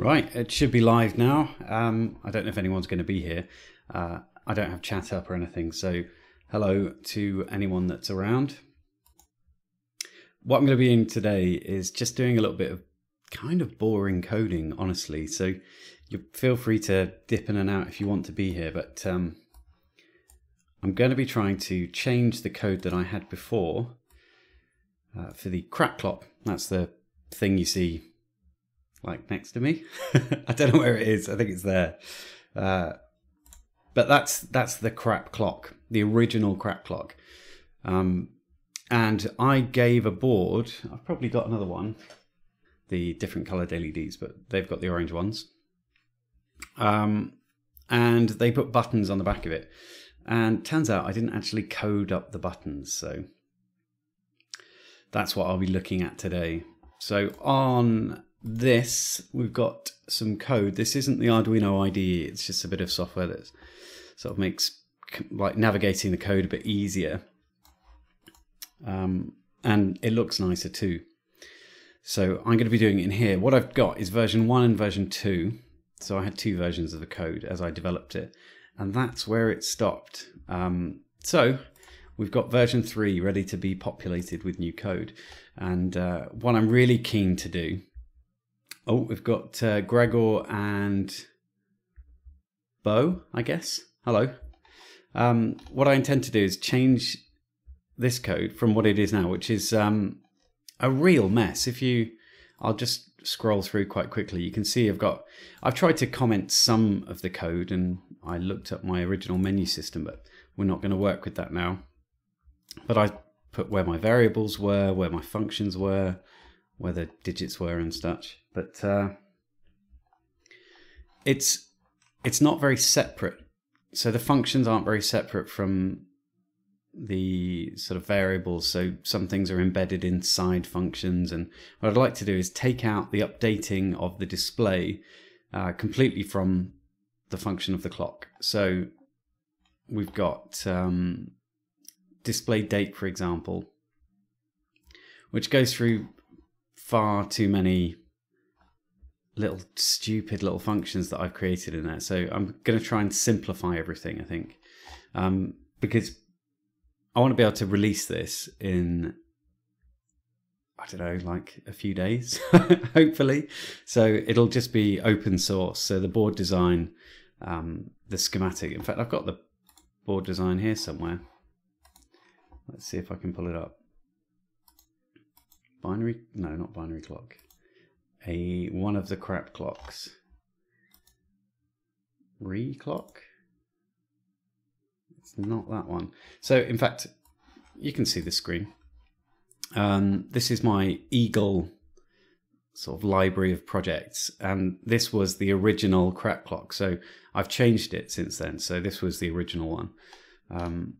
Right, it should be live now. I don't know if anyone's going to be here. I don't have chat up or anything, so hello to anyone that's around. What I'm going to be doing today is just doing a little bit of kind of boring coding, honestly. So you feel free to dip in and out if you want to be here, but I'm going to be trying to change the code that I had before for the crack clock. That's the thing you see like next to me. I don't know where it is. I think it's there. But that's the crap clock, the original crap clock. And I gave a board. I've probably got another one, the different coloured LEDs, but they've got the orange ones. And they put buttons on the back of it. And turns out I didn't actually code up the buttons, so that's what I'll be looking at today. So on this, we've got some code. This isn't the Arduino IDE, it's just a bit of software that sort of makes like navigating the code a bit easier. And it looks nicer too. So I'm going to be doing it in here. What I've got is version 1 and version 2. So I had 2 versions of the code as I developed it. And that's where it stopped. So we've got version 3 ready to be populated with new code. And what I'm really keen to do... Oh, we've got Gregor and Bo, I guess. Hello. What I intend to do is change this code from what it is now, which is a real mess. I'll just scroll through quite quickly. You can see I've tried to comment some of the code, and I looked up my original menu system, but we're not going to work with that now. But I put where my variables were, where my functions were, where the digits were and such. But it's not very separate. So the functions aren't very separate from the sort of variables. So some things are embedded inside functions. And what I'd like to do is take out the updating of the display completely from the function of the clock. So we've got display date, for example, which goes through far too many stupid little functions that I've created in there. So I'm going to try and simplify everything, I think, because I want to be able to release this in, I don't know, like a few days, hopefully. So it'll just be open source. So the board design, the schematic. In fact, I've got the board design here somewhere. Let's see if I can pull it up. Binary? No, not binary clock. One of the crap clocks. Clock? It's not that one. So in fact, you can see the screen. This is my Eagle sort of library of projects, and this was the original crap clock. So I've changed it since then. So this was the original one. I'm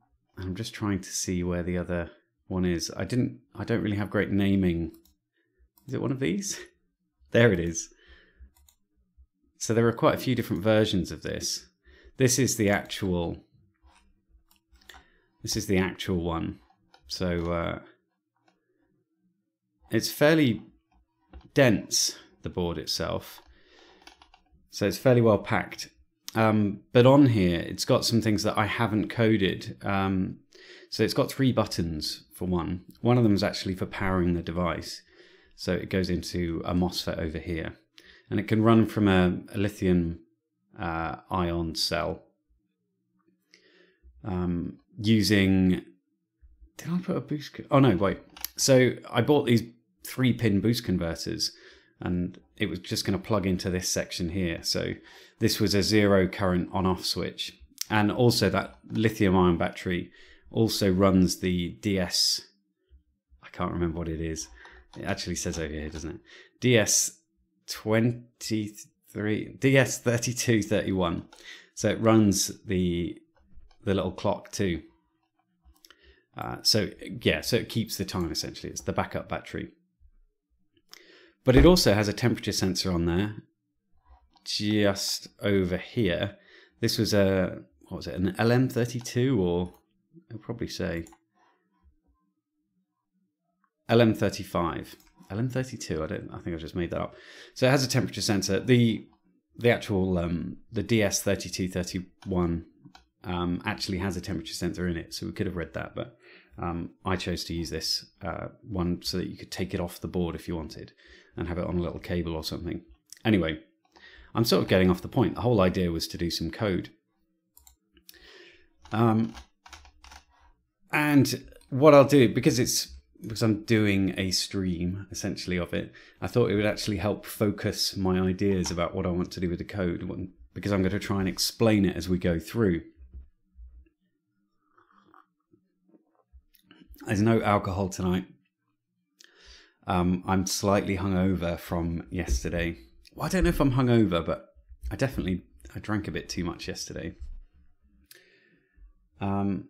just trying to see where the other one is. I don't really have great naming. Is it one of these? There it is. So there are quite a few different versions of this. This is the actual one. So it's fairly dense, the board itself. So it's fairly well packed. But on here, it's got some things that I haven't coded. So it's got 3 buttons for one. One of them is actually for powering the device. So it goes into a MOSFET over here. And it can run from a lithium ion cell using... Did I put a boost... Oh no, wait. So I bought these 3-pin boost converters, and it was just going to plug into this section here. So this was a 0 current on-off switch. And also that lithium ion battery also runs the DS... I can't remember what it is. It actually says over here, doesn't it? DS3231. So it runs the little clock too. So it keeps the time essentially. It's the backup battery. But it also has a temperature sensor on there, just over here. This was an LM32, or I'll probably say LM35. LM32. I think I just made that up. So it has a temperature sensor. The actual the DS3231 actually has a temperature sensor in it, so we could have read that, but I chose to use this one so that you could take it off the board if you wanted and have it on a little cable or something. Anyway, I'm sort of getting off the point. The whole idea was to do some code. And what I'll do, because I'm doing a stream essentially of it, I thought it would actually help focus my ideas about what I want to do with the code, because I'm going to try and explain it as we go through. There's no alcohol tonight. I'm slightly hungover from yesterday. Well, I don't know if I'm hungover, but I drank a bit too much yesterday. I'm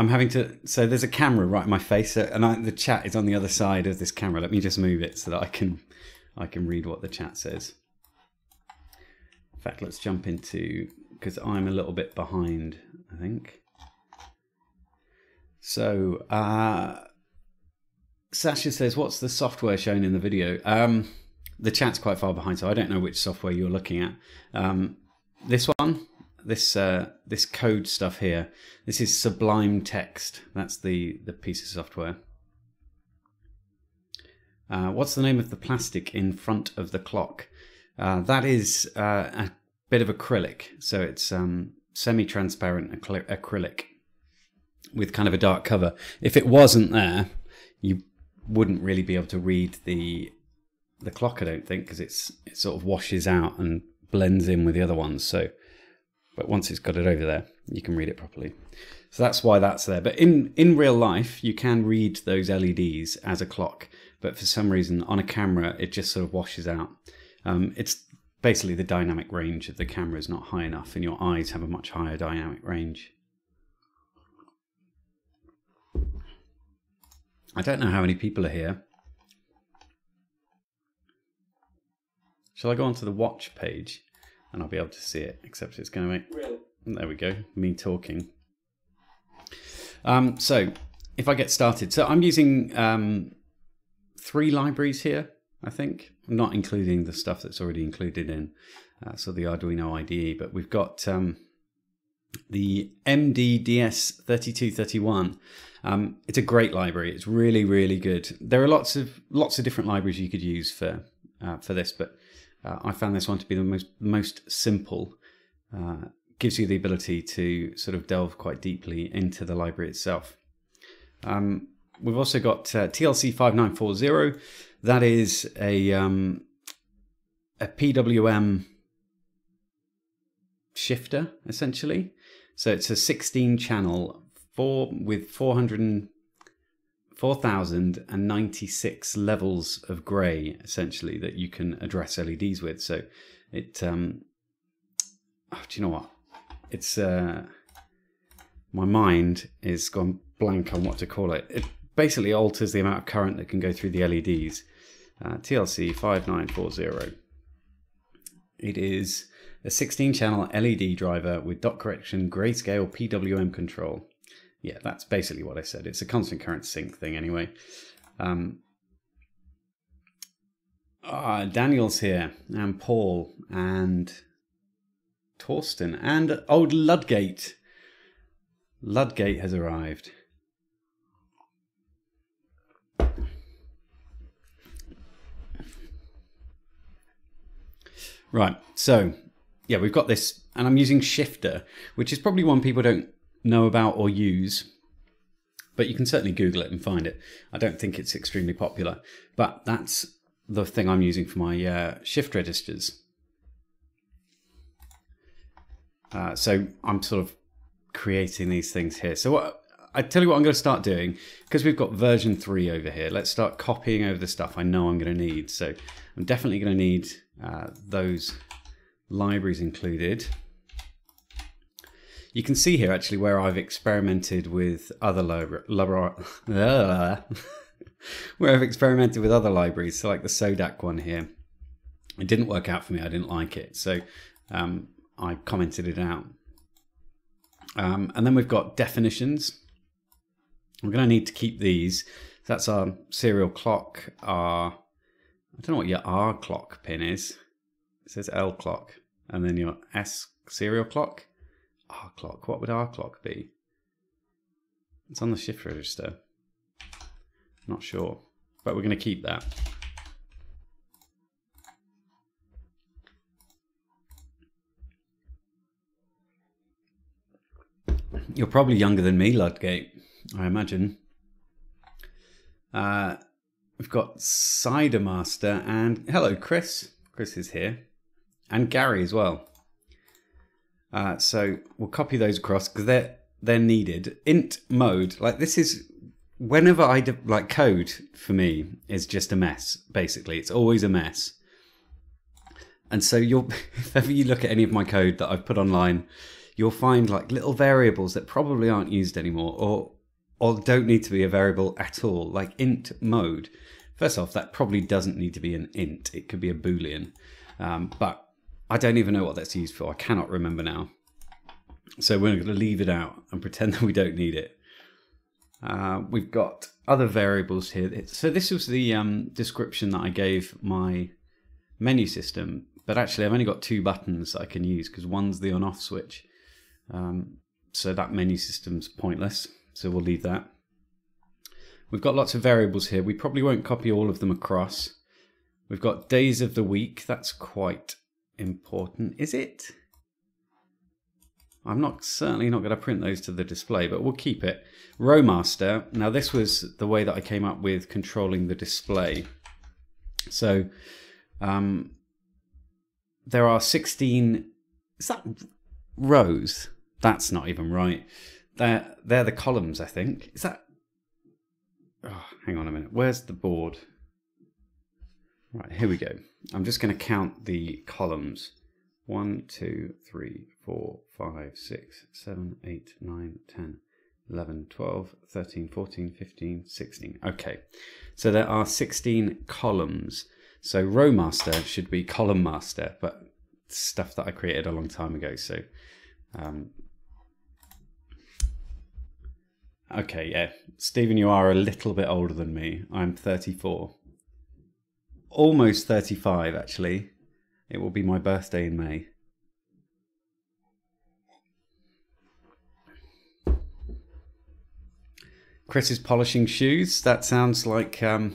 having to, so there's a camera right in my face, and the chat is on the other side of this camera. Let me just move it so that I can read what the chat says. In fact, let's jump into, because I'm a little bit behind, I think. So, Sasha says, what's the software shown in the video? The chat's quite far behind, so I don't know which software you're looking at. This one, this code stuff here, this is Sublime Text. That's the piece of software. What's the name of the plastic in front of the clock? That is a bit of acrylic. So it's semi-transparent acrylic with kind of a dark cover. If it wasn't there, you wouldn't really be able to read the clock, I don't think, because it sort of washes out and blends in with the other ones. So, but once it's got it over there, you can read it properly. So that's why that's there. But in real life, you can read those LEDs as a clock, but for some reason on a camera, it just sort of washes out. It's basically the dynamic range of the camera is not high enough, and your eyes have a much higher dynamic range. I don't know how many people are here. Shall I go onto the watch page and I'll be able to see it, except it's going to make... There we go, me talking. So if I get started, so I'm using 3 libraries here, I think. I'm not including the stuff that's already included in so the Arduino IDE, but we've got the MDDS3231. It's a great library. It's really, really good. There are lots of different libraries you could use for this, but I found this one to be the most simple. Gives you the ability to sort of delve quite deeply into the library itself. We've also got TLC5940. That is a PWM shifter, essentially. So it's a 16-channel with 4,096 levels of grey, essentially, that you can address LEDs with. So it, do you know what? It's my mind is gone blank on what to call it. It basically alters the amount of current that can go through the LEDs. TLC5940. It is a 16-channel LED driver with dot correction grayscale PWM control. Yeah, that's basically what I said. It's a constant current sync thing anyway. Daniel's here, and Paul, and Torsten, and old Ludgate. Ludgate has arrived. Right, so yeah, we've got this, and I'm using Shifter, which is probably one people don't know about or use, but you can certainly Google it and find it. I don't think it's extremely popular, but that's the thing I'm using for my shift registers. So I'm sort of creating these things here. So I tell you what I'm going to start doing, because we've got version 3 over here. Let's start copying over the stuff I know I'm going to need. So I'm definitely going to need those libraries included. You can see here actually where I've experimented with other where I've experimented with other libraries. So like the Sodak one here, it didn't work out for me. I didn't like it, so I commented it out. And then we've got definitions. We're going to need to keep these. that's our serial clock. I don't know what your R clock pin is. It says L clock. And then your S serial clock. R clock. What would R clock be? It's on the shift register. Not sure. But we're going to keep that. You're probably younger than me, Ludgate, I imagine. We've got Cider Master and hello, Chris. Chris is here. And Gary as well. So we'll copy those across because they're needed. Int mode, like this is, whenever I do, like code for me is just a mess, basically. It's always a mess. And so if ever you look at any of my code that I've put online, you'll find like little variables that probably aren't used anymore or don't need to be a variable at all, like int mode. First off, that probably doesn't need to be an int. It could be a Boolean, but I don't even know what that's used for. I cannot remember now. So we're going to leave it out and pretend that we don't need it. We've got other variables here. So this was the description that I gave my menu system, but actually I've only got 2 buttons that I can use because one's the on-off switch. So that menu system's pointless, so we'll leave that. We've got lots of variables here. We probably won't copy all of them across. We've got days of the week. That's quite important. Is it? I'm certainly not going to print those to the display, but we'll keep it. Row master. Now this was the way that I came up with controlling the display. So there are 16, is that rows? That's not even right. They're the columns, I think. Is that? Oh, hang on a minute. Where's the board? Right, here we go. I'm just going to count the columns. 1, 2, 3, 4, 5, 6, 7, 8, 9, 10, 11, 12, 13, 14, 15, 16. Okay, so there are 16 columns. So row master should be column master, but stuff that I created a long time ago. So, okay, yeah. Stephen, you are a little bit older than me. I'm 34. Almost 35, actually. It will be my birthday in May. Chris is polishing shoes. That sounds like a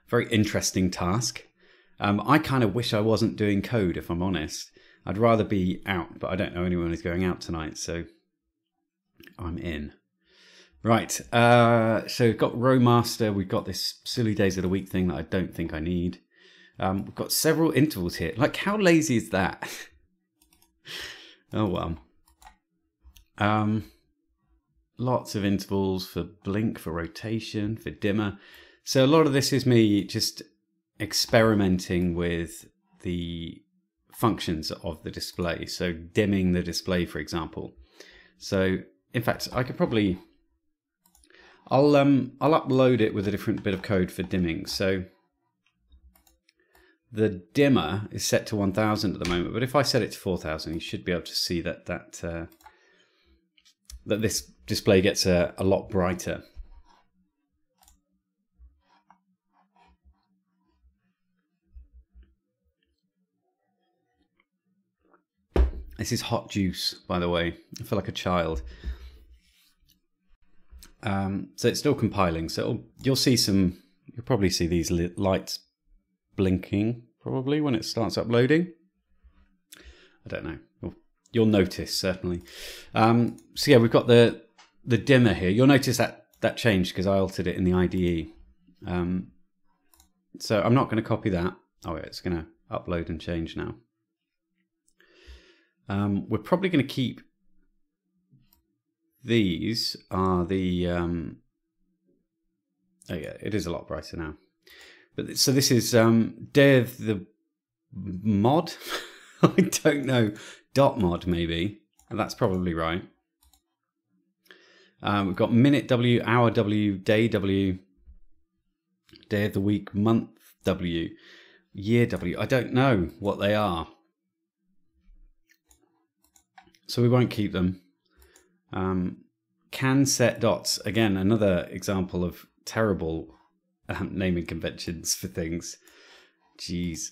very interesting task. I kind of wish I wasn't doing code, if I'm honest. I'd rather be out, but I don't know anyone who's going out tonight, so I'm in. Right, so we've got row master. We've got this silly days of the week thing that I don't think I need. We've got several intervals here. Like, how lazy is that? Oh, well. Lots of intervals for blink, for rotation, for dimmer. So a lot of this is me just experimenting with the functions of the display. So dimming the display, for example. So, in fact, I could probably... I'll upload it with a different bit of code for dimming. So the dimmer is set to 1000 at the moment, but if I set it to 4000, you should be able to see that that this display gets a lot brighter. This is hot juice, by the way. I feel like a child. So it's still compiling. So you'll probably see these lights blinking probably when it starts uploading. I don't know. You'll notice certainly. So yeah, we've got the dimmer here. You'll notice that changed because I altered it in the IDE. So I'm not going to copy that. Oh, it's going to upload and change now. We're probably going to keep these are the oh yeah, it is a lot brighter now. But so this is dev the mod. I don't know, dot mod maybe. That's probably right. We've got minute W, hour W, day W, day of the week, month W, year W. I don't know what they are, so we won't keep them. Can set dots, again, another example of terrible naming conventions for things. Jeez.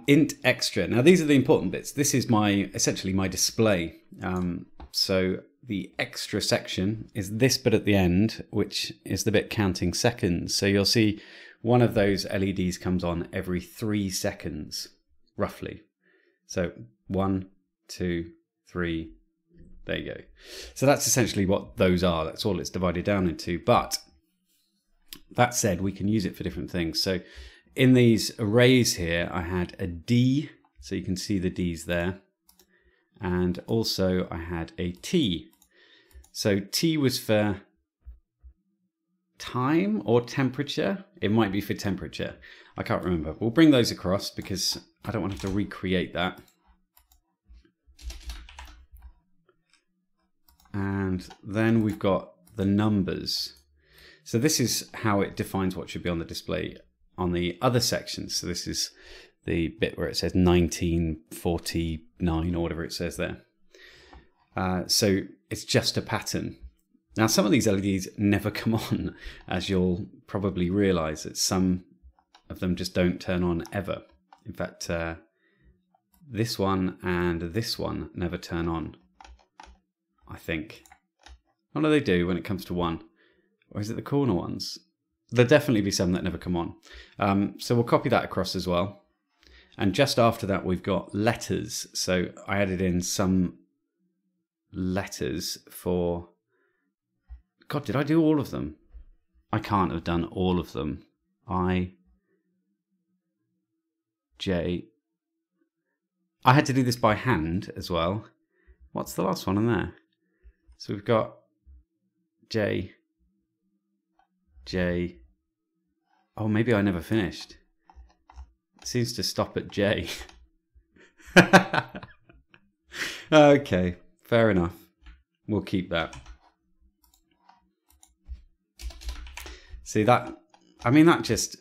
Int extra. Now these are the important bits. This is essentially my display. So the extra section is this bit at the end, which is the bit counting seconds. So you'll see one of those LEDs comes on every 3 seconds, roughly. So 1, 2, 3, there you go. So that's essentially what those are. That's all it's divided down into. But that said, we can use it for different things. So in these arrays here, I had a D, so you can see the Ds there. And also I had a T. So T was for time or temperature. It might be for temperature. I can't remember. We'll bring those across because I don't want to have to recreate that. And then we've got the numbers. So this is how it defines what should be on the display on the other sections. So this is the bit where it says 1949 or whatever it says there. So it's just a pattern. Now some of these LEDs never come on, as you'll probably realize that some of them just don't turn on ever. In fact, this one and this one never turn on, I think. Oh no, they do when it comes to one. Or is it the corner ones? There'll definitely be some that never come on. So we'll copy that across as well. And just after that, we've got letters. So I added in some letters for... God, did I do all of them? I can't have done all of them. I, J. I had to do this by hand as well. What's the last one in there? So we've got J, J. Oh, maybe I never finished. It seems to stop at J. Okay, fair enough. We'll keep that. See that? I mean, that just...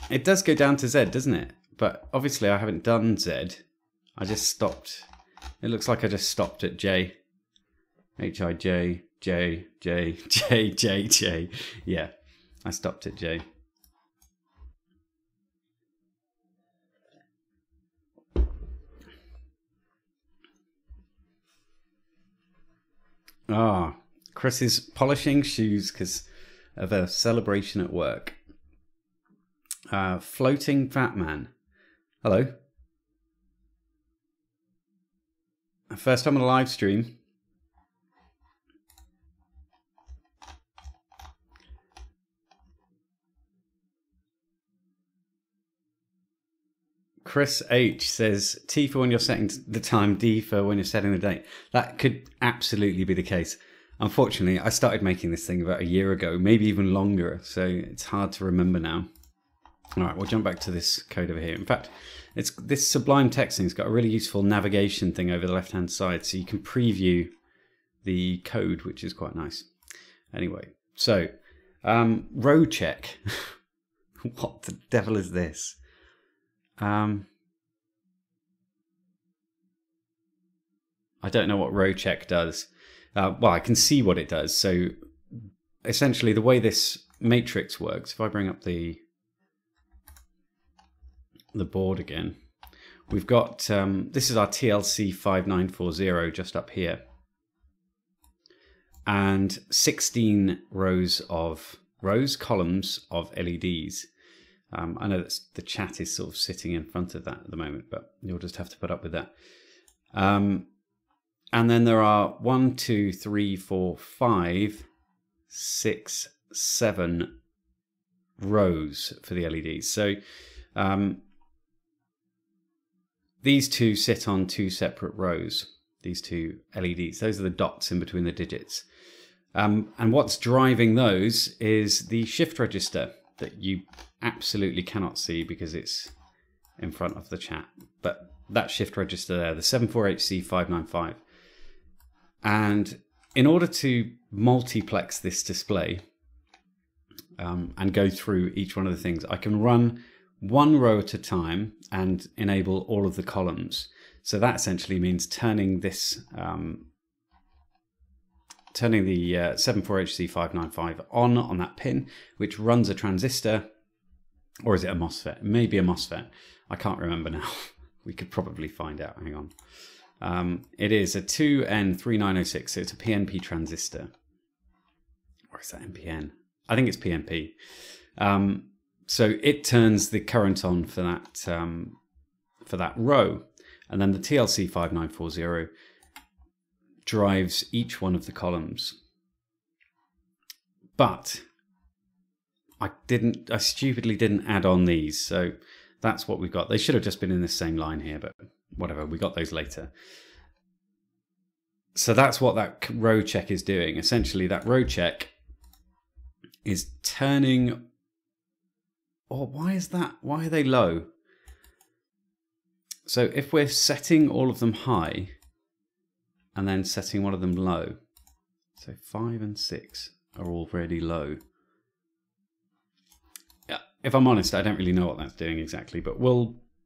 It does go down to Z, doesn't it? But obviously I haven't done Z. I just stopped. It looks like I just stopped at J. H-I-J, J, J, J, J, J. Yeah, I stopped at J. Ah, Chris is polishing shoes because of a celebration at work. Floating Fat Man. Hello. First time on a live stream. Chris H says T for when you're setting the time, D for when you're setting the date. That could absolutely be the case. Unfortunately, I started making this thing about a year ago, maybe even longer, so it's hard to remember now. All right, we'll jump back to this code over here. In fact, this Sublime Text thing's got a really useful navigation thing over the left-hand side, so you can preview the code, which is quite nice. Anyway, so row check. What the devil is this? I don't know what row check does. Well, I can see what it does. So essentially the way this matrix works, if I bring up the board again, we've got, this is our TLC 5940 just up here. And 16 columns of LEDs. I know that the chat is sort of sitting in front of that at the moment, but you'll just have to put up with that. And then there are 1, 2, 3, 4, 5, 6, 7 rows for the LEDs. So these two sit on 2 separate rows, these 2 LEDs. Those are the dots in between the digits. And what's driving those is the shift register that you absolutely cannot see because it's in front of the chat. But that shift register there, the 74HC595. And in order to multiplex this display and go through each one of the things, I can run one row at a time and enable all of the columns. So that essentially means turning this turning the 74HC595 on that pin, which runs a transistor, or is it a MOSFET? Maybe a MOSFET. I can't remember now. We could probably find out. Hang on. It is a 2N3906, so it's a PNP transistor. Or is that NPN? I think it's PNP. So it turns the current on for that row, and then the TLC5940 drives each one of the columns. But I stupidly didn't add on these, so that's what we've got. They should have just been in the same line here, but whatever, we got those later. So that's what that row check is doing. Essentially, that row check is turning... Oh, why is that? Why are they low? So if we're setting all of them high and then setting one of them low, so 5 and 6 are already low. Yeah, if I'm honest, I don't really know what that's doing exactly, but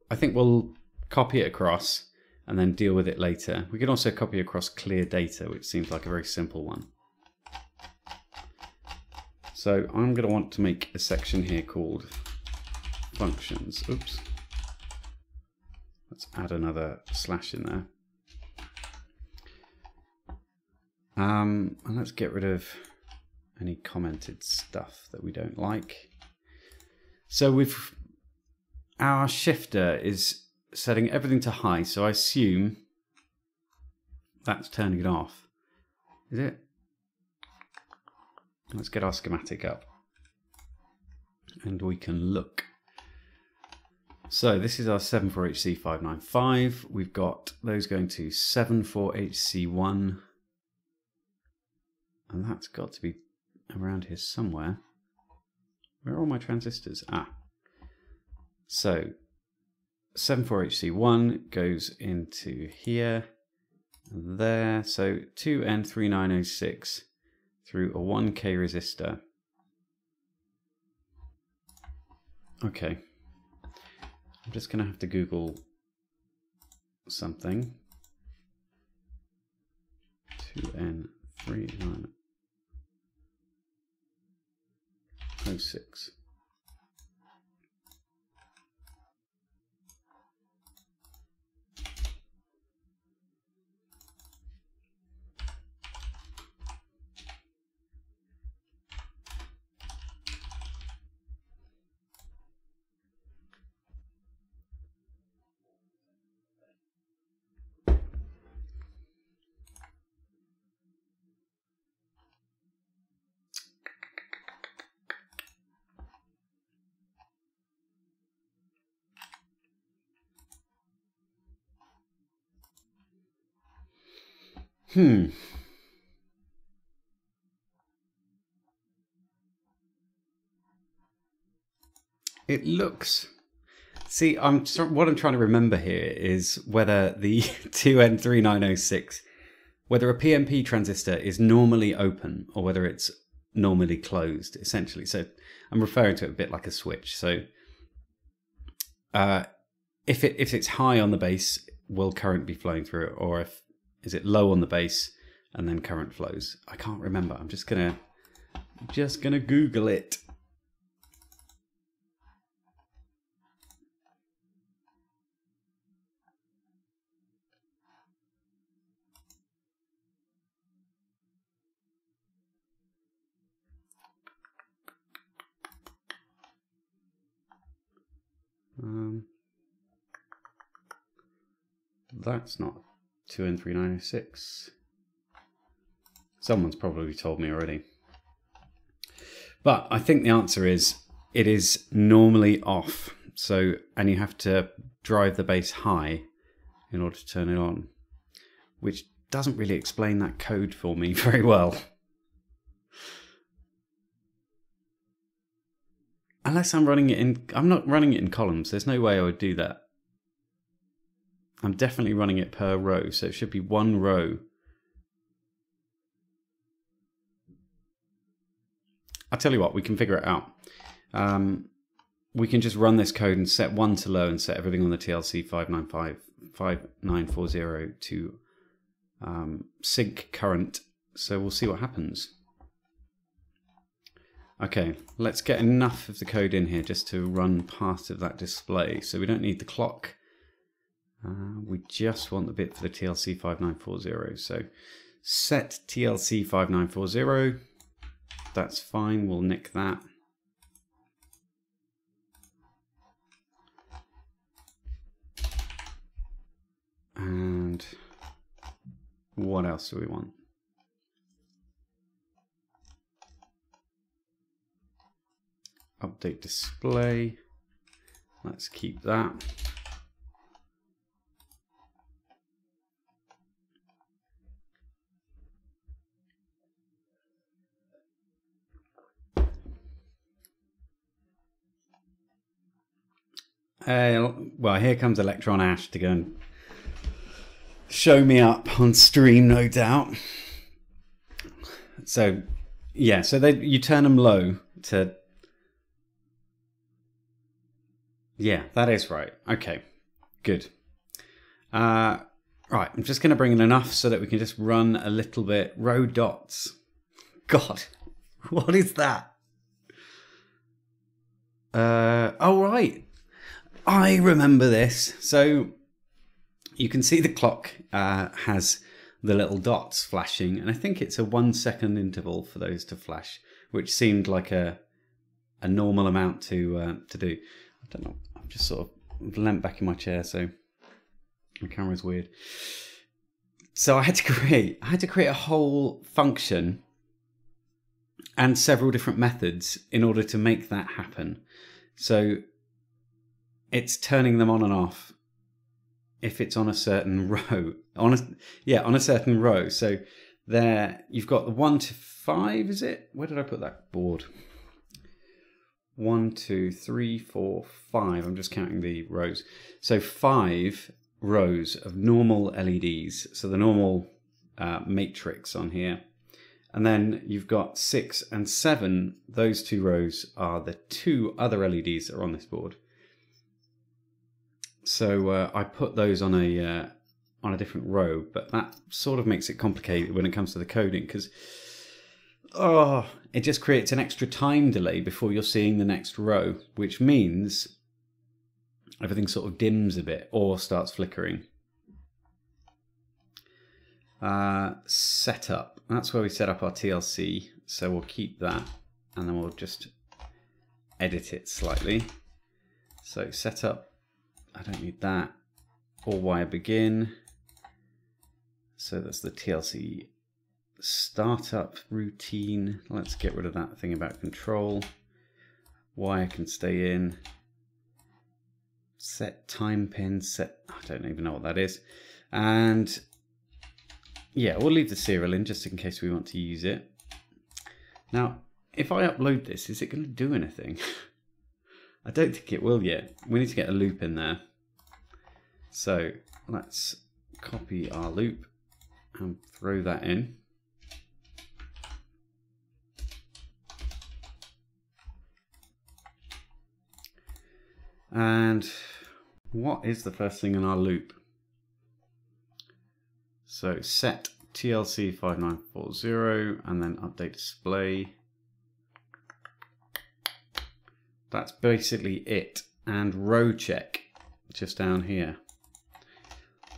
I think we'll copy it across and then deal with it later. We can also copy across clear data, which seems like a very simple one. So I'm going to want to make a section here called functions. Oops. Let's add another slash in there. And let's get rid of any commented stuff that we don't like. So our shifter is setting everything to high, so I assume that's turning it off. Is it? Let's get our schematic up and we can look. So this is our 74HC595. We've got those going to 74HC1, and that's got to be around here somewhere. Where are all my transistors? So 74HC1 goes into here and there. So 2N3906 through a 1K resistor. Okay. I'm just going to have to Google something. 2N3906. It looks... See, what I'm trying to remember here is whether the 2N3906, whether a PNP transistor is normally open or whether it's normally closed, essentially. So I'm referring to it a bit like a switch. So if it's high on the base, will current be flowing through it, or is it low on the base and then current flows? I can't remember. I'm just gonna Google it. That's not 2N3906. Someone's probably told me already. But I think the answer is it is normally off. So, and you have to drive the base high in order to turn it on, which doesn't really explain that code for me very well. Unless I'm running it in, I'm not running it in columns. There's no way I would do that. I'm definitely running it per row, so it should be one row. I'll tell you what, we can figure it out. We can just run this code and set one to low and set everything on the TLC 5940 to sync current So we'll see what happens. Okay, let's get enough of the code in here just to run part of that display. So we don't need the clock. We just want the bit for the TLC 5940. So set TLC 5940. That's fine, we'll nick that. And what else do we want? Update display. Let's keep that. Well, here comes Electron Ash to go and show me up on stream, no doubt. So, yeah, so you turn them low to... Yeah, that is right. Okay, good. Right, I'm just going to bring in enough so that we can just run a little bit. Row dots. God, what is that? Oh, right. I remember this. So you can see the clock has the little dots flashing, and I think it's a 1 second interval for those to flash, which seemed like a normal amount to do. I don't know. I'm just sort of leant back in my chair, so my camera's weird. So I had to create a whole function and several different methods in order to make that happen. So it's turning them on and off if it's on a certain row. On a certain row. So there you've got the 1 to 5, is it? Where did I put that board? 1, 2, 3, 4, 5. I'm just counting the rows. So 5 rows of normal LEDs. So the normal matrix on here. And then you've got 6 and 7. Those 2 rows are the 2 other LEDs that are on this board. So I put those on a different row, but that sort of makes it complicated when it comes to the coding, because it just creates an extra time delay before you're seeing the next row, which means everything sort of dims a bit or starts flickering. Setup. That's where we set up our TLC, so we'll keep that, and then we'll just edit it slightly. So setup. I don't need that. Or wire begin. So that's the TLC startup routine. Let's get rid of that thing about control. Wire can stay in. Set time pin. Set. I don't even know what that is. And yeah, we'll leave the serial in just in case we want to use it. Now, if I upload this, is it going to do anything? I don't think it will yet. We need to get a loop in there. So let's copy our loop and throw that in. And what is the first thing in our loop? So set TLC 5940 and then update display. That's basically it. And row check just down here.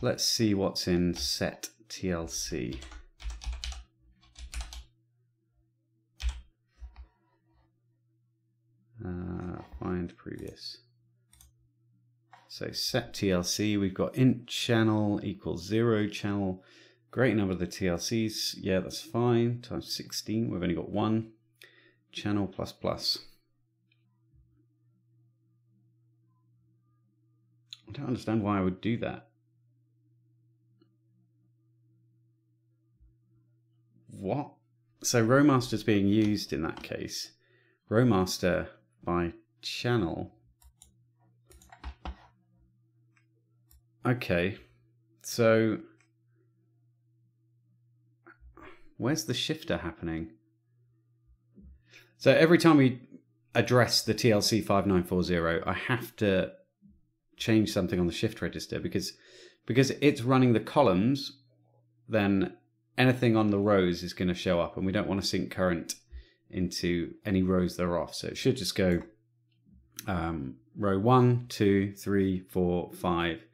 Let's see what's in set TLC. Find previous. So set TLC, we've got int channel equals 0 channel. Great number of the TLCs. Yeah, that's fine. Times 16. We've only got 1. Channel plus plus. I don't understand why I would do that. What? So rowmaster is being used in that case. Rowmaster by channel. Okay, so where's the shifter happening? So every time we address the TLC 5940, I have to change something on the shift register because it's running the columns, then anything on the rows is going to show up, and we don't want to sync current into any rows that are off. So it should just go row 1, 2, 3, 4, 5,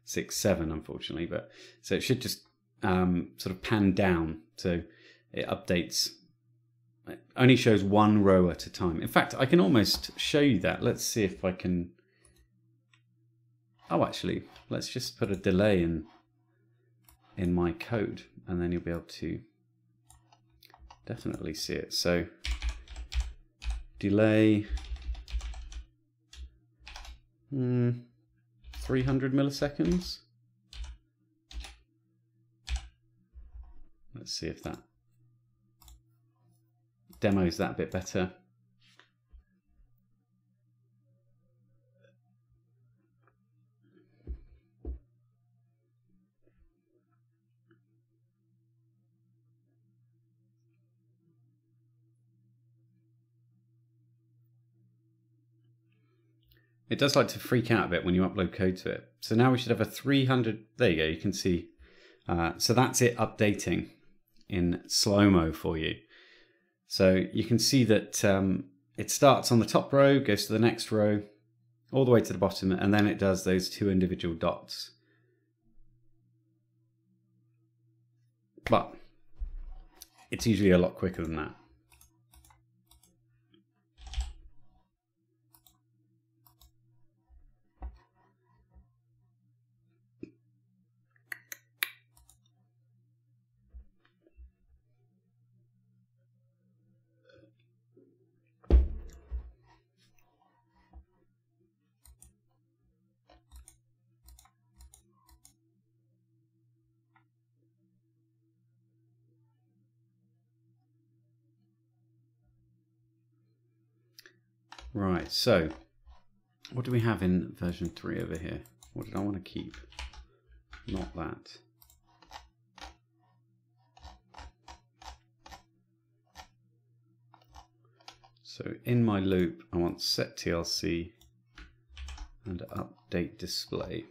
6, 7, unfortunately. But so it should just sort of pan down, so it updates. It only shows one row at a time. In fact, I can almost show you that. Let's see if I can. Oh, actually, let's just put a delay in my code, and then you'll be able to definitely see it. So delay 300 milliseconds. Let's see if that demos that a bit better. It does like to freak out a bit when you upload code to it. So now we should have a 300, there you go, you can see. So that's it updating in slow-mo for you. So you can see that it starts on the top row, goes to the next row, all the way to the bottom, and then it does those two individual dots. But it's usually a lot quicker than that. Right, so what do we have in version 3 over here? What did I want to keep? Not that. So in my loop, I want set TLC and update display.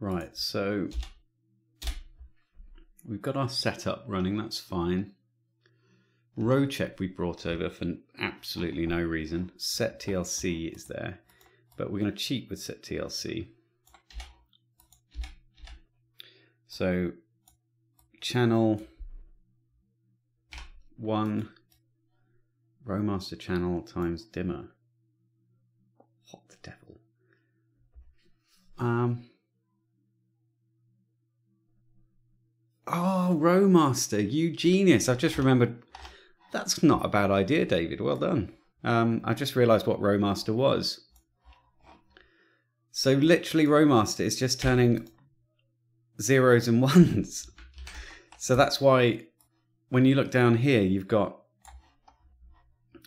Right, so we've got our setup running, that's fine. Row check we brought over for absolutely no reason. Set TLC is there, but we're going to cheat with set TLC. So channel 1 row master channel times dimmer. What the devil? Oh, row master, you genius. I've just remembered. That's not a bad idea, David. Well done. I just realized what row master was. So literally row master is just turning zeros and ones. So that's why when you look down here, you've got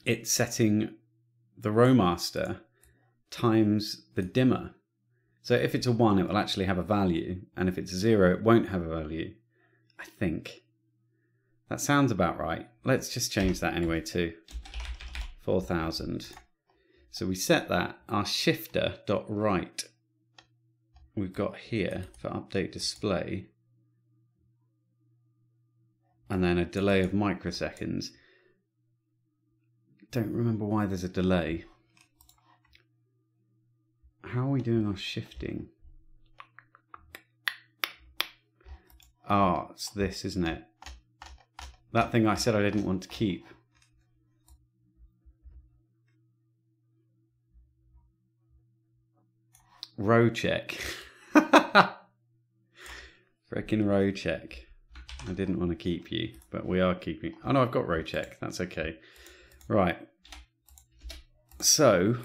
it setting the row master times the dimmer. So if it's a 1, it will actually have a value. And if it's a 0, it won't have a value. I think. That sounds about right. Let's just change that anyway to 4000. So we set that. Our shifter.write we've got here for update display. And then a delay of microseconds. Don't remember why there's a delay. How are we doing our shifting? Oh, it's this, isn't it? That thing I said I didn't want to keep. Row check. Frickin' row check. I didn't want to keep you, but we are keeping. Oh no, I've got row check. That's okay. Right. So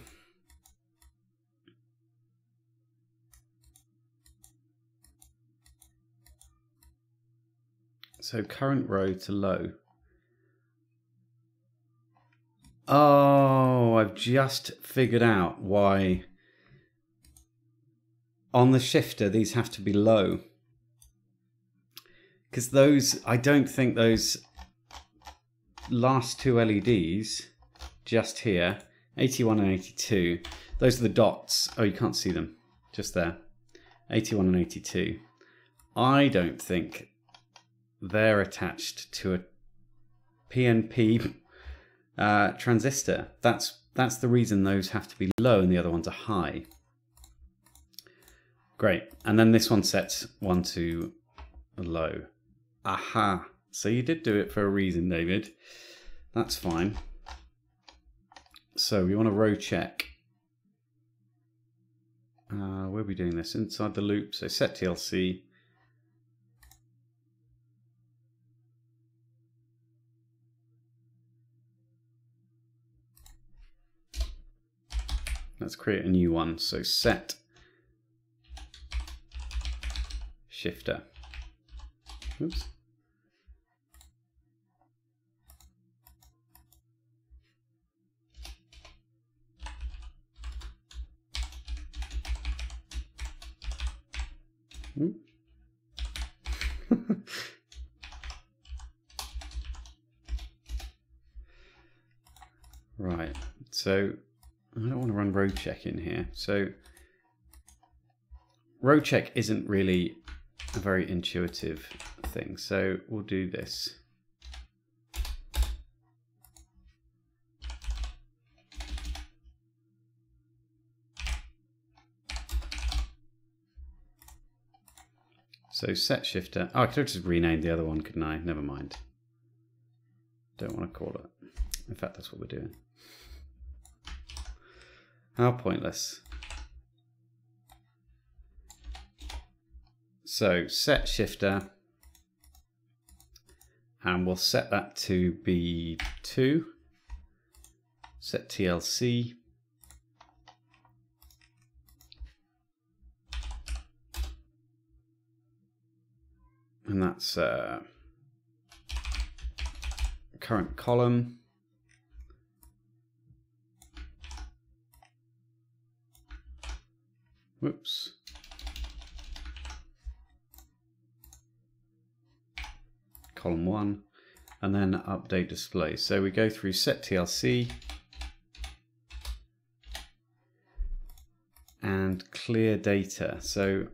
current row to low. Oh, I've just figured out why on the shifter, these have to be low. Because those, I don't think those last two LEDs, just here, 81 and 82, those are the dots. Oh, you can't see them, just there. 81 and 82. I don't think they're attached to a PNP transistor. That's the reason those have to be low and the other ones are high. Great. And then this one sets 1 to low. Aha. So you did do it for a reason, David. That's fine. So we want to row check. We'll be doing this inside the loop. So set TLC. Let's create a new one. So set shifter. Oops. Right, so I don't want to run row check in here. So row check isn't really a very intuitive thing. So we'll do this. So set shifter. Oh, I could have just renamed the other one, couldn't I? Never mind. Don't want to call it. In fact, that's what we're doing. How pointless. So set shifter, and we'll set that to be 2. Set TLC. And that's current column. Whoops. Column 1, and then update display. So we go through set TLC and clear data. So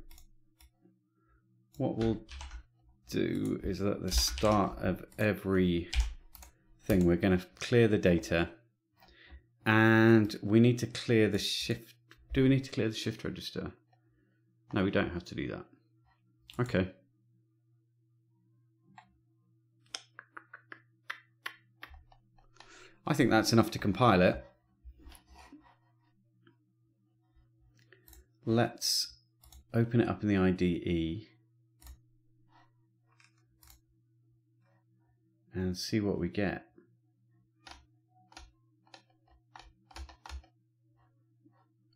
what we'll do is at the start of every thing, we're going to clear the data, and we need to clear the shift. Do we need to clear the shift register? No, we don't have to do that. Okay. I think that's enough to compile it. Let's open it up in the IDE and see what we get.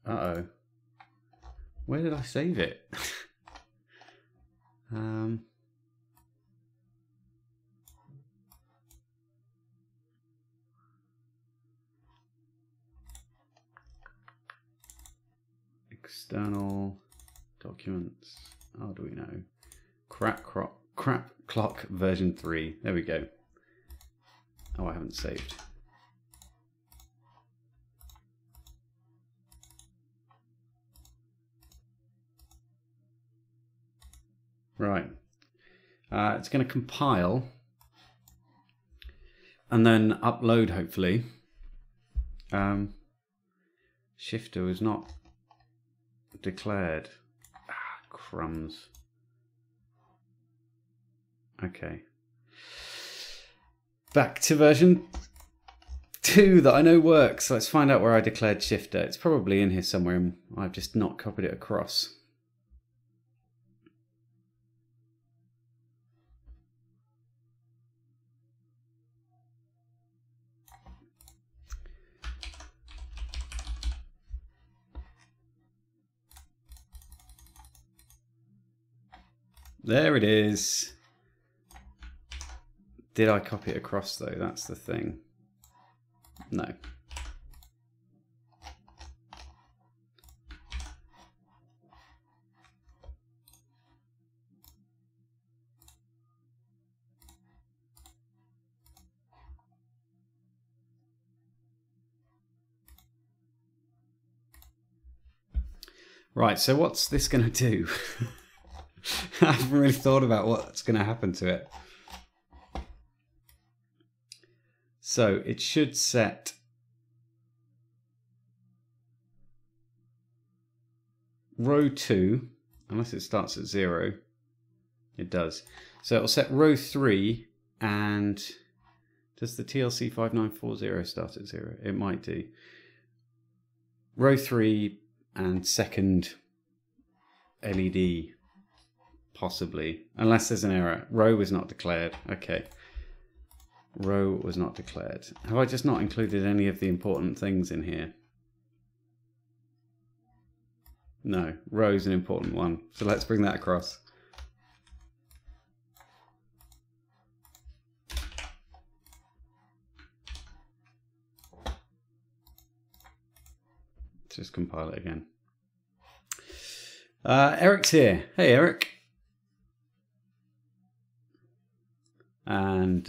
Uh-oh. Where did I save it? External documents. How do we know? Crap clock version 3. There we go. Oh, I haven't saved. Right. It's going to compile and then upload, hopefully. Shifter was not declared. Ah, crumbs. Okay. Back to version 2 that I know works. Let's find out where I declared shifter. It's probably in here somewhere and I've just not copied it across. There it is. Did I copy it across though? That's the thing. No. Right, so what's this going to do? I haven't really thought about what's going to happen to it. So it should set row 2, unless it starts at 0. It does. So it'll set row 3, and does the TLC 5940 start at 0? It might do. Row 3 and second LED, possibly, unless there's an error. Row was not declared. Okay. Row was not declared. Have I just not included any of the important things in here? No, row is an important one. So let's bring that across. Let's just compile it again. Eric's here. Hey, Eric. And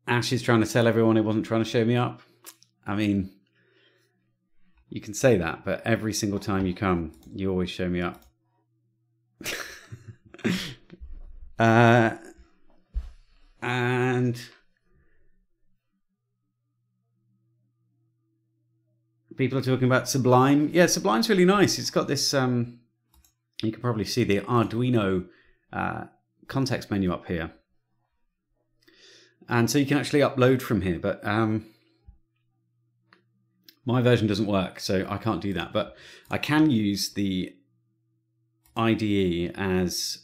Ash is trying to tell everyone it wasn't trying to show me up. I mean, you can say that, but every single time you come, you always show me up. And people are talking about Sublime. Yeah, Sublime's really nice. It's got this, you can probably see the Arduino context menu up here. And so you can actually upload from here, but my version doesn't work, so I can't do that. But I can use the IDE as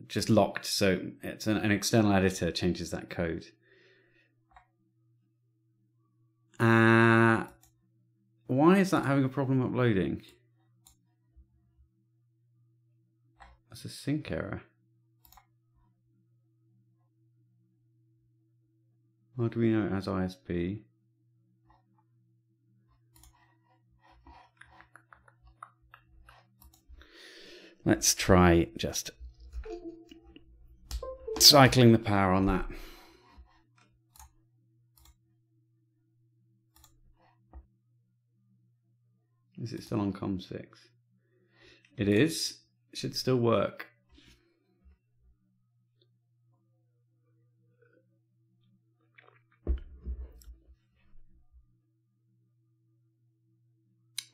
just locked, so it's an external editor changes that code. Why is that having a problem uploading? That's a sync error. Arduino as ISP. Let's try just cycling the power on that. Is it still on COM6? It is. It should still work.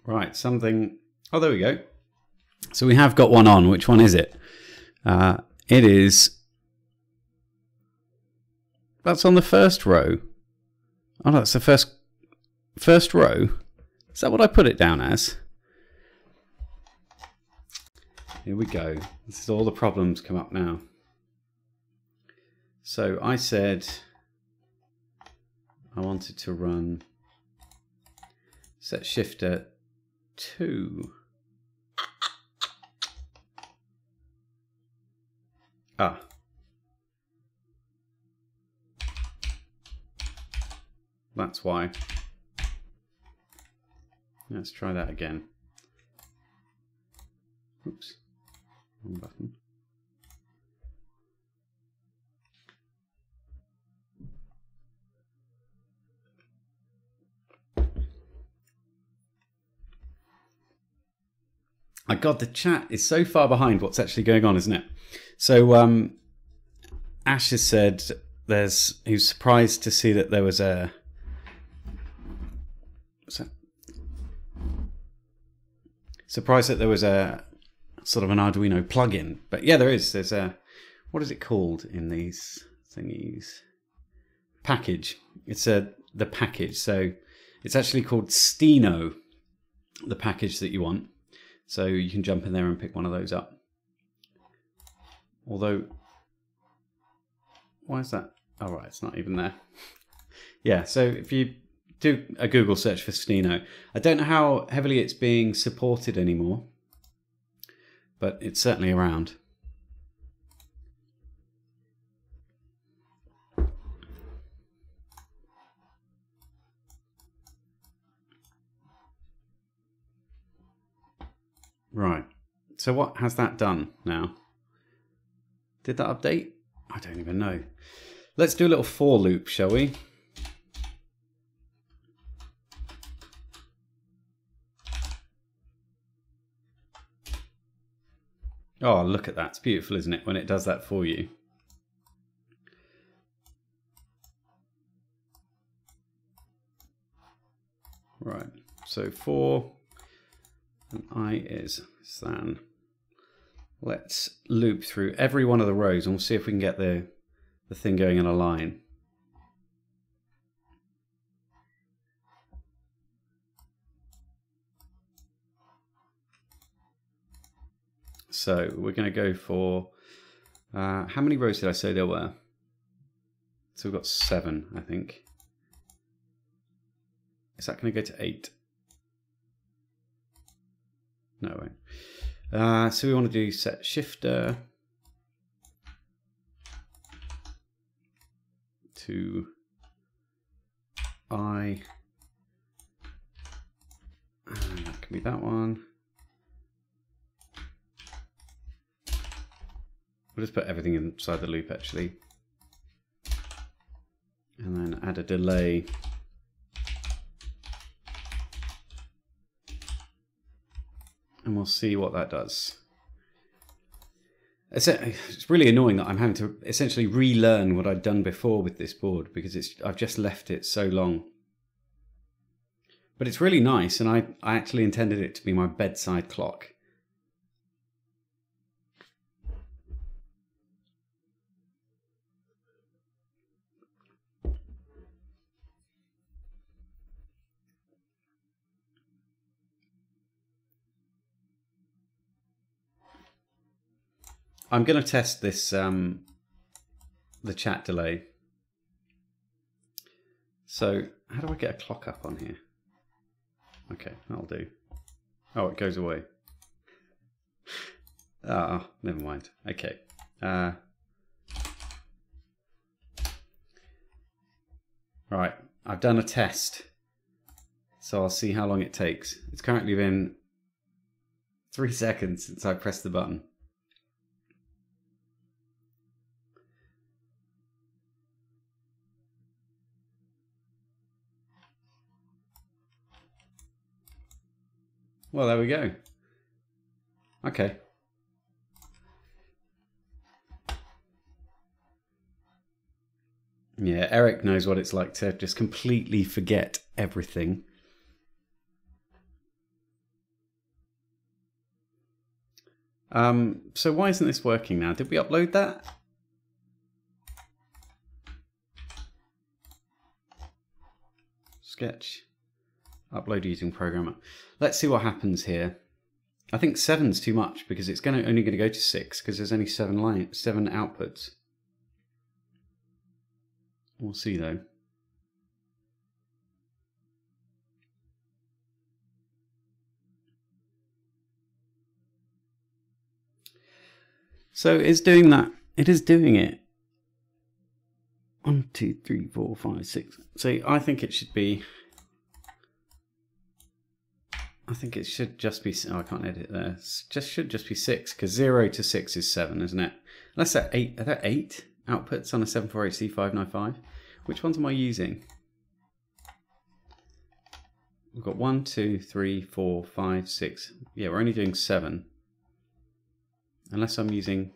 Right, something. Oh, there we go. So we have got one on. Which one is it? It is. That's on the first row. Oh, no, that's the first row. Is that what I put it down as? Here we go. This is all the problems come up now. So I said I wanted to run set shifter 2. Ah. That's why. Let's try that again. Oops. Wrong button. My God, the chat is so far behind what's actually going on, isn't it? So Ash has said he was surprised to see that there was a surprised that there was a sort of an Arduino plugin. But yeah, there is. There's a, what is it called in these thingies? Package. It's the package. So it's actually called Steno, the package that you want. So you can jump in there and pick one of those up. Although, why is that? Oh, right, it's not even there. Yeah, so if you do a Google search for Steno, I don't know how heavily it's being supported anymore, but it's certainly around. Right, so what has that done now? Did that update? I don't even know. Let's do a little for loop, shall we? Oh, look at that. It's beautiful, isn't it, when it does that for you? Right, so 4 and I is than. Let's loop through every one of the rows and we'll see if we can get the thing going in a line. So we're going to go for, how many rows did I say there were? So we've got 7, I think. Is that going to go to 8? No, it won't. So we want to do set shifter to I, and that can be that one. We'll just put everything inside the loop actually, and then add a delay. And we'll see what that does. It's really annoying that I'm having to essentially relearn what I'd done before with this board because I've just left it so long. But it's really nice, and I actually intended it to be my bedside clock. I'm going to test this, the chat delay. So how do I get a clock up on here? Okay, that'll do. Oh, it goes away. Ah, never mind. Okay. Right, I've done a test. So I'll see how long it takes. It's currently been 3 seconds since I pressed the button. Well, there we go. Okay. Yeah, Eric knows what it's like to just completely forget everything. So why isn't this working now? Did we upload that? Sketch. Upload using programmer. Let's see what happens here. I think 7's too much because it's only going to go to 6 because there's only 7 outputs. We'll see though. So it's doing that. It is doing it. 1, 2, 3, 4, 5, 6. So I think it should be. I think it should just be. Oh, I can't edit there. Should just be 6 because 0 to 6 is 7, isn't it? Unless they're 8. Are there 8 outputs on a 748C595? Which ones am I using? We've got 1, 2, 3, 4, 5, 6. Yeah, we're only doing 7. Unless I'm using.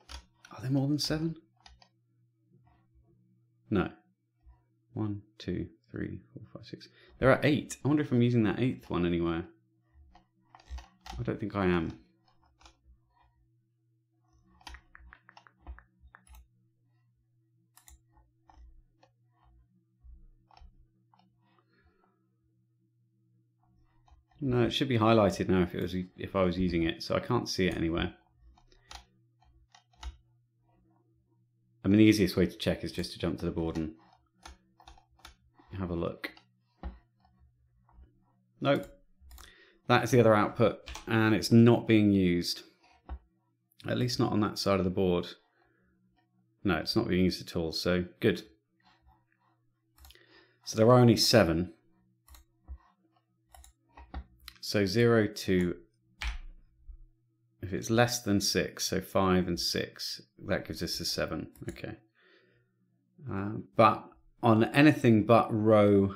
Are there more than 7? No. 1, 2, 3, 4, 5, 6. There are 8. I wonder if I'm using that 8th one anywhere. I don't think I am. No, it should be highlighted now if I was using it, so I can't see it anywhere. I mean, the easiest way to check is just to jump to the board and have a look. Nope. That is the other output, and it's not being used. At least not on that side of the board. No, it's not being used at all, so good. So there are only 7. So 0 to, if it's less than 6, so 5 and 6, that gives us a 7. Okay. But on anything but row,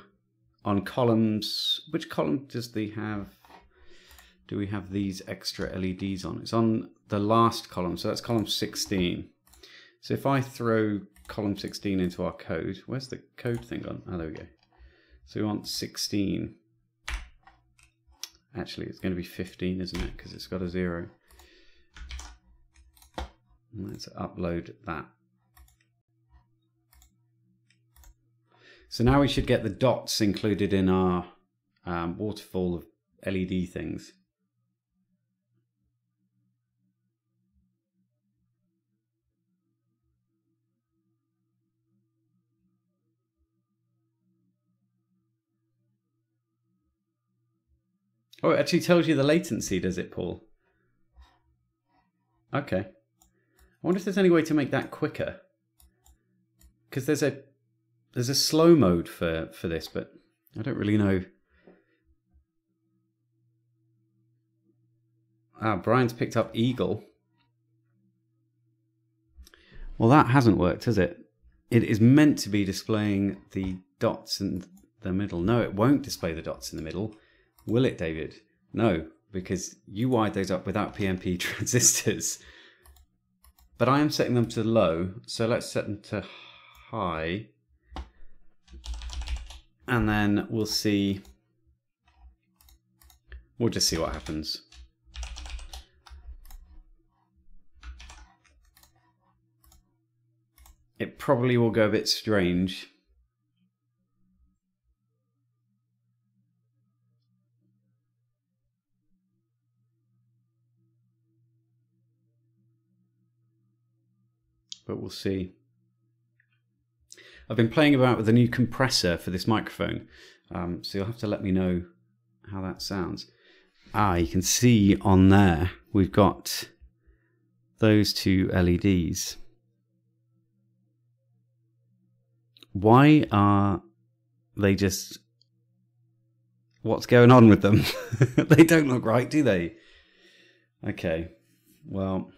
on columns, which column does the have? do we have these extra LEDs on? It's on the last column, so that's column 16. So if I throw column 16 into our code, where's the code thing gone? Oh, there we go. So we want 16. Actually, it's going to be 15, isn't it? Because it's got a 0. Let's upload that. So now we should get the dots included in our waterfall of LED things. Oh, it actually tells you the latency, does it, Paul? Okay. I wonder if there's any way to make that quicker. Because there's a slow mode for this, but I don't really know. Ah, Brian's picked up Eagle. Well, that hasn't worked, has it? It is meant to be displaying the dots in the middle. No, it won't display the dots in the middle. Will it, David? No, because you wired those up without PNP transistors. But I am setting them to low, so let's set them to high. And then we'll see. We'll just see what happens. It probably will go a bit strange. But we'll see. I've been playing about with a new compressor for this microphone, so you'll have to let me know how that sounds. Ah, you can see on there we've got those two LEDs. Why are they just... What's going on with them? They don't look right, do they? Okay, well...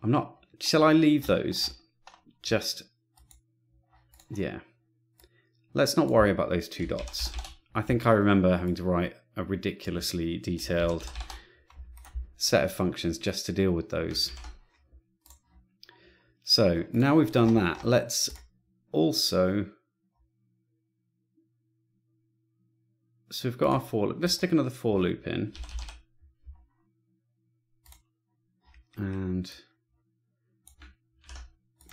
I'm not... Shall I leave those? Just... Yeah. Let's not worry about those two dots. I think I remember having to write a ridiculously detailed set of functions just to deal with those. So now we've done that, let's also... So we've got our for loop. Let's stick another for loop in. And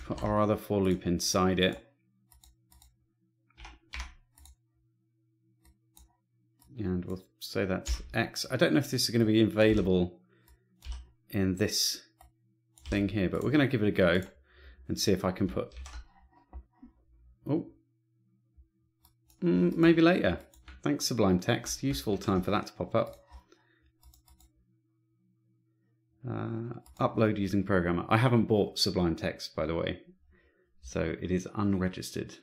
put our other for loop inside it. And we'll say that's X. I don't know if this is going to be available in this thing here, but we're going to give it a go and see if I can put... Oh, maybe later. Thanks, Sublime Text. Useful time for that to pop up. Upload using programmer. I haven't bought Sublime Text, by the way, so it is unregistered.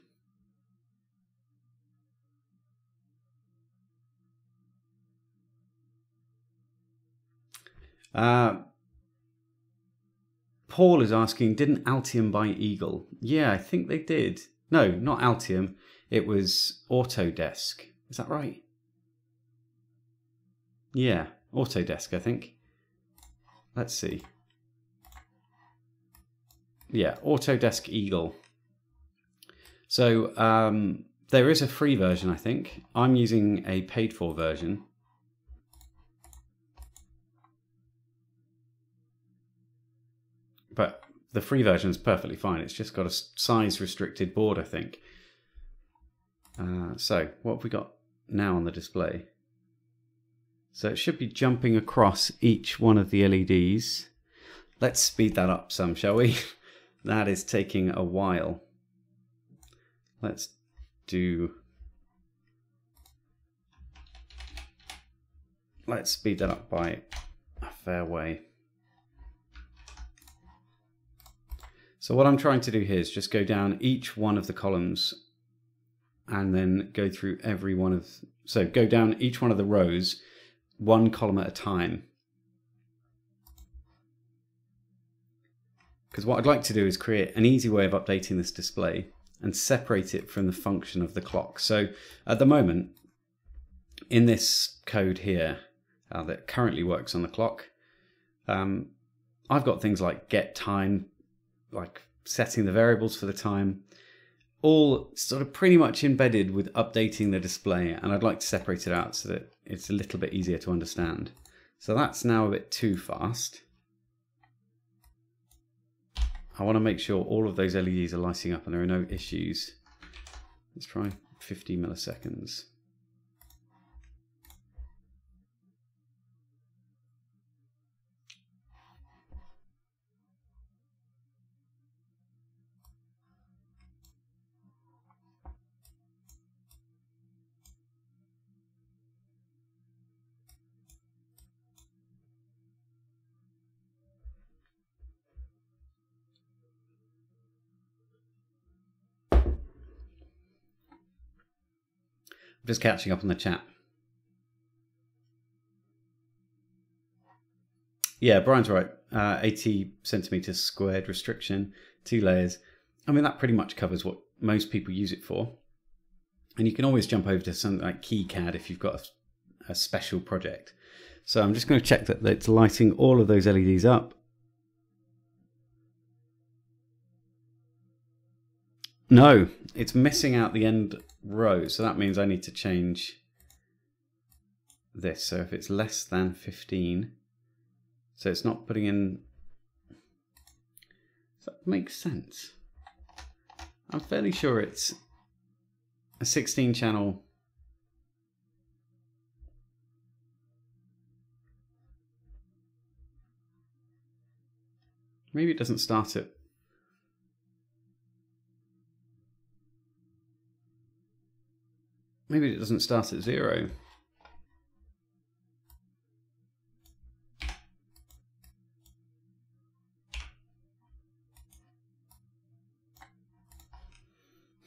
Paul is asking, didn't Altium buy Eagle? Yeah, I think they did. No, not Altium. It was Autodesk. Is that right? Yeah, Autodesk, I think. Let's see. Yeah, Autodesk Eagle. So there is a free version, I think. I'm using a paid-for version. But the free version is perfectly fine. It's just got a size-restricted board, I think. So what have we got now on the display? So it should be jumping across each one of the LEDs. Let's speed that up some, shall we? That is taking a while. Let's speed that up by a fair way. So what I'm trying to do here is just go down each one of the columns and then go through every one of... So go down each one of the rows, one column at a time. Because what I'd like to do is create an easy way of updating this display and separate it from the function of the clock. So at the moment, in this code here that currently works on the clock, I've got things like get time, like setting the variables for the time, all sort of pretty much embedded with updating the display, and I'd like to separate it out so that it's a little bit easier to understand. So that's now a bit too fast. I want to make sure all of those LEDs are lighting up and there are no issues. Let's try 50 milliseconds. Just catching up on the chat. Yeah, Brian's right. 80 centimeters squared restriction, 2 layers. I mean, that pretty much covers what most people use it for. And you can always jump over to something like KiCad if you've got a special project. So I'm just going to check that it's lighting all of those LEDs up. No, it's missing out the end row, so that means I need to change this. So if it's less than 15, so it's not putting in, does that make sense? I'm fairly sure it's a 16 channel. Maybe it doesn't start at, maybe it doesn't start at 0.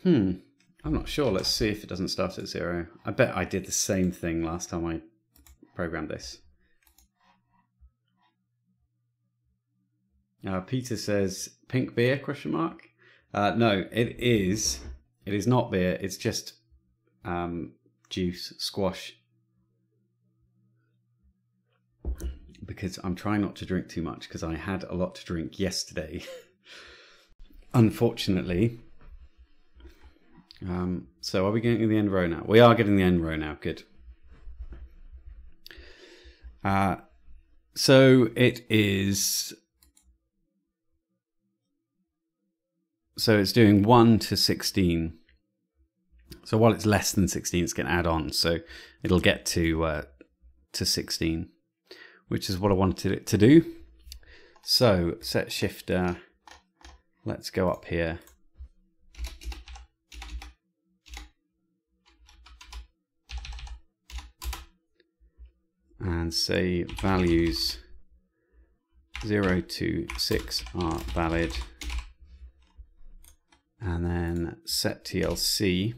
I'm not sure. Let's see if it doesn't start at 0. I bet I did the same thing last time I programmed this. Peter says, pink beer, question mark? No, it is not beer. It's just juice, squash. Because I'm trying not to drink too much because I had a lot to drink yesterday. Unfortunately. So are we getting the end row now? We are getting the end row now. Good. So it is. So it's doing 1 to 16. So while it's less than 16, it's going to add on. So it'll get to 16, which is what I wanted it to do. So set shifter. Let's go up here. And say values 0 to 6 are valid. And then set TLC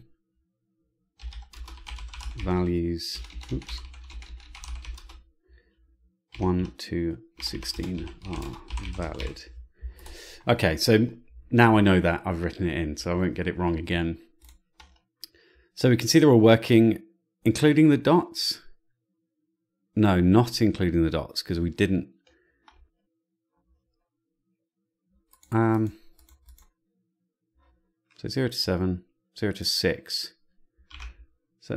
values 1 to 16 are valid. Okay, so now I know that I've written it in, so I won't get it wrong again. So we can see they're all working, including the dots. No, not including the dots, because we didn't. So 0 to 7, 0 to 6. So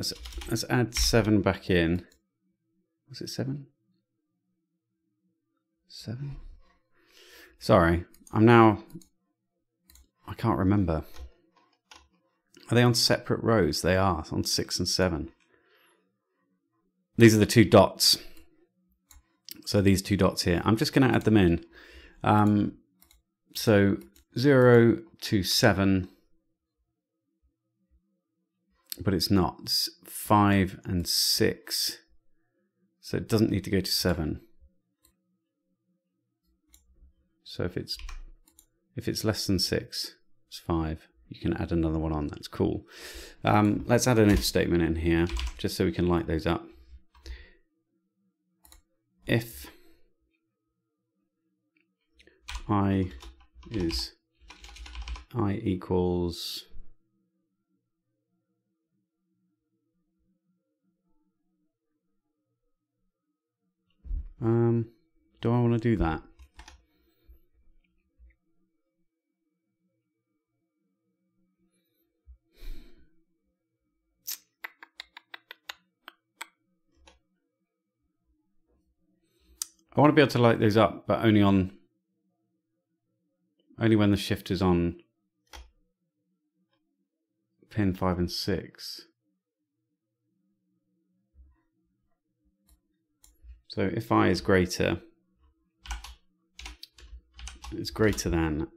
let's add 7 back in. Was it 7? 7? Sorry, I can't remember. Are they on separate rows? They are, on 6 and 7. These are the 2 dots. So these 2 dots here. I'm just going to add them in. So 0 to 7. But it's not. It's 5 and 6. So it doesn't need to go to 7. So if it's less than 6, it's 5. You can add another one on. That's cool. Let's add an if statement in here, just so we can light those up. If I equals Do I want to do that? I want to be able to light those up, but only when the shift is on pin 5 and 6. So if I is greater, it's greater than,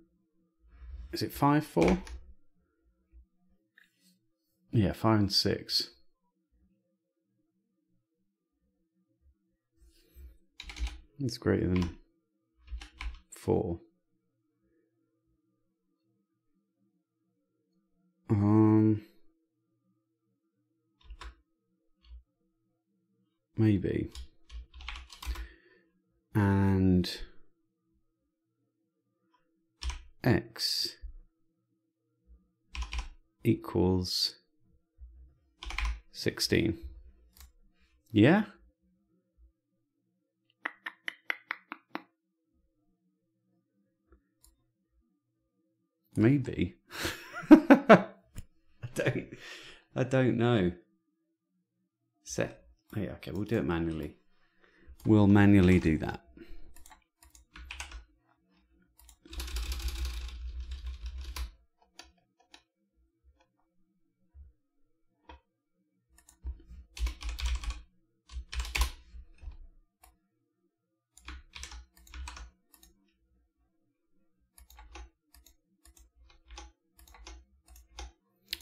is it 5, 4? Yeah, 5 and 6. It's greater than 4. Maybe. And x equals 16. Yeah? Maybe. I don't know. Set. Oh yeah, okay, we'll do it manually. We'll manually do that.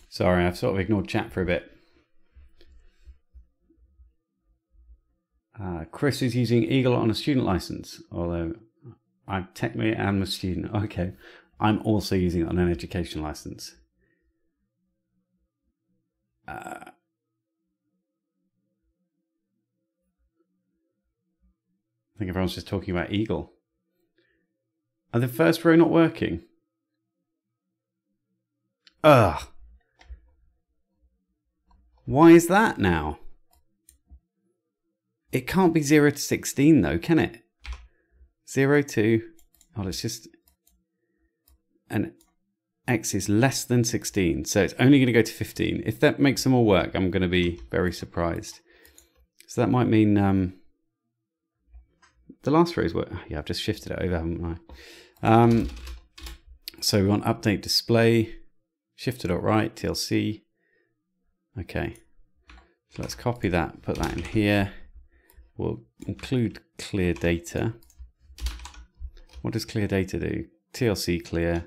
Sorry, I've sort of ignored chat for a bit. Chris is using Eagle on a student license, although I technically am a student. Okay, I'm also using it on an education license. I think everyone's just talking about Eagle. Are the first row not working? Ugh. Why is that now? It can't be 0 to 16 though, can it? 0 to, oh, let's just, and x is less than 16, so it's only going to go to 15. If that makes some more work, I'm going to be very surprised. So that might mean the last row is work. Yeah, I've just shifted it over, haven't I? So we want update display, shifter.right, TLC. Okay, so let's copy that, put that in here. We'll include clear data. What does clear data do? TLC clear.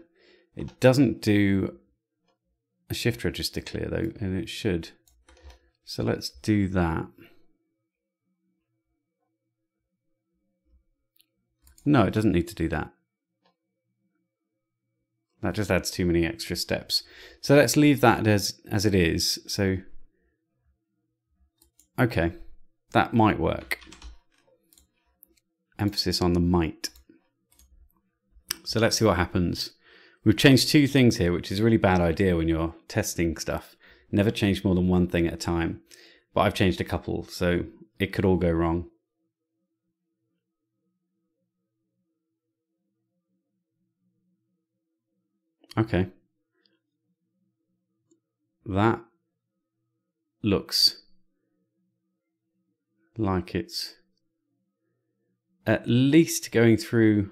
It doesn't do a shift register clear though, and it should. So let's do that. No, it doesn't need to do that. That just adds too many extra steps. So let's leave that as it is. So, okay, that might work. Emphasis on the might. So let's see what happens. We've changed two things here, which is a really bad idea when you're testing stuff. Never change more than one thing at a time. But I've changed a couple, so it could all go wrong. Okay. That looks like it's at least going through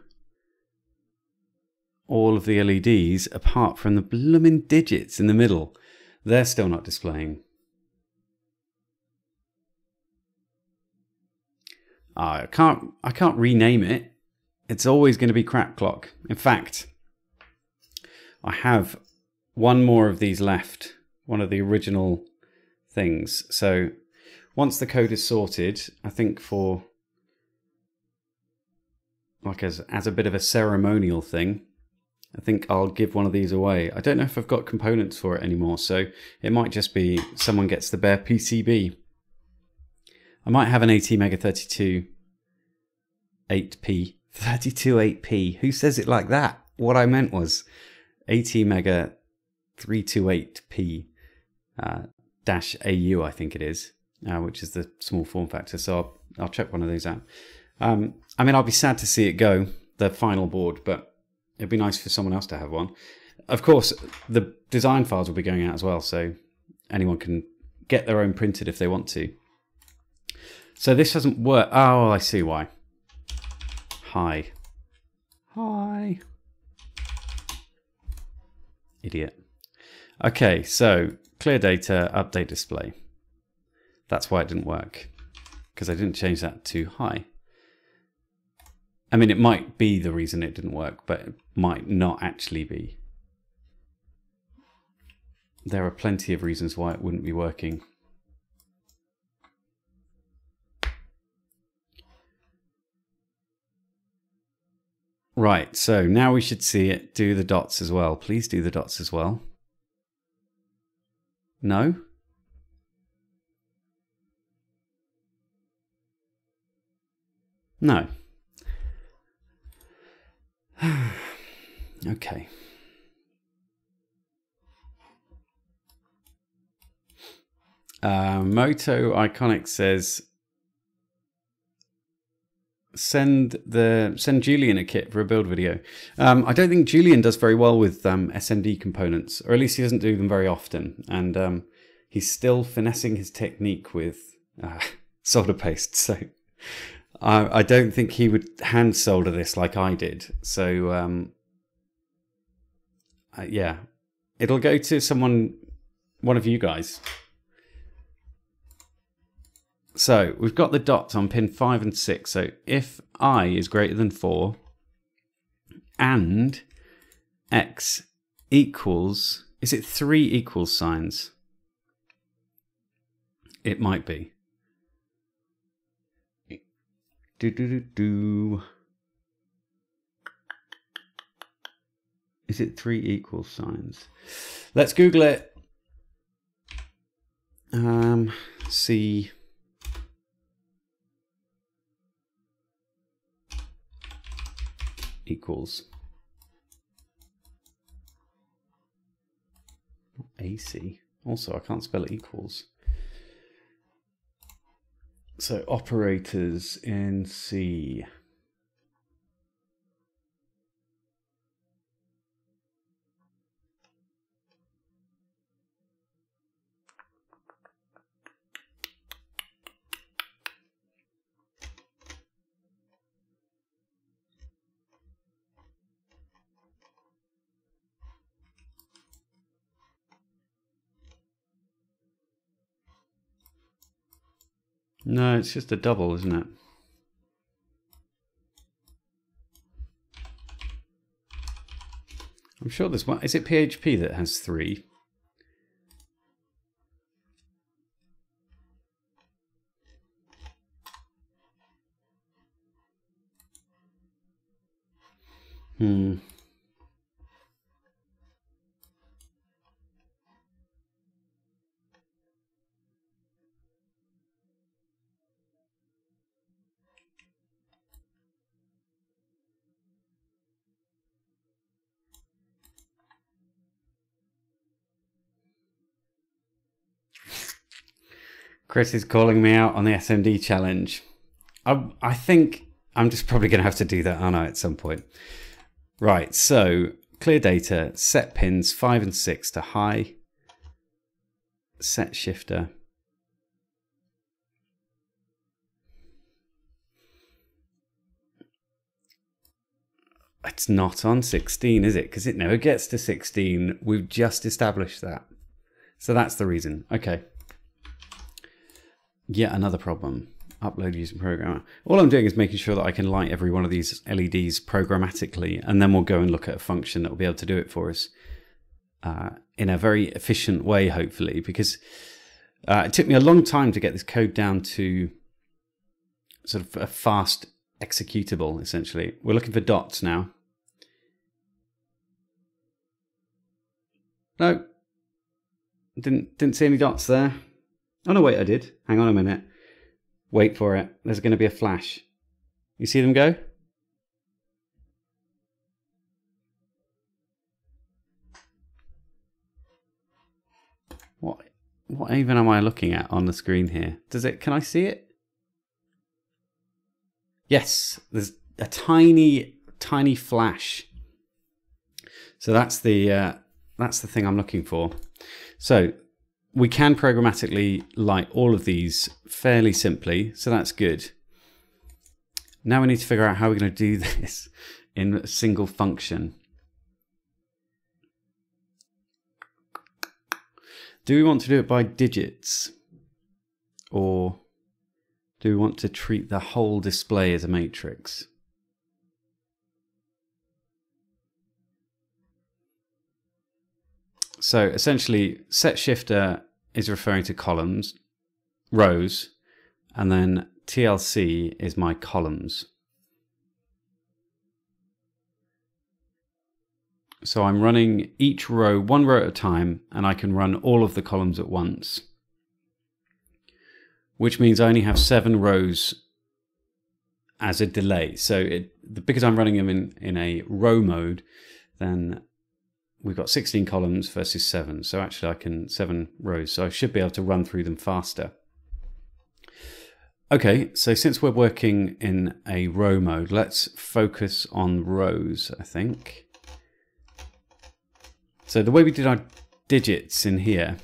all of the LEDs apart from the blooming digits in the middle. They're still not displaying. I can't rename it. It's always going to be crap clock. In fact, I have one more of these left, one of the original things. So once the code is sorted, I think for like as a bit of a ceremonial thing, I think I'll give one of these away. I don't know if I've got components for it anymore, so it might just be someone gets the bare PCB. I might have an ATmega 32 8P. 32 8P. Who says it like that? What I meant was ATmega 328P dash AU, I think it is, which is the small form factor. So I'll check one of those out. I mean, I'll be sad to see it go, the final board, but it'd be nice for someone else to have one. Of course, the design files will be going out as well, so anyone can get their own printed if they want to. So this doesn't work. Oh, I see why. Hi. Hi. Idiot. Okay, so clear data, update display. That's why it didn't work, because I didn't change that to high. I mean, it might be the reason it didn't work, but it might not actually be. There are plenty of reasons why it wouldn't be working. Right, so now we should see it do the dots as well. Please do the dots as well. No? No. Okay. Moto Iconic says send Julian a kit for a build video. I don't think Julian does very well with SMD components, or at least he doesn't do them very often, and he's still finessing his technique with solder paste, so I don't think he would hand solder this like I did. So yeah, it'll go to one of you guys. So we've got the dots on pin 5 and 6. So if I is greater than 4 and X equals, is it 3 equals signs? It might be. Is it 3 equals signs? Let's Google it. C equals AC. Also, I can't spell equals. So operators in C. No, it's just a double, isn't it? I'm sure there's one. Is it PHP that has 3? Chris is calling me out on the SMD challenge. I think I'm just probably going to have to do that, aren't I, at some point? Right, so clear data, set pins 5 and 6 to high, set shifter. It's not on 16, is it? Because it never gets to 16. We've just established that. So that's the reason. Okay. Yet another problem. Upload using programmer. All I'm doing is making sure that I can light every one of these LEDs programmatically, and then we'll go and look at a function that will be able to do it for us in a very efficient way, hopefully, because it took me a long time to get this code down to sort of a fast executable, essentially. We're looking for dots now. No, didn't see any dots there. Oh no, wait, I did. Hang on a minute. Wait for it. There's going to be a flash. You see them go? What even am I looking at on the screen here? Can I see it? Yes, there's a tiny, tiny flash. So that's the thing I'm looking for. So we can programmatically light all of these fairly simply, so that's good. Now we need to figure out how we're going to do this in a single function. Do we want to do it by digits, or do we want to treat the whole display as a matrix? So essentially, set shifter is referring to columns, rows, and then TLC is my columns. So I'm running each row, one row at a time, and I can run all of the columns at once, which means I only have 7 rows as a delay. So because I'm running them in a row mode, then we've got 16 columns versus 7. So actually I can 7 rows. So I should be able to run through them faster. Okay, so since we're working in a row mode, let's focus on rows, I think. So the way we did our digits in here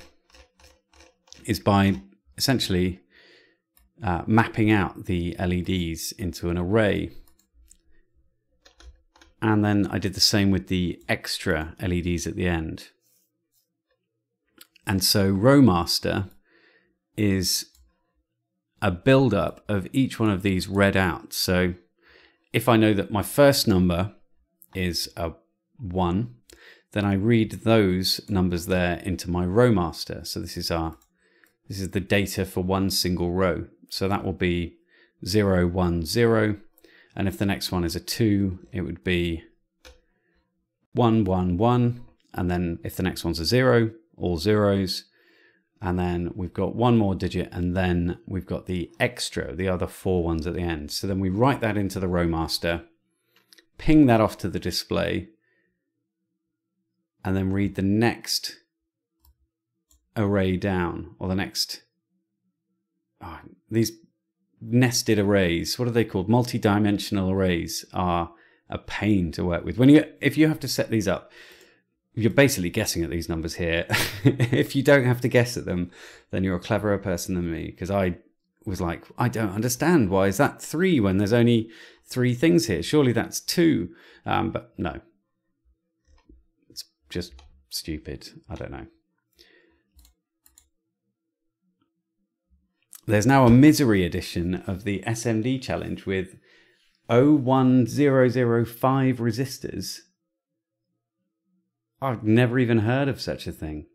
is by essentially mapping out the LEDs into an array. And then I did the same with the extra LEDs at the end. And so row master is a build-up of each one of these read out. So if I know that my first number is a 1, then I read those numbers there into my row master. So this is the data for one single row. So that will be 0, 1, 0. And if the next one is a 2, it would be 1, 1, 1. And then if the next one's a 0, all zeros. And then we've got one more digit, and then we've got the extra, the other 4 ones at the end. So then we write that into the row master, ping that off to the display, and then read the next array down, or the next, these nested arrays, what are they called? Multi-dimensional arrays are a pain to work with. If you have to set these up, you're basically guessing at these numbers here. If you don't have to guess at them, then you're a cleverer person than me, because I was like, I don't understand. Why is that 3 when there's only 3 things here? Surely that's 2. But no, it's just stupid. I don't know. There's now a misery edition of the SMD challenge with 01005 resistors. I've never even heard of such a thing.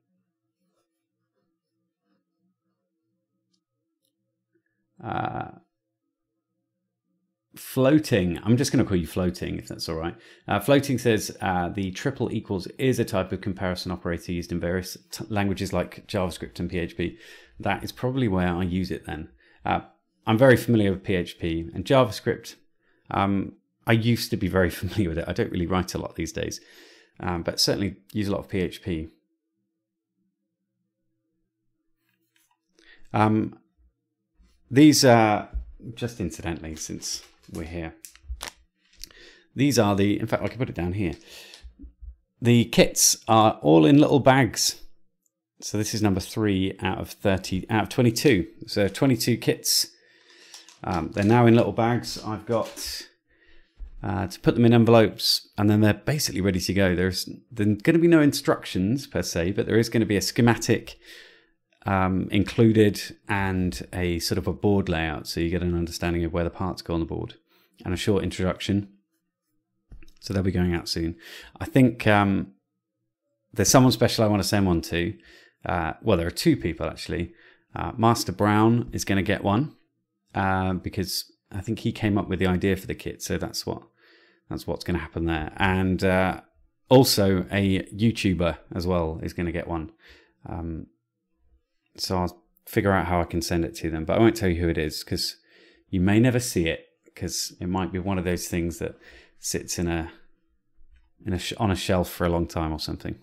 Floating. I'm just going to call you floating, if that's all right. Floating says the triple equals is a type of comparison operator used in various languages like JavaScript and PHP. That is probably where I use it then. I'm very familiar with PHP and JavaScript. I used to be very familiar with it. I don't really write a lot these days. But certainly use a lot of PHP. These are, just incidentally, since we're here, these are in fact I can put it down here. The kits are all in little bags. So this is number 3 out of 22. So 22 kits. They're now in little bags. I've got to put them in envelopes, and then they're basically ready to go. There's going to be no instructions per se, but there is going to be a schematic included and a sort of a board layout, so you get an understanding of where the parts go on the board, and a short introduction. So they'll be going out soon. I think there's someone special I want to send one to. Well, there are 2 people actually. Master Brown is going to get one because I think he came up with the idea for the kit, so that's what's going to happen there. And also a YouTuber as well is going to get one. So I'll figure out how I can send it to them, but I won't tell you who it is because you may never see it, because it might be one of those things that sits on a shelf for a long time or something.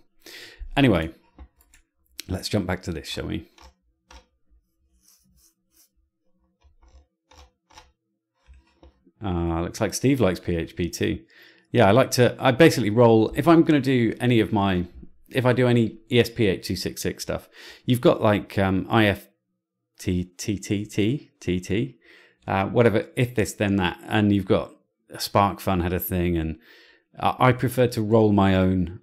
Anyway, let's jump back to this, shall we? Looks like Steve likes PHP too. Yeah, I basically roll, if I'm going to do any of my, if I do any ESP8266 stuff, you've got like IFTTT, whatever, if this, then that, and you've got a Spark Fun header thing, and I prefer to roll my own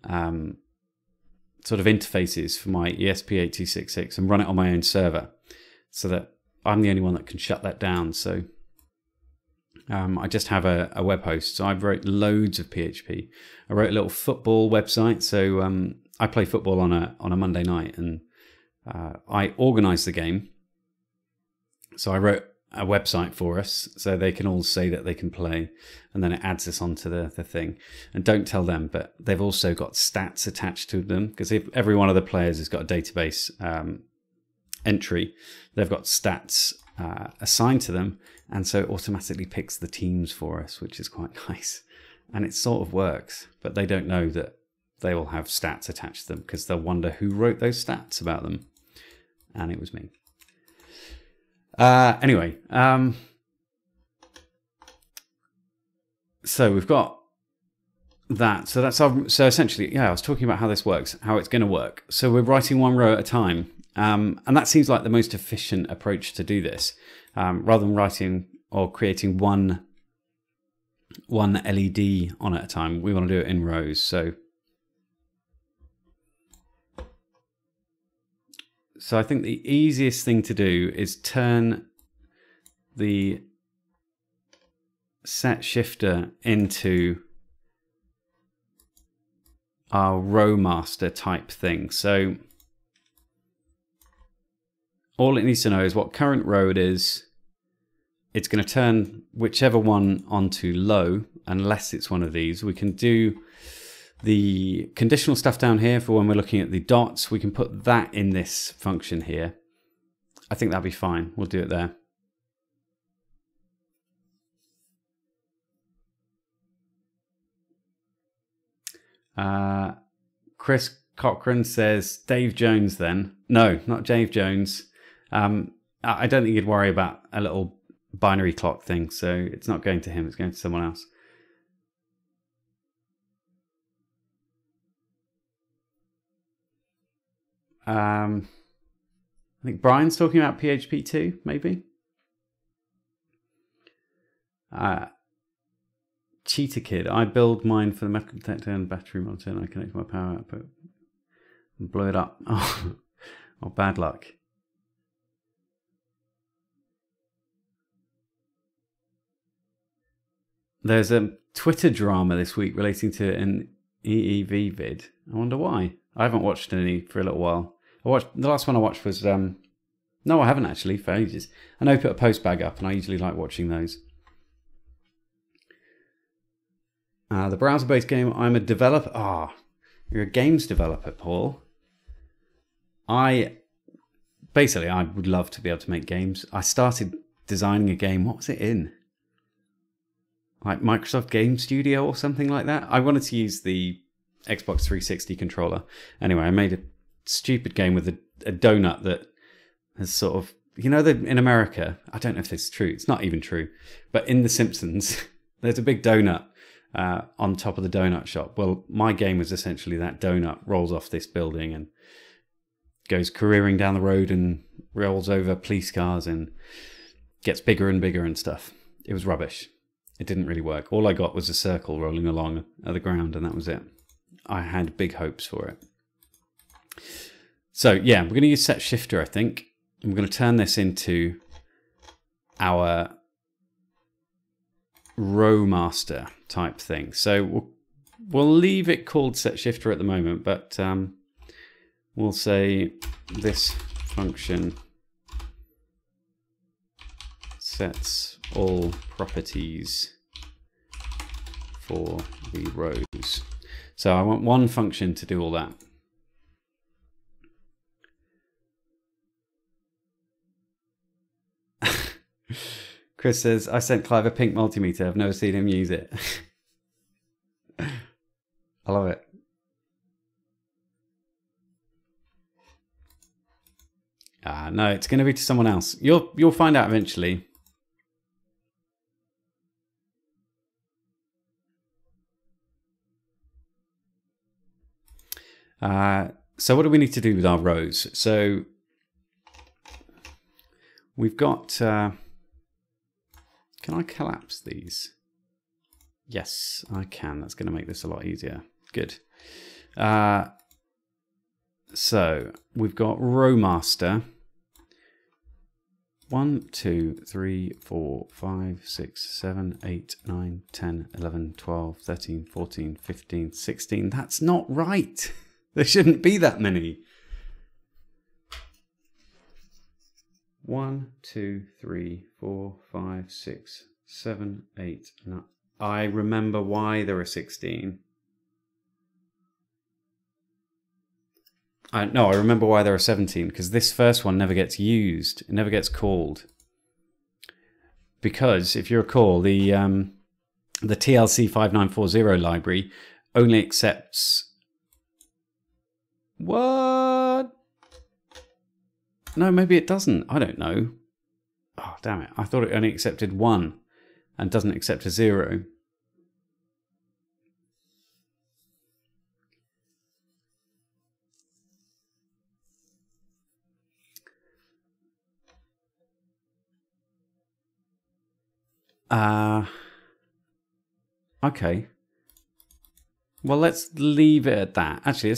sort of interfaces for my ESP8266 and run it on my own server, so that I'm the only one that can shut that down. So I just have a web host. So I wrote loads of PHP. I wrote a little football website. So I play football on a Monday night, and I organise the game. So I wrote a website for us so they can all say that they can play, and then it adds us onto the thing. And don't tell them, but they've also got stats attached to them, because if every one of the players has got a database entry, they've got stats assigned to them, and so it automatically picks the teams for us, which is quite nice. And it sort of works, but they don't know that they will have stats attached to them, because they'll wonder who wrote those stats about them. And it was me. Anyway, so we've got that. So that's our, so essentially, yeah, I was talking about how this works, how it's going to work. So we're writing one row at a time. And that seems like the most efficient approach to do this, rather than writing or creating one LED on at a time. We want to do it in rows. So I think the easiest thing to do is turn the set shifter into our row master type thing. So all it needs to know is what current row it is. It's going to turn whichever one onto low, unless it's one of these. We can do the conditional stuff down here for when we're looking at the dots. We can put that in this function here. I think that'll be fine. We'll do it there. Chris Cochran says Dave Jones then. No, not Dave Jones. I don't think you'd worry about a little binary clock thing, so it's not going to him, it's going to someone else. I think Brian's talking about PHP 2, maybe. Cheetah Kid, I build mine for the metal detector and battery monitor, and I connect my power output and blow it up. Oh, bad luck. There's a Twitter drama this week relating to an EEV vid. I wonder why. I haven't watched any for a little while. The last one I watched was no, I haven't actually for ages. I know I put a post bag up, and I usually like watching those. The browser-based game. I'm a developer. You're a games developer, Paul. I would love to be able to make games. I started designing a game. What was it in? Like Microsoft Game Studio or something like that. I wanted to use the Xbox 360 controller. Anyway, I made a stupid game with a donut that has sort of, you know, in America, I don't know if this is true, it's not even true, but in The Simpsons, there's a big donut on top of the donut shop. Well, my game was essentially that donut rolls off this building and goes careering down the road and rolls over police cars and gets bigger and bigger and stuff. It was rubbish. It didn't really work. All I got was a circle rolling along at the ground, and that was it. I had big hopes for it. So yeah, we're going to use set shifter, I think. And we're going to turn this into our row master type thing. So we'll leave it called set shifter at the moment, but we'll say this function sets all properties for the rows. So I want one function to do all that. Chris says, I sent Clive a pink multimeter. I've never seen him use it. I love it. No, it's going to be to someone else. You'll find out eventually. So what do we need to do with our rows? So we've got, can I collapse these? Yes, I can. That's going to make this a lot easier. Good. So we've got row master. 1, 2, 3, 4, 5, 6, 7, 8, 9, 10, 11, 12, 13, 14, 15, 16. That's not right. There shouldn't be that many. 1, 2, 3, 4, 5, 6, 7, 8, 9. I remember why there are 16. No, I remember why there are 17, because this first one never gets used. It never gets called. Because, if you recall, the TLC 5940 library only accepts... What? No, maybe it doesn't. I don't know. Oh, damn it. I thought it only accepted 1 and doesn't accept a 0. Okay. Well, let's leave it at that. Actually,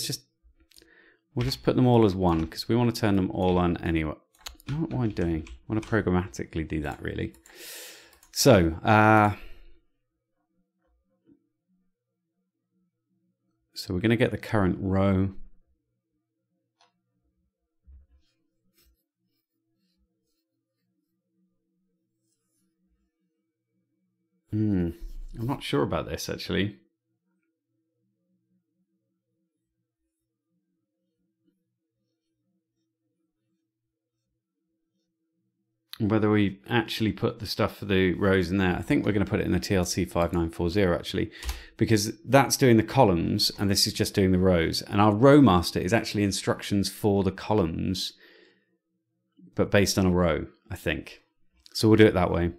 we'll just put them all as 1 because we want to turn them all on anyway. What am I doing? I want to programmatically do that, really. So, so we're going to get the current row. I'm not sure about this, actually. Whether we actually put the stuff for the rows in there. I think we're going to put it in the TLC 5940 actually, because that's doing the columns and this is just doing the rows. And our row master is actually instructions for the columns, but based on a row, I think. So we'll do it that way.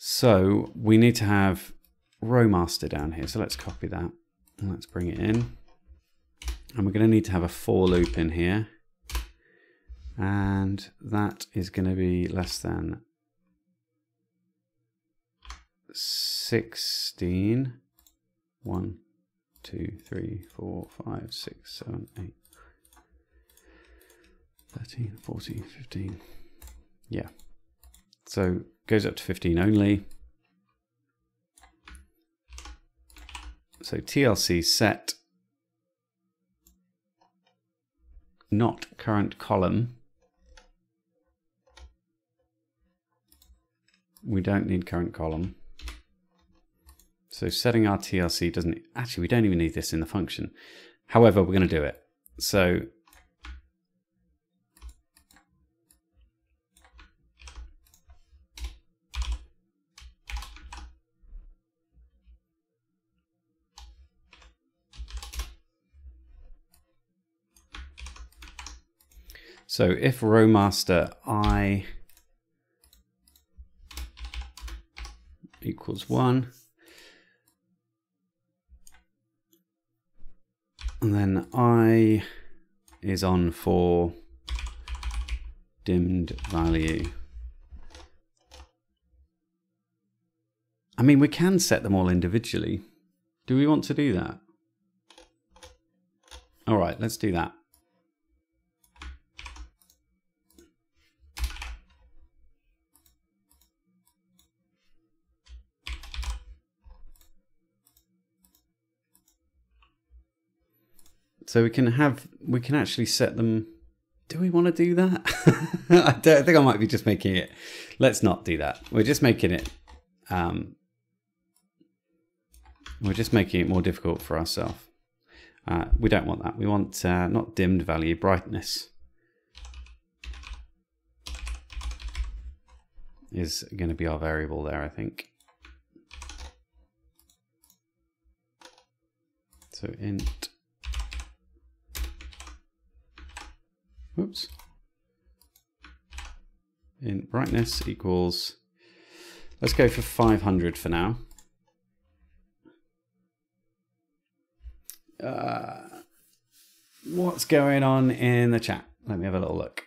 So we need to have row master down here. So let's copy that and let's bring it in. And we're going to need to have a for loop in here. And that is going to be less than 16. 1, 2, 3, 4, 5, 6, 7, 8, 13, 14, 15. Yeah. So goes up to 15 only. So TLC set not current column. We don't need current column. So setting our TLC doesn't, actually we don't even need this in the function. However, we're going to do it. So if row master I equals 1, and then I is on for dimmed value. I mean, we can set them all individually. Do we want to do that? All right, let's do that. So we can actually set them. Do we want to do that? I think I might be just making it. Let's not do that. We're just making it. We're just making it more difficult for ourselves. We don't want that. We want not dimmed value, brightness is going to be our variable there, I think. So int. Whoops. In brightness equals, let's go for 500 for now. What's going on in the chat? Let me have a little look.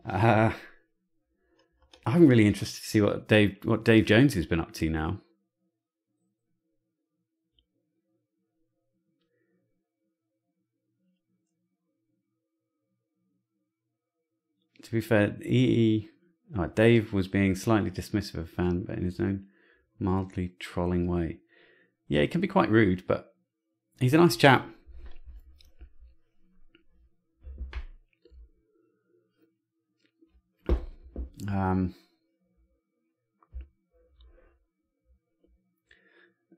I'm really interested to see what Dave Jones has been up to now. To be fair, Dave was being slightly dismissive of a fan, but in his own mildly trolling way. Yeah, he can be quite rude, but he's a nice chap.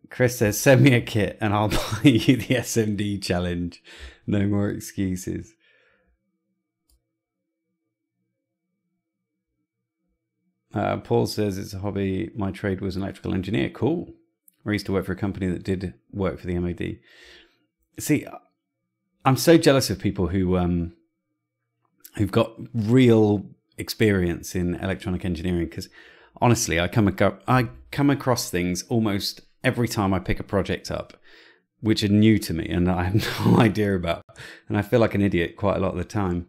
Chris says, send me a kit and I'll buy you the SMD challenge. No more excuses. Paul says, it's a hobby. My trade was an electrical engineer. Cool. I used to work for a company that did work for the MOD. See, I'm so jealous of people who've got real experience in electronic engineering, because honestly, I come across things almost every time I pick a project up which are new to me and I have no idea about, and I feel like an idiot quite a lot of the time.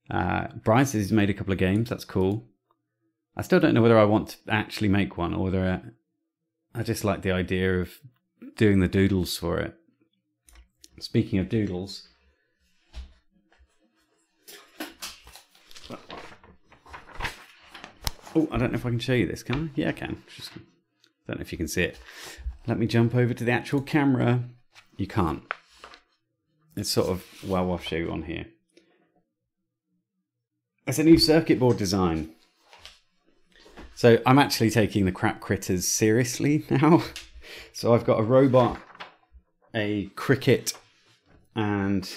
Brian says he's made a couple of games. That's cool. I still don't know whether I want to actually make one or whether I just like the idea of doing the doodles for it. Speaking of doodles, oh, I don't know if I can show you this, can I? Yeah, I can. Just don't know if you can see it. Let me jump over to the actual camera. You can't. It's sort of, well, I'll show you on here. It's a new circuit board design. So I'm actually taking the crap critters seriously now. So I've got a robot, a cricket, and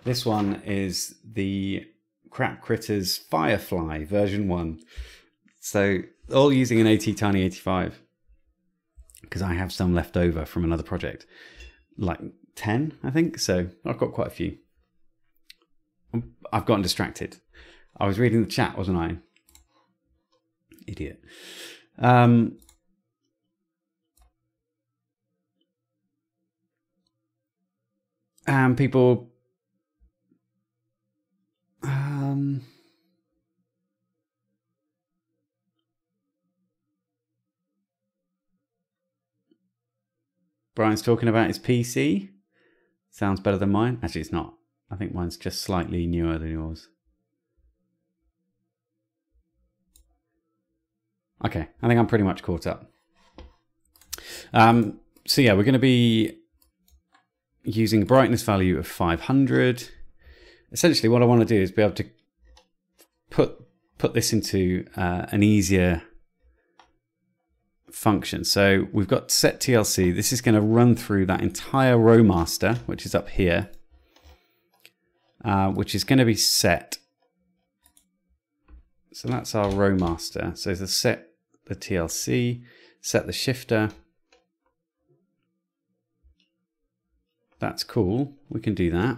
this one is the crap critters Firefly version 1. So all using an AT-Tiny 85, because I have some left over from another project, like 10, I think. So I've got quite a few. I've gotten distracted. I was reading the chat, wasn't I? Idiot. And people... Brian's talking about his PC. Sounds better than mine. Actually, it's not. I think mine's just slightly newer than yours. Okay, I think I'm pretty much caught up. So yeah, we're going to be using a brightness value of 500. Essentially, what I want to do is be able to put this into an easier function. So we've got set TLC. This is going to run through that entire row master, which is up here, which is going to be set. So that's our row master. So to set the TLC, set the shifter. That's cool. We can do that.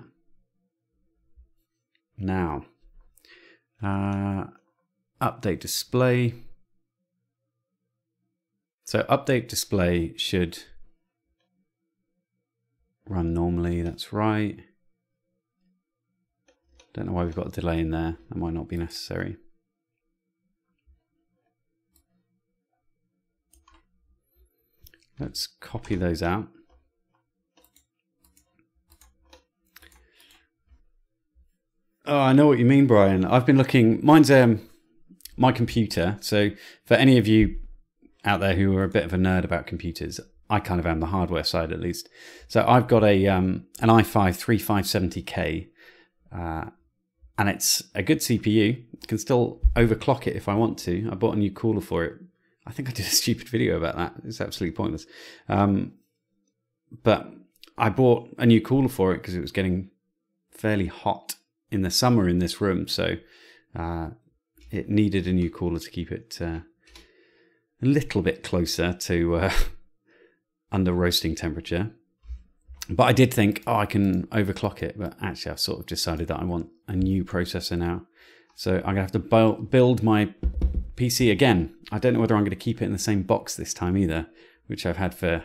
Now, update display. So update display should run normally. That's right. Don't know why we've got a delay in there. That might not be necessary. Let's copy those out. Oh, I know what you mean, Brian. I've been looking, mine's my computer. So for any of you out there who are a bit of a nerd about computers, I kind of am, the hardware side at least. So I've got an i5-3570K, and it's a good CPU. I can still overclock it if I want to. I bought a new cooler for it. I think I did a stupid video about that. It's absolutely pointless. But I bought a new cooler for it because it was getting fairly hot in the summer in this room. So it needed a new cooler to keep it a little bit closer to under roasting temperature. But I did think, oh, I can overclock it. But actually, I've sort of decided that I want a new processor now. So I'm going to have to build my PC again. I don't know whether I'm going to keep it in the same box this time either, which I've had for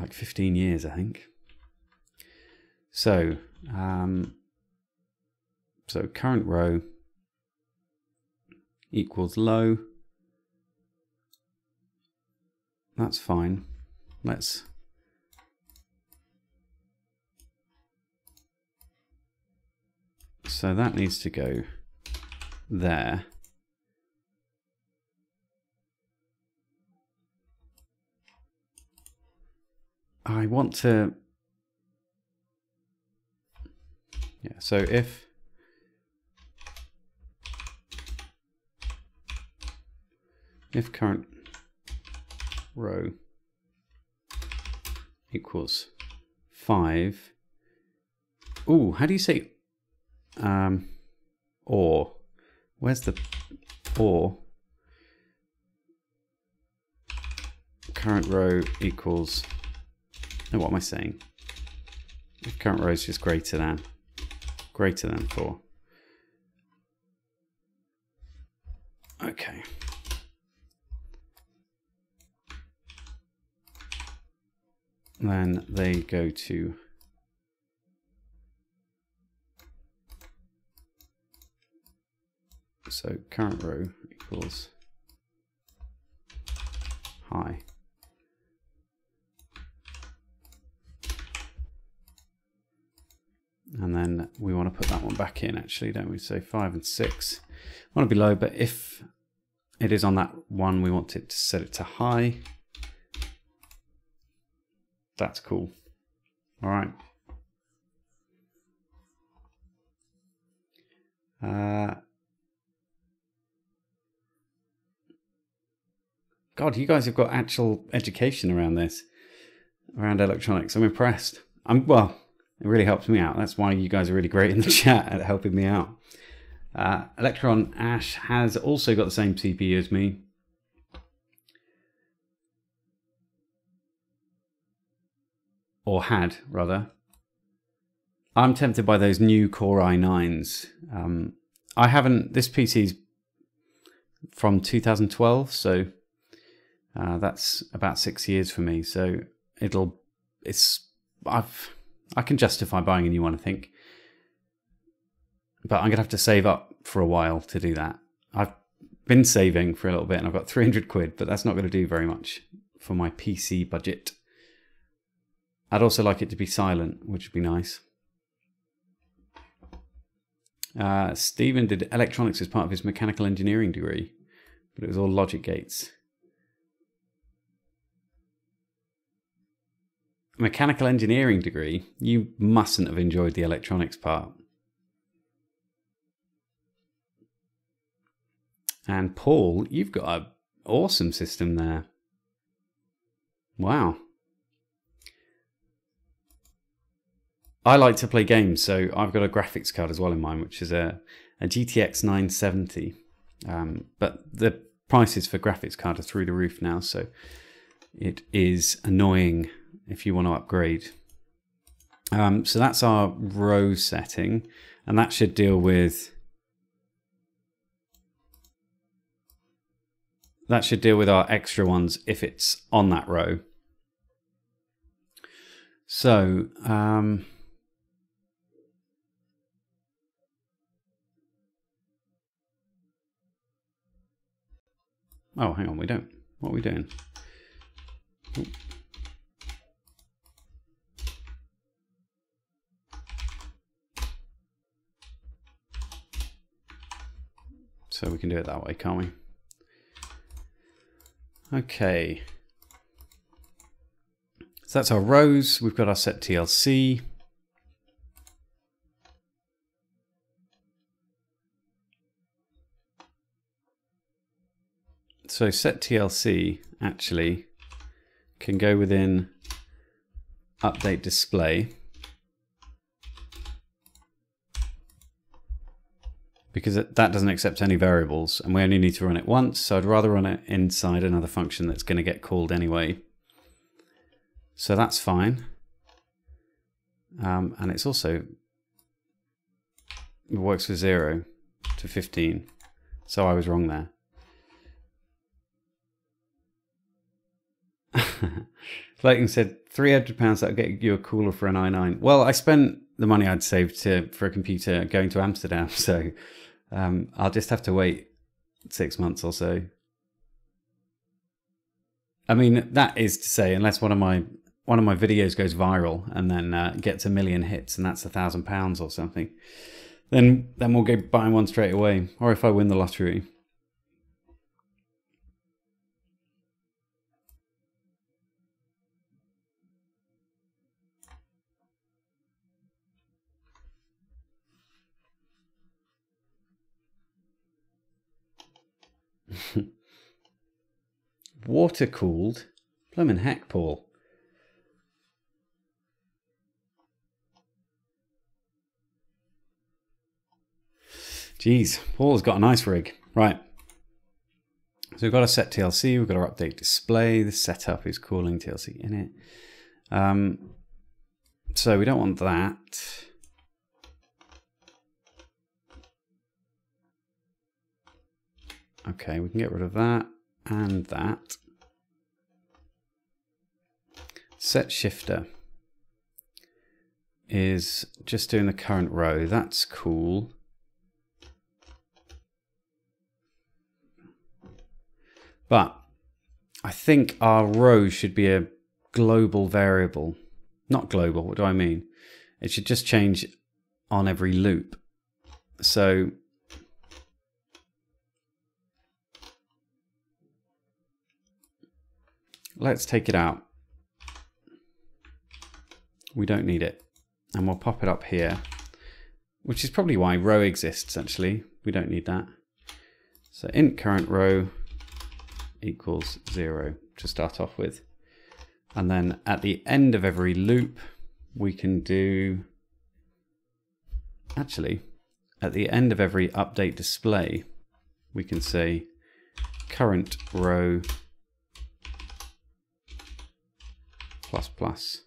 like 15 years, I think. So, so current row equals low. That's fine. So that needs to go there. I want to, yeah, so if current row equals 5, ooh, how do you say or? Where's the or? Current row equals, no, what am I saying? If current row is just greater than 4. Okay. Then they go to so current row equals high. And then we want to put that one back in actually, don't we? So 5 and 6 want to be low, but if it is on that one, we want it to set it to high. That's cool. All right. God, you guys have got actual education around this, around electronics. I'm impressed. Well, it really helps me out. That's why you guys are really great in the chat at helping me out. Electron Ash has also got the same CPU as me. Or had, rather. I'm tempted by those new Core i9s. I haven't, this PC's from 2012, so that's about 6 years for me. So I can justify buying a new one, I think. But I'm gonna have to save up for a while to do that. I've been saving for a little bit and I've got 300 quid, but that's not gonna do very much for my PC budget. I'd also like it to be silent, which would be nice. Stephen did electronics as part of his mechanical engineering degree, but it was all logic gates. Mechanical engineering degree, you mustn't have enjoyed the electronics part. And Paul, you've got an awesome system there. Wow. I like to play games, so I've got a graphics card as well in mine, which is a GTX 970. But the prices for graphics card are through the roof now, so it is annoying if you want to upgrade. So that's our row setting, and that should deal with our extra ones if it's on that row. So oh, hang on, we don't. What are we doing? Ooh. So we can do it that way, can't we? Okay. So that's our rows. We've got our set TLC. So set TLC actually can go within update display, because that doesn't accept any variables and we only need to run it once. So I'd rather run it inside another function that's going to get called anyway. So that's fine. And it's also, it works for 0 to 15. So I was wrong there. Clayton said £300, that'll get you a cooler for an i9. Well, I spent the money I'd saved for a computer going to Amsterdam, so I'll just have to wait 6 months or so. I mean, that is to say, unless one of my videos goes viral and then gets 1 million hits, and that's £1,000 or something, then we'll go buying one straight away. Or if I win the lottery. Water cooled? Bloomin' heck, Paul. Jeez, Paul's got a nice rig. Right. So we've got a set TLC, we've got our update display, the setup is calling TLC in it. So we don't want that. Okay, we can get rid of that and that. Set shifter is just doing the current row. That's cool. But I think our row should be a global variable. Not global, what do I mean? It should just change on every loop. So let's take it out. We don't need it. And we'll pop it up here, which is probably why row exists, actually. We don't need that. So int current row equals 0 to start off with. And then at the end of every loop, we can do, actually, at the end of every update display, we can say current row plus plus.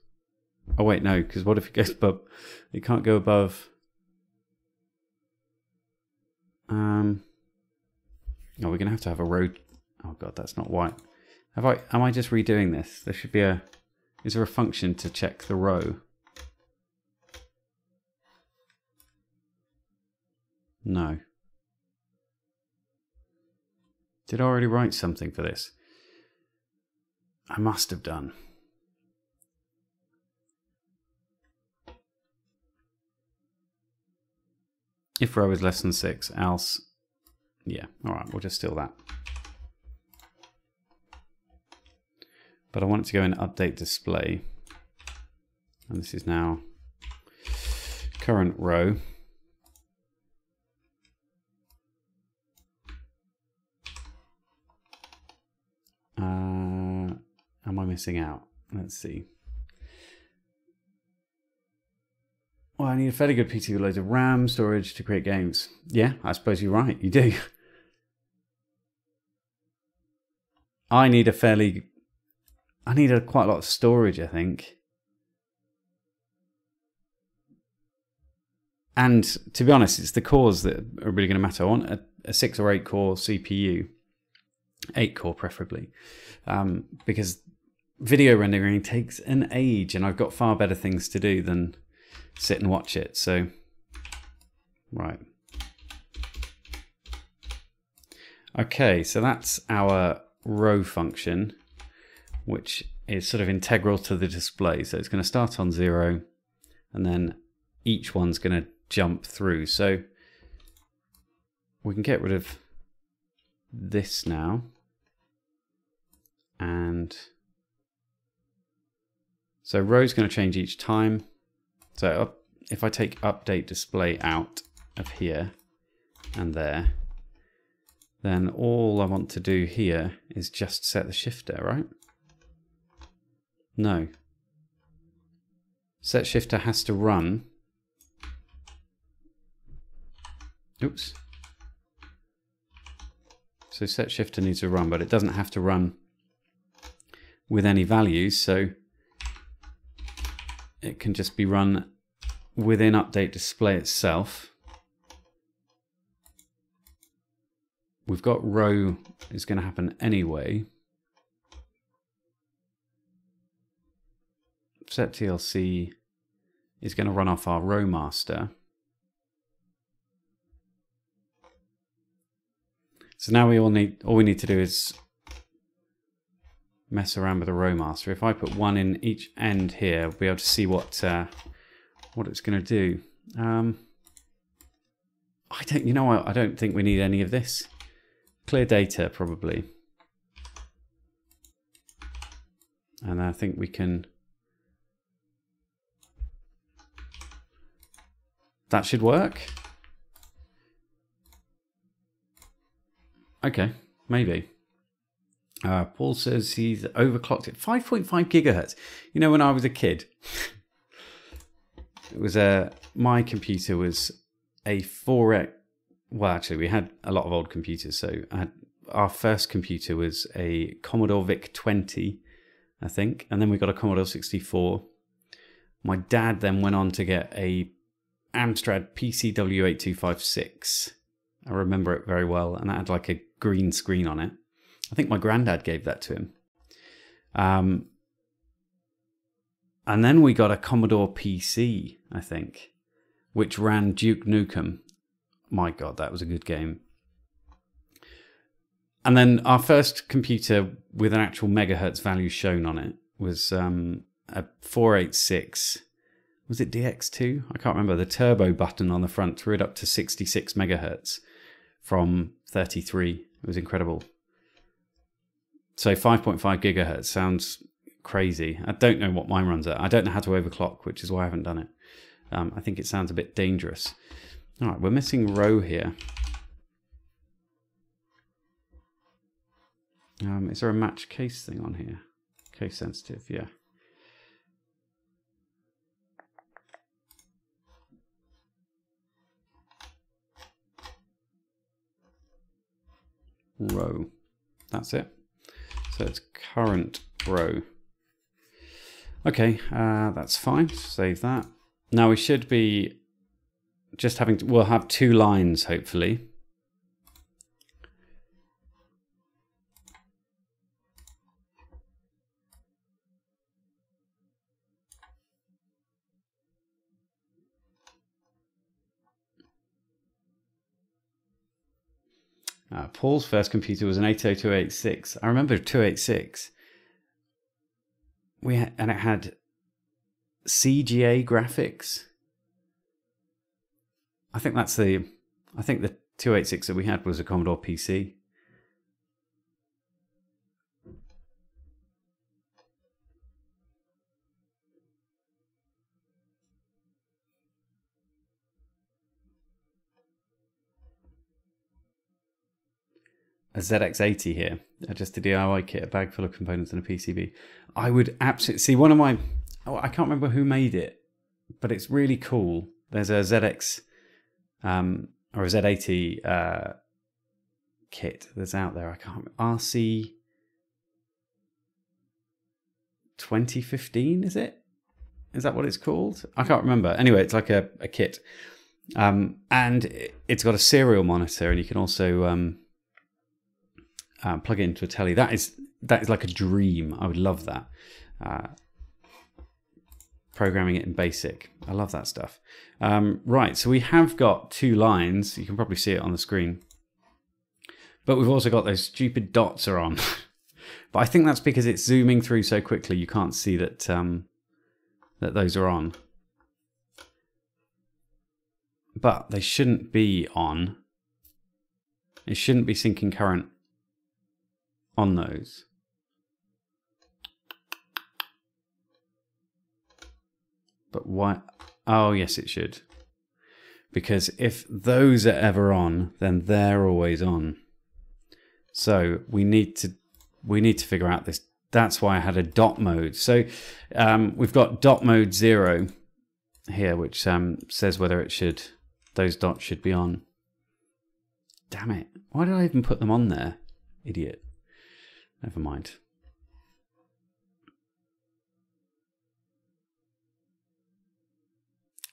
Oh wait, no, because what if it goes above? It can't go above. Oh, we're gonna have to have a row. Oh god, that's not white. Am I just redoing this? There should be a, is there a function to check the row? No. Did I already write something for this? I must have done. If row is less than 6, else, yeah, all right, we'll just steal that. But I want it to go in update display. And this is now current row. Am I missing out? Let's see. Well, I need a fairly good PC with loads of RAM, storage to create games. Yeah, I suppose you're right, you do. I need quite a lot of storage, I think. And to be honest, it's the cores that are really going to matter. I want a 6 or 8 core CPU, 8 core preferably, because video rendering takes an age, and I've got far better things to do than sit and watch it. So, right. Okay, so that's our row function, which is sort of integral to the display. So it's going to start on 0, and then each one's going to jump through. So we can get rid of this now. And so row's going to change each time. So if I take update display out of here and there, then all I want to do here is just set the shifter, right? No. Set shifter has to run. Oops. So set shifter needs to run, but it doesn't have to run with any values, so it can just be run within update display itself, we've got row is going to happen anyway. Set TLC is going to run off our row master. So now all we need to do is mess around with the row master. If I put one in each end here, we'll be able to see what it's going to do. I don't, you know what? I don't think we need any of this. Clear data probably, and I think we can. That should work. Okay, maybe. Paul says he's overclocked it. 5.5 gigahertz. You know, when I was a kid, it was my computer was a 4X. Well, actually, we had a lot of old computers. So our first computer was a Commodore VIC-20, I think, and then we got a Commodore 64. My dad then went on to get a Amstrad PCW8256. I remember it very well, and that had like a green screen on it. I think my granddad gave that to him. And then we got a Commodore PC, I think, which ran Duke Nukem. My God, that was a good game. And then our first computer with an actual megahertz value shown on it was a 486. Was it DX2? I can't remember. The turbo button on the front threw it up to 66 megahertz from 33. It was incredible. So 5.5 gigahertz sounds crazy. I don't know what mine runs at. I don't know how to overclock, which is why I haven't done it. I think it sounds a bit dangerous. All right, we're missing row here. Is there a match case thing on here? Case sensitive, yeah. Row. That's it. So it's current row. Okay, that's fine. Save that. Now we should be just having to, we'll have two lines hopefully. Paul's first computer was an 80286. I remember 286. And it had CGA graphics. I think the 286 that we had was a Commodore PC. A ZX80 here, just a DIY kit, a bag full of components and a PCB. I would absolutely see one of my, I can't remember who made it, but it's really cool. There's a ZX or a Z80 kit that's out there. I can't remember. RC 2015, is it? Is that what it's called? I can't remember. Anyway, it's like a kit. And it's got a serial monitor, and you can also plug it into a telly. That is like a dream. I would love that. Programming it in BASIC. I love that stuff. Right, so we have got two lines. You can probably see it on the screen. But we've also got those stupid dots are on. But I think that's because it's zooming through so quickly you can't see that that those are on. But they shouldn't be on. It shouldn't be syncing current on those. But why? Oh, yes, it should. Because if those are ever on, then they're always on. So we need to figure out this. That's why I had a dot mode. So we've got dot mode 0 here, which says whether those dots should be on. Damn it. Why did I even put them on there? Idiot. Never mind.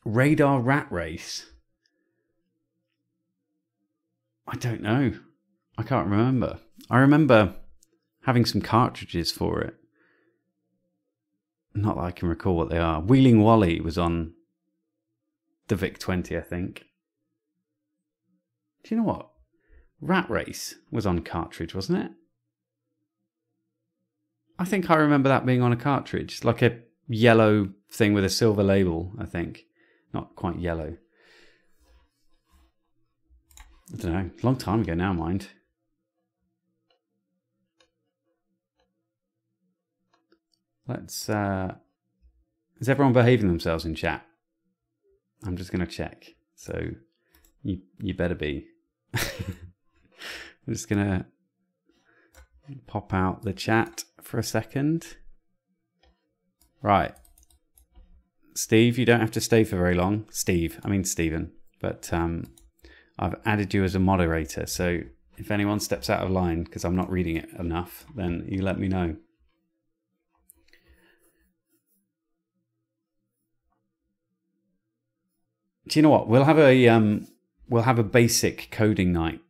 Radar Rat Race. I don't know. I can't remember. I remember having some cartridges for it. Not that I can recall what they are. Wheeling Wally was on the VIC-20, I think. Do you know what? Rat Race was on cartridge, wasn't it? I think I remember that being on a cartridge. Like a yellow thing with a silver label, I think. Not quite yellow. I don't know. Long time ago now, mind. Let's... is everyone behaving themselves in chat? I'm just going to check. So you better be. I'm just going to pop out the chat for a second. Right. Steve, you don't have to stay for very long. Steve, I mean Stephen. But I've added you as a moderator. So if anyone steps out of line because I'm not reading it enough, then you let me know. Do you know what? We'll have a basic coding night.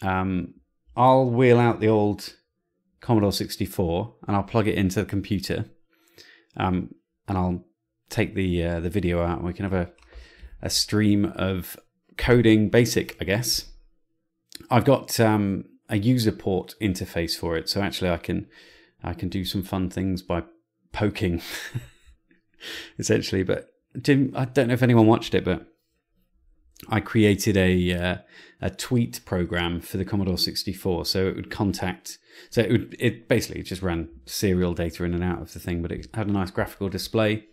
I'll wheel out the old Commodore 64 and I'll plug it into the computer, and I'll take the video out and we can have a stream of coding basic, I guess. I've got a user port interface for it, so actually I can do some fun things by poking, essentially. But Jim, I don't know if anyone watched it, but I created a tweet program for the Commodore 64, so it would contact. So it basically just ran serial data in and out of the thing, but it had a nice graphical display,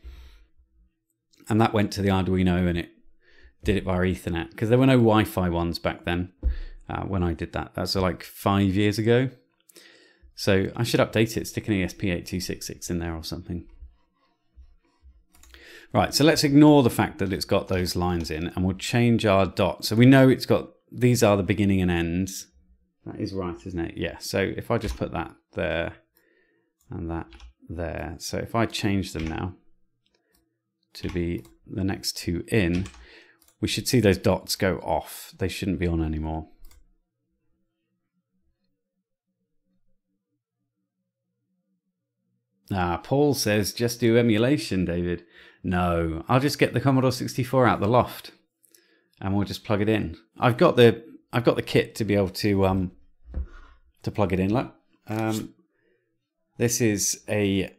and that went to the Arduino, and it did it via Ethernet because there were no Wi-Fi ones back then when I did that. That's like 5 years ago. So I should update it, stick an ESP8266 in there or something. Right, so let's ignore the fact that it's got those lines in, and we'll change our dot. So we know it's got, these are the beginning and ends. That is right, isn't it? Yeah, so if I just put that there and that there. So if I change them now to be the next two in, we should see those dots go off. They shouldn't be on anymore. Paul says, just do emulation, David. No, I'll just get the Commodore 64 out the loft and we'll just plug it in. I've got the kit to be able to plug it in. Look, this is a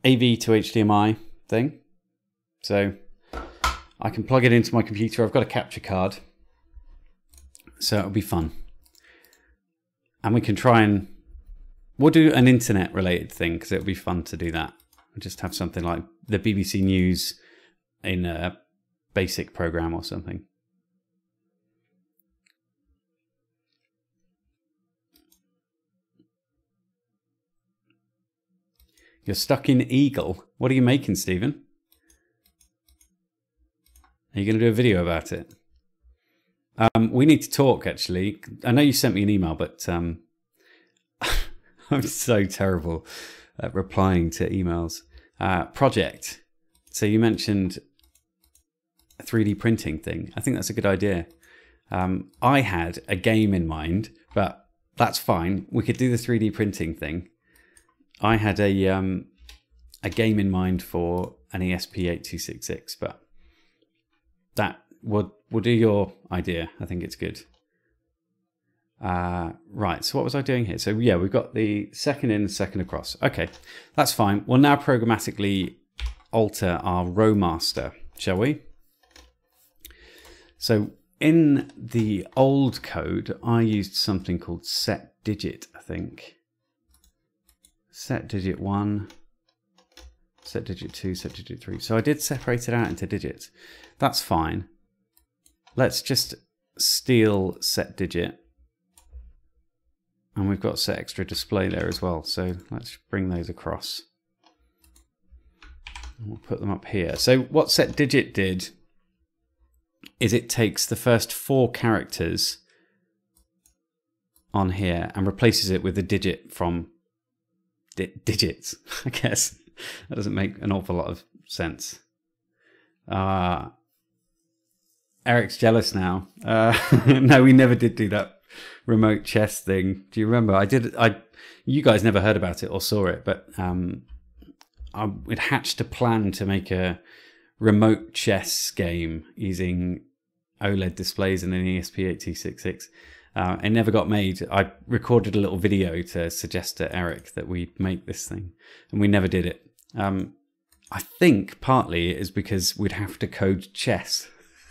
AV to HDMI thing, so I can plug it into my computer. I've got a capture card, so it'll be fun, and we can try and we'll do an internet related thing because it'll be fun to do that. We'll just have something like the BBC News in a basic program or something. You're stuck in Eagle. What are you making, Stephen? Are you going to do a video about it? We need to talk, actually. I know you sent me an email, but I'm so terrible at replying to emails. Project. So you mentioned a 3D printing thing. I think that's a good idea. I had a game in mind, but that's fine. We could do the 3D printing thing. I had a game in mind for an ESP8266, but that we'll do your idea. I think it's good. Right, so what was I doing here? So yeah, we've got the second in, second across. Okay, that's fine. We'll now programmatically alter our row master, shall we? So in the old code, I used something called set digit, I think. Set digit 1, set digit 2, set digit 3. So I did separate it out into digits. That's fine. Let's just steal set digit. And we've got set extra display there as well. So let's bring those across. And we'll put them up here. So what set digit did is it takes the first 4 characters on here and replaces it with the digit from digits, I guess. That doesn't make an awful lot of sense. Eric's jealous now. No, we never did do that remote chess thing. Do you remember? You guys never heard about it or saw it, but we'd hatched a plan to make a remote chess game using OLED displays and an ESP8266. It never got made. I recorded a little video to suggest to Eric that we make this thing, and we never did it. I think partly it is because we'd have to code chess.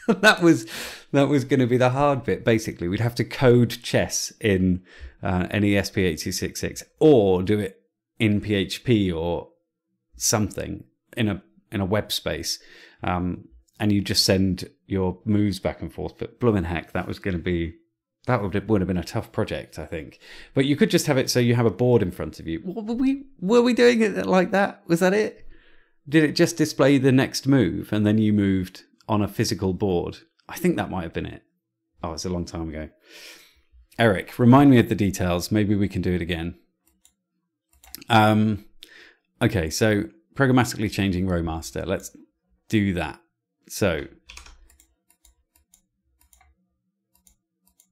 that was going to be the hard bit. Basically, we'd have to code chess in an ESP8266 or do it in PHP or something in a web space, and you just send your moves back and forth. But bloomin' heck, that would have been a tough project, I think. But you could just have it so you have a board in front of you. Were we doing it like that? Was that it? Did it just display the next move and then you moved on a physical board? I think that might have been it. Oh, it's a long time ago. Eric, remind me of the details. Maybe we can do it again. Okay, so programmatically changing row master. Let's do that. So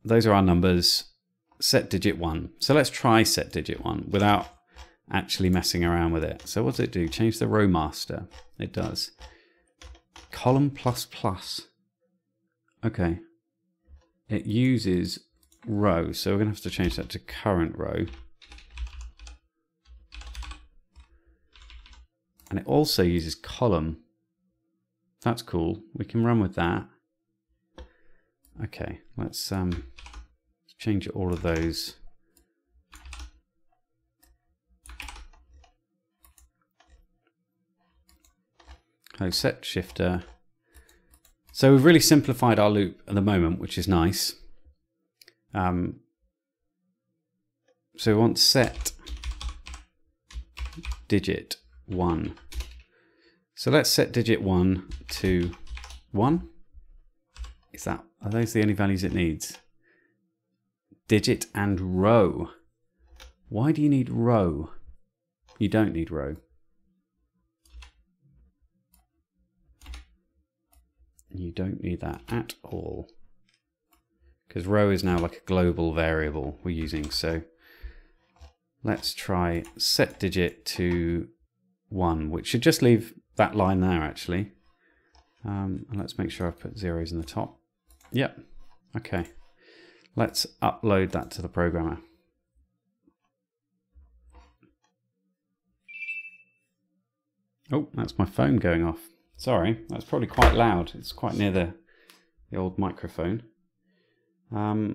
those are our numbers. Set digit 1. So let's try set digit 1 without actually messing around with it. So what does it do? Change the row master. It does. Column plus plus. Okay. It uses row. So we're going to have to change that to current row. And it also uses column. That's cool. We can run with that. Okay, let's change all of those. Oh, set shifter. So we've really simplified our loop at the moment, which is nice. So we want set digit 1. So let's set digit 1 to 1. Are those the only values it needs? Digit and row. Why do you need row? You don't need row. You don't need that at all. Because row is now like a global variable we're using. So let's try set digit to 1, which should just leave that line there actually. And let's make sure I've put zeros in the top. Yep. Okay. Let's upload that to the programmer. Oh, that's my phone going off. Sorry, that's probably quite loud. It's quite near the old microphone. I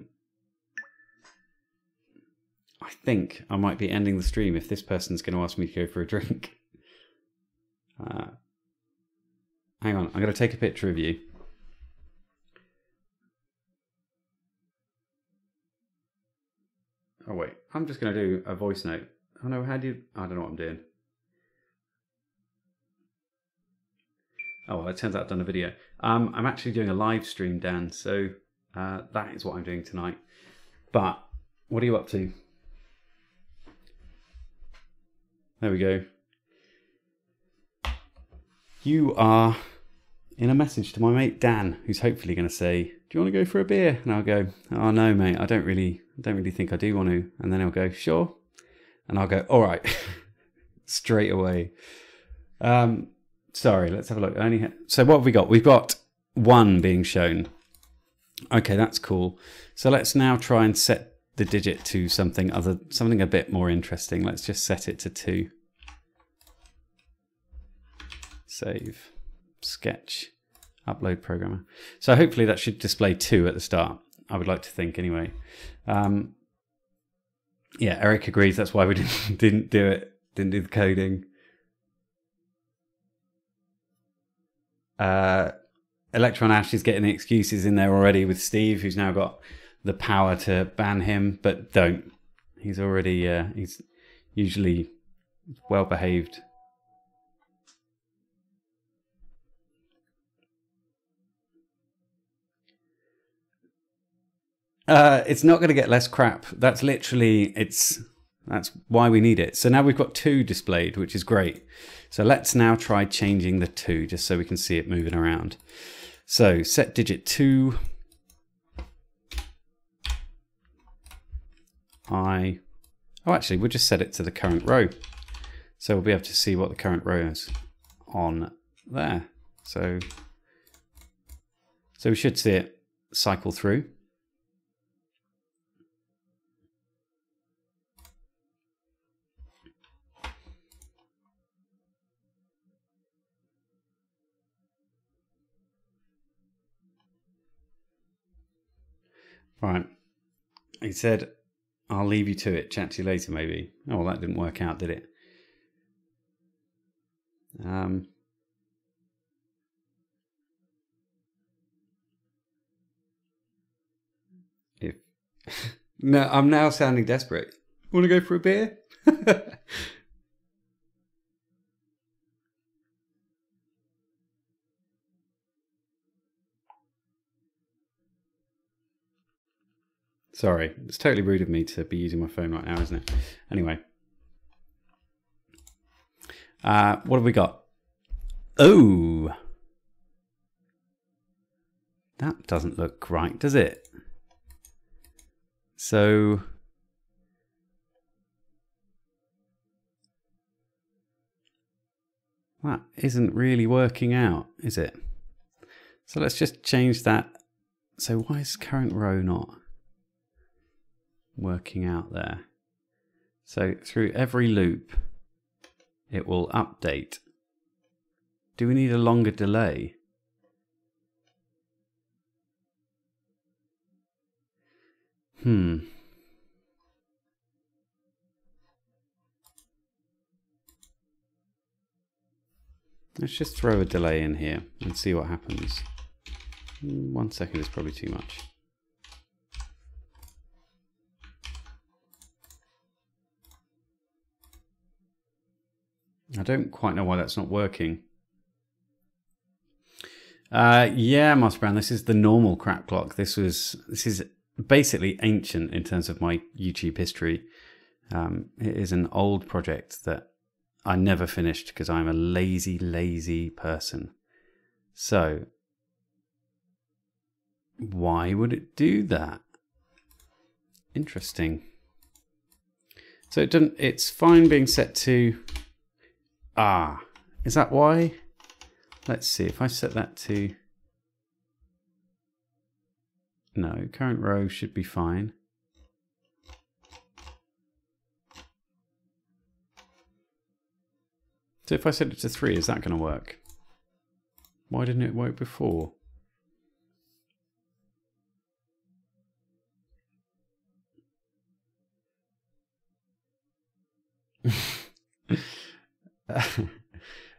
think I might be ending the stream if this person's going to ask me to go for a drink. Hang on, I'm going to take a picture of you. Oh wait, I'm just going to do a voice note. Oh no, I don't know what I'm doing. Oh, well, it turns out I've done a video. I'm actually doing a live stream, Dan, so that is what I'm doing tonight. But what are you up to? There we go. You are in a message to my mate Dan, who's hopefully going to say, "Do you want to go for a beer?" And I'll go, "Oh no, mate, I don't really think I do want to." And then he'll go, "Sure," and I'll go, "All right," straight away. Sorry, let's have a look. So what have we got? We've got 1 being shown. Okay, that's cool. So let's now try and set the digit to something a bit more interesting. Let's just set it to 2. Save, sketch, upload programmer. So hopefully that should display 2 at the start. I would like to think anyway. Yeah, Eric agrees. That's why we didn't do it. Didn't do the coding. Electron Ash is getting the excuses in there already with Steve, who's now got the power to ban him, but don't. He's already, he's usually well behaved. It's not going to get less crap. That's literally, That's why we need it. So now we've got 2 displayed, which is great. So let's now try changing the 2 just so we can see it moving around. So set digit 2. Oh, actually, we'll just set it to the current row. So we'll be able to see what the current row is on there. So we should see it cycle through. Right. He said, I'll leave you to it. Chat to you later, maybe. Oh, well, that didn't work out, did it? No, I'm now sounding desperate. Want to go for a beer? Sorry, it's totally rude of me to be using my phone right now, isn't it? Anyway. What have we got? Oh! That doesn't look right, does it? So... that isn't really working out, is it? So let's just change that. So why is current row not working out there? So through every loop, it will update. Do we need a longer delay? Let's just throw a delay in here and see what happens. 1 second is probably too much. I don't quite know why that's not working. Yeah, Master Brown, this is the normal crap clock. This is basically ancient in terms of my YouTube history. It is an old project that I never finished because I'm a lazy person. So why would it do that? Interesting. So it's fine being set to... Ah, is that why? Let's see, if I set that to... No, current row should be fine. So if I set it to 3, is that going to work? Why didn't it work before?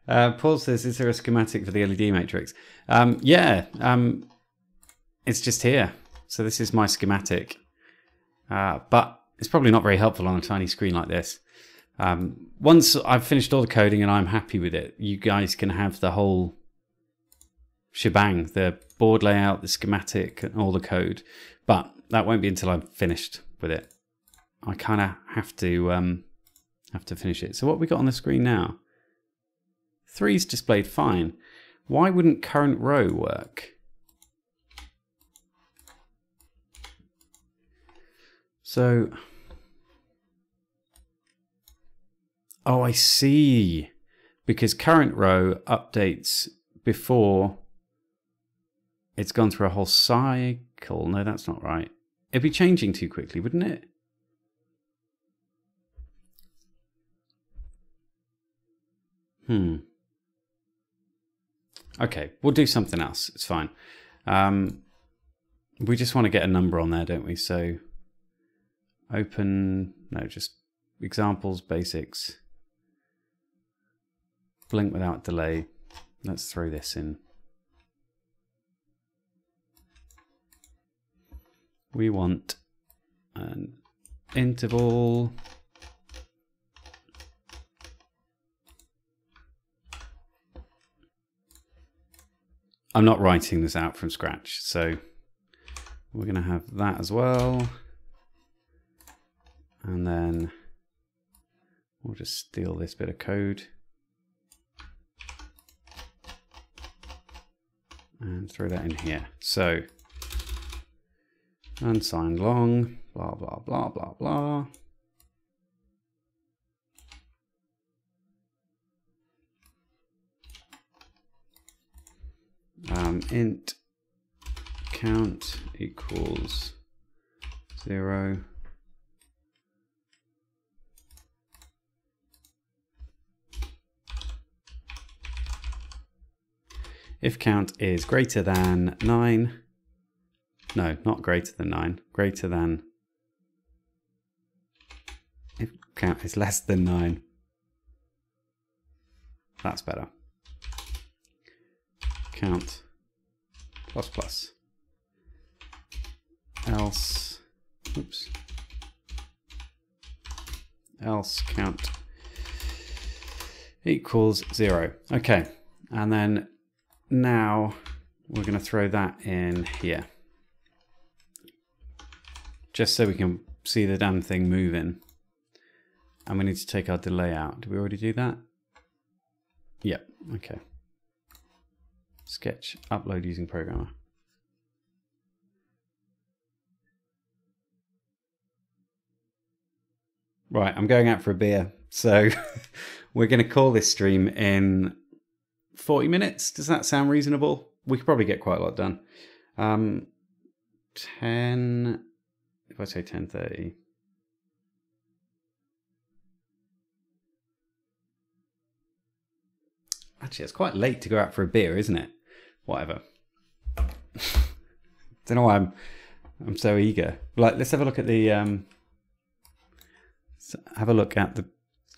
Paul says, is there a schematic for the LED matrix? Yeah, it's just here. So this is my schematic. But it's probably not very helpful on a tiny screen like this. Once I've finished all the coding and I'm happy with it, you guys can have the whole shebang, the board layout, the schematic, and all the code. But that won't be until I'm finished with it. I kind of have to finish it. So what have we got on the screen now? 3's displayed fine. Why wouldn't current row work? So, oh, I see. Because current row updates before it's gone through a whole cycle. No, that's not right. It'd be changing too quickly, wouldn't it? Okay, we'll do something else. It's fine. We just want to get a number on there, don't we? So open, no, just examples, basics. Blink without delay. Let's throw this in. We want an interval. I'm not writing this out from scratch, so we're going to have that as well. And then We'll just steal this bit of code and throw that in here. So unsigned long, blah, blah, blah, blah, blah. Int count equals 0. If count is greater than 9, no, not greater than 9, greater than, if count is less than 9, that's better. Count plus plus, else, oops, else count equals 0. Okay, and then now we're going to throw that in here, just so we can see the damn thing moving. And we need to take our delay out. Did we already do that? Yep, okay. Sketch, upload using programmer. Right, I'm going out for a beer. So we're going to call this stream in 40 minutes. Does that sound reasonable? We could probably get quite a lot done. 10, if I say 10:30. Actually, it's quite late to go out for a beer, isn't it? Whatever. Don't know why I'm so eager. Like, let's have a look at the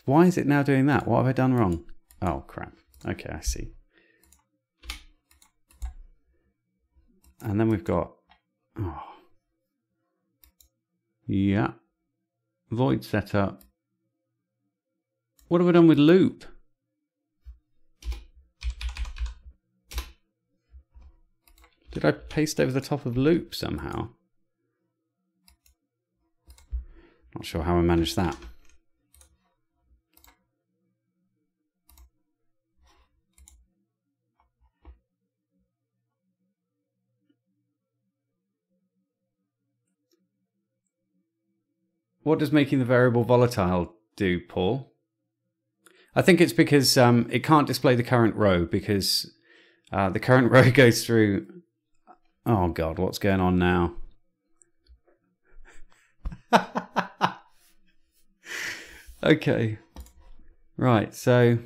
why is it now doing that? What have I done wrong? Oh crap. Okay, I see. And then we've got, oh yeah, void setup. What have I done with loop? Did I paste over the top of loop somehow? Not sure how I managed that. What does making the variable volatile do, Paul? I think it's because it can't display the current row because the current row goes through... Oh God, what's going on now? Okay. Right, so...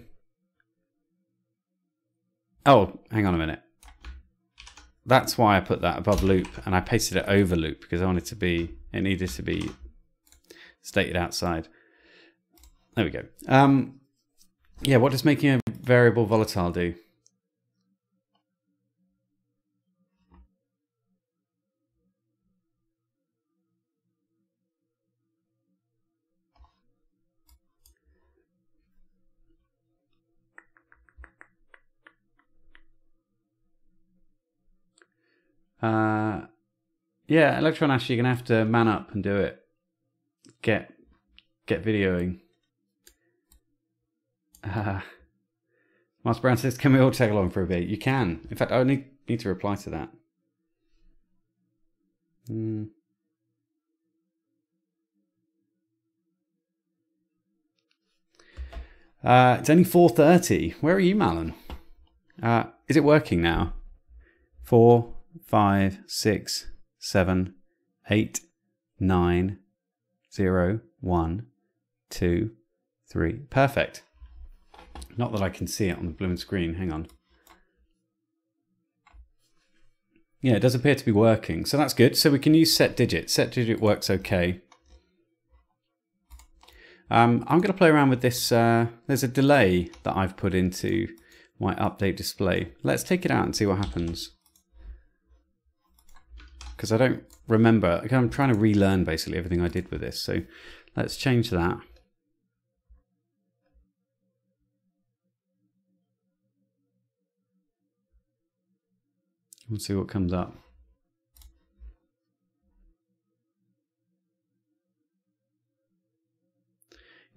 Oh, hang on a minute. That's why I put that above loop and I pasted it over loop because I wanted to be... It needed to be stated outside. There we go. Yeah, what does making a variable volatile do? Yeah, Electron Ash, you're gonna have to man up and do it. Get videoing. Mars Brown says, "Can we all tag along for a bit?" You can. In fact, I need to reply to that. It's only 4:30. Where are you, Malin? Is it working now? 4, 5, 6, 7, 8, 9, 0, 1, 2, 3. Perfect. Not that I can see it on the blooming screen. Hang on. Yeah, it does appear to be working. So that's good. So we can use set digit. Set digit works okay. I'm going to play around with this. There's a delay that I've put into my update display. Let's take it out and see what happens. Because I don't remember. I'm trying to relearn basically everything I did with this. So let's change that. We'll see what comes up.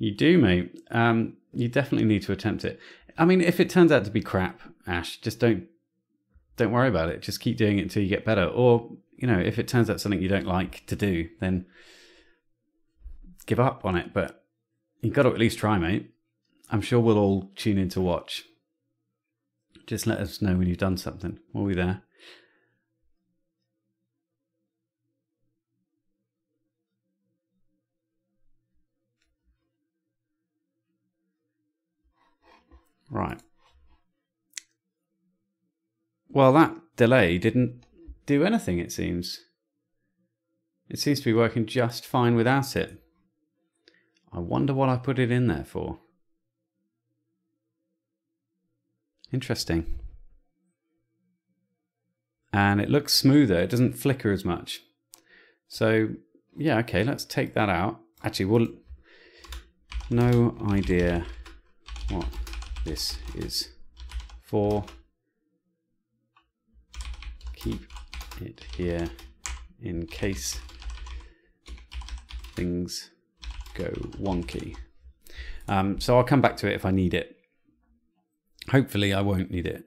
You do, mate. You definitely need to attempt it. I mean, if it turns out to be crap, Ash, just don't worry about it. Just keep doing it until you get better. Or, you know, if it turns out something you don't like to do, then give up on it. But you've got to at least try, mate. I'm sure we'll all tune in to watch. Just let us know when you've done something. We'll be there. Right. Well, that delay didn't do anything, it seems. It seems to be working just fine without it. I wonder what I put it in there for. Interesting. And it looks smoother. It doesn't flicker as much. So, yeah, okay, let's take that out. Actually, we'll... No idea what this is for. Keep it here in case things go wonky. So I'll come back to it if I need it. Hopefully I won't need it.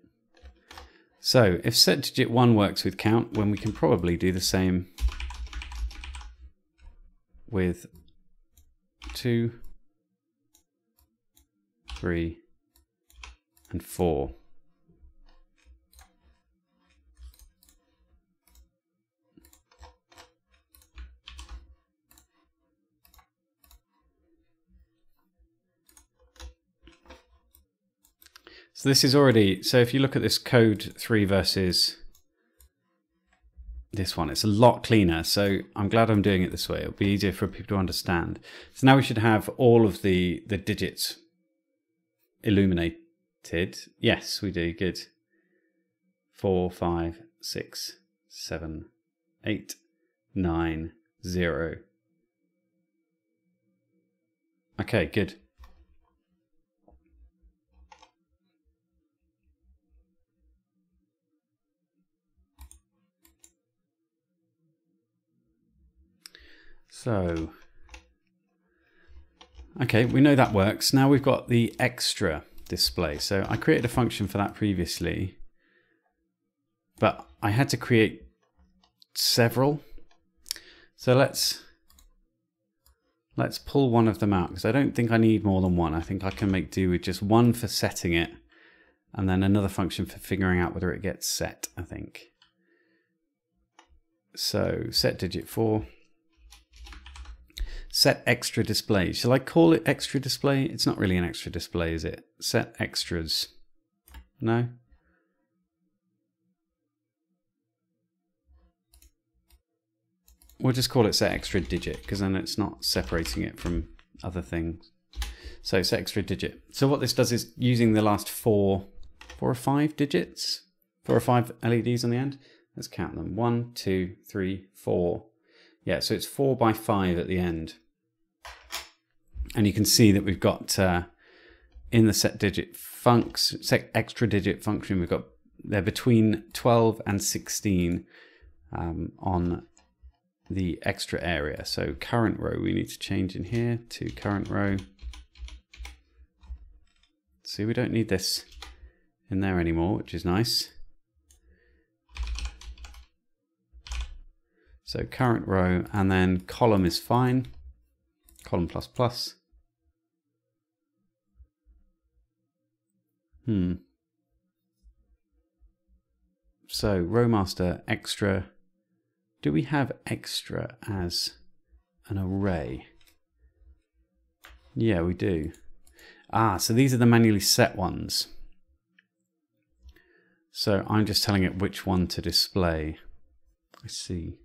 So if set digit 1 works with count, then we can probably do the same with 2, 3, and 4. So this is already, so if you look at this code 3 versus this one, it's a lot cleaner. So I'm glad I'm doing it this way. It'll be easier for people to understand. So now we should have all of the digits illuminated. Yes, we do. Good. 4, 5, 6, 7, 8, 9, 0. Okay, good. So, okay, we know that works. Now we've got the extra display. So I created a function for that previously, but I had to create several. So let's pull one of them out, because I don't think I need more than one. I think I can make do with just one for setting it, and then another function for figuring out whether it gets set, I think. So set digit 4. Set extra display. Shall I call it extra display? It's not really an extra display, is it? Set extras. No? We'll just call it set extra digit, because then it's not separating it from other things. So set extra digit. So what this does is using the last 4 or 5 digits, 4 or 5 LEDs on the end. Let's count them. 1, 2, 3, 4. Yeah, so it's 4 by 5 at the end. And you can see that we've got in the set extra digit function, we've got they're between 12 and 16 on the extra area. So current row we need to change in here to current row. See, we don't need this in there anymore, which is nice. So current row, and then column is fine. Column plus plus. So row master extra. Do we have extra as an array? Yeah, we do. Ah, so these are the manually set ones. So I'm just telling it which one to display. I see.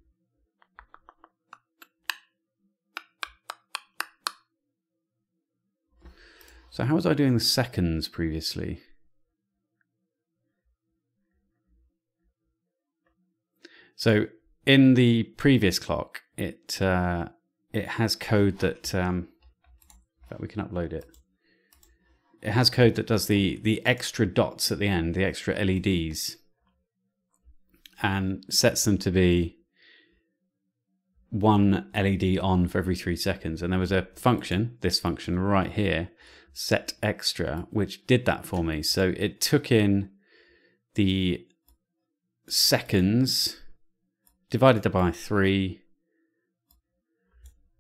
So how was I doing the seconds previously? So in the previous clock, it has code that, in fact we can upload it. It has code that does the extra dots at the end, the extra LEDs, and sets them to be one LED on for every 3 seconds. And there was a function, this function right here, set extra, which did that for me. So it took in the seconds, divided it by 3,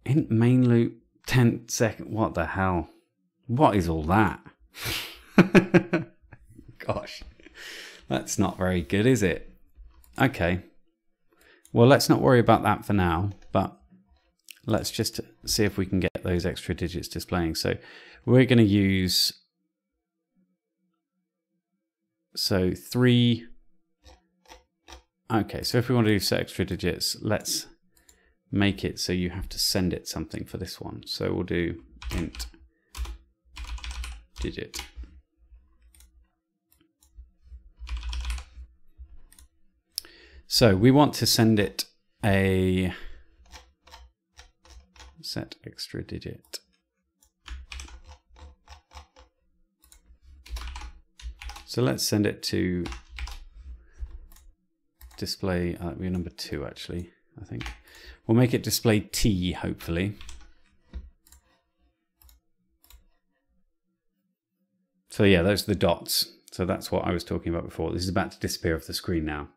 in main loop, 10 seconds. What the hell? What is all that? Gosh, that's not very good, is it? Okay. Well, let's not worry about that for now, but let's just see if we can get those extra digits displaying. So we're going to use, so 3. Okay, so if we want to do set extra digits, let's make it so you have to send it something for this one. So we'll do int digit. So we want to send it a set extra digit. So let's send it to display, we're number 2 actually, I think. We'll make it display T, hopefully. So yeah, those are the dots. So that's what I was talking about before. This is about to disappear off the screen now.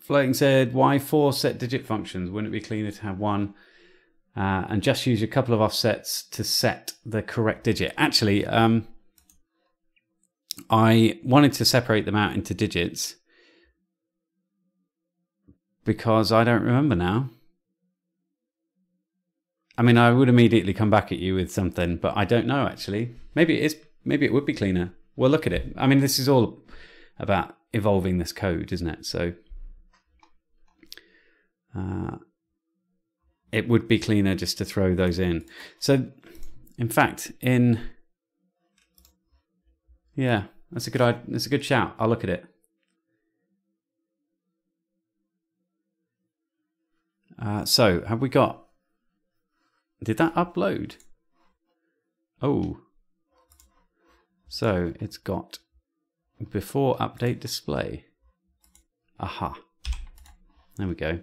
Floating said, why 4 set digit functions? Wouldn't it be cleaner to have 1 and just use a couple of offsets to set the correct digit? Actually, I wanted to separate them out into digits because I don't remember now. I mean, I would immediately come back at you with something, but I don't know actually. Maybe it is. Maybe it would be cleaner. We'll look at it. I mean, this is all about evolving this code, isn't it? So it would be cleaner just to throw those in. So in fact, yeah, that's a good shout. I'll look at it. So have we got, did that upload? Oh, so it's got before update display. Aha, there we go.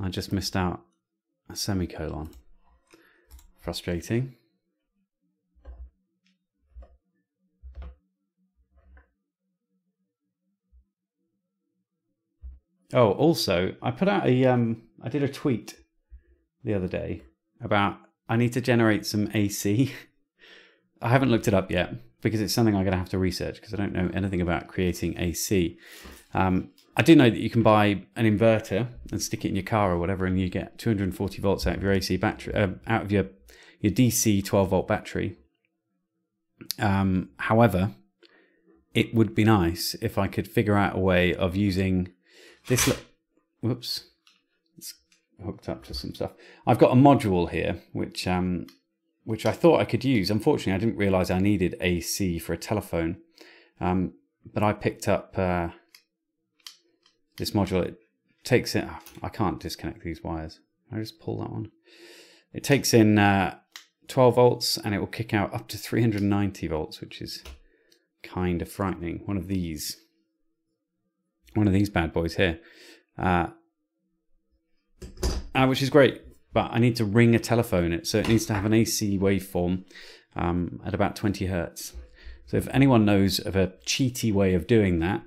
I just missed out a semicolon. Frustrating. Oh, also, I put out a I did a tweet the other day about I need to generate some AC. I haven't looked it up yet because it's something I'm going to have to research because I don't know anything about creating AC. I do know that you can buy an inverter and stick it in your car or whatever, and you get 240 volts out of your AC battery, out of your DC 12 volt battery. However, it would be nice if I could figure out a way of using this. Whoops, it's hooked up to some stuff. I've got a module here which I thought I could use. Unfortunately, I didn't realize I needed AC for a telephone, but I picked up this module. It takes it. I can't disconnect these wires. I just pull that one. It takes in 12 volts and it will kick out up to 390 volts, which is kind of frightening. One of these bad boys here, which is great. But I need to ring a telephone, so it needs to have an AC waveform at about 20 hertz. So if anyone knows of a cheaty way of doing that,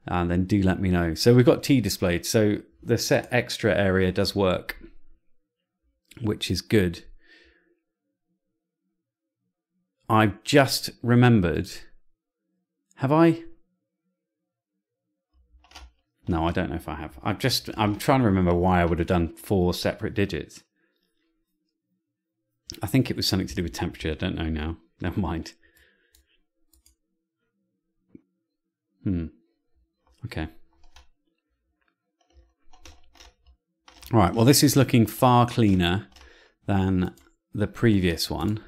then do let me know. So we've got T displayed. So the set extra area does work, which is good. I've just remembered. Have I? No, I don't know if I have. I'm trying to remember why I would have done 4 separate digits. I think it was something to do with temperature. I don't know now. Never mind. Okay. All right. Well, this is looking far cleaner than the previous one,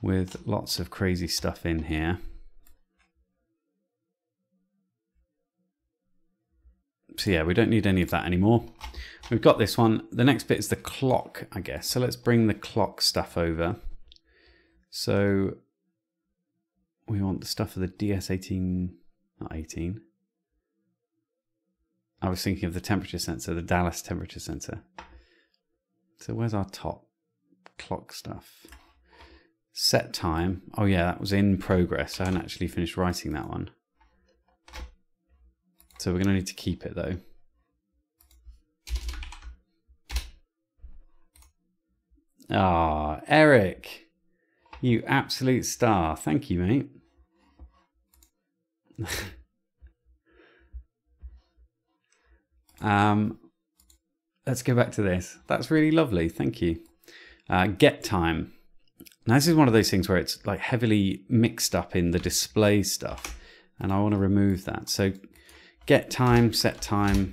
with lots of crazy stuff in here. So yeah, we don't need any of that anymore. we've got this one. The next bit is the clock, I guess. So let's bring the clock stuff over. So we want the stuff for the DS18, not 18. I was thinking of the temperature sensor, the Dallas temperature sensor. So where's our top clock stuff? Set time. Oh yeah, that was in progress. I hadn't actually finished writing that one. So we're going to need to keep it though. Ah, Eric, you absolute star. Thank you, mate. Let's go back to this. That's really lovely. Thank you. Get time. Now this is one of those things where it's like heavily mixed up in the display stuff, and I want to remove that. So get time, set time.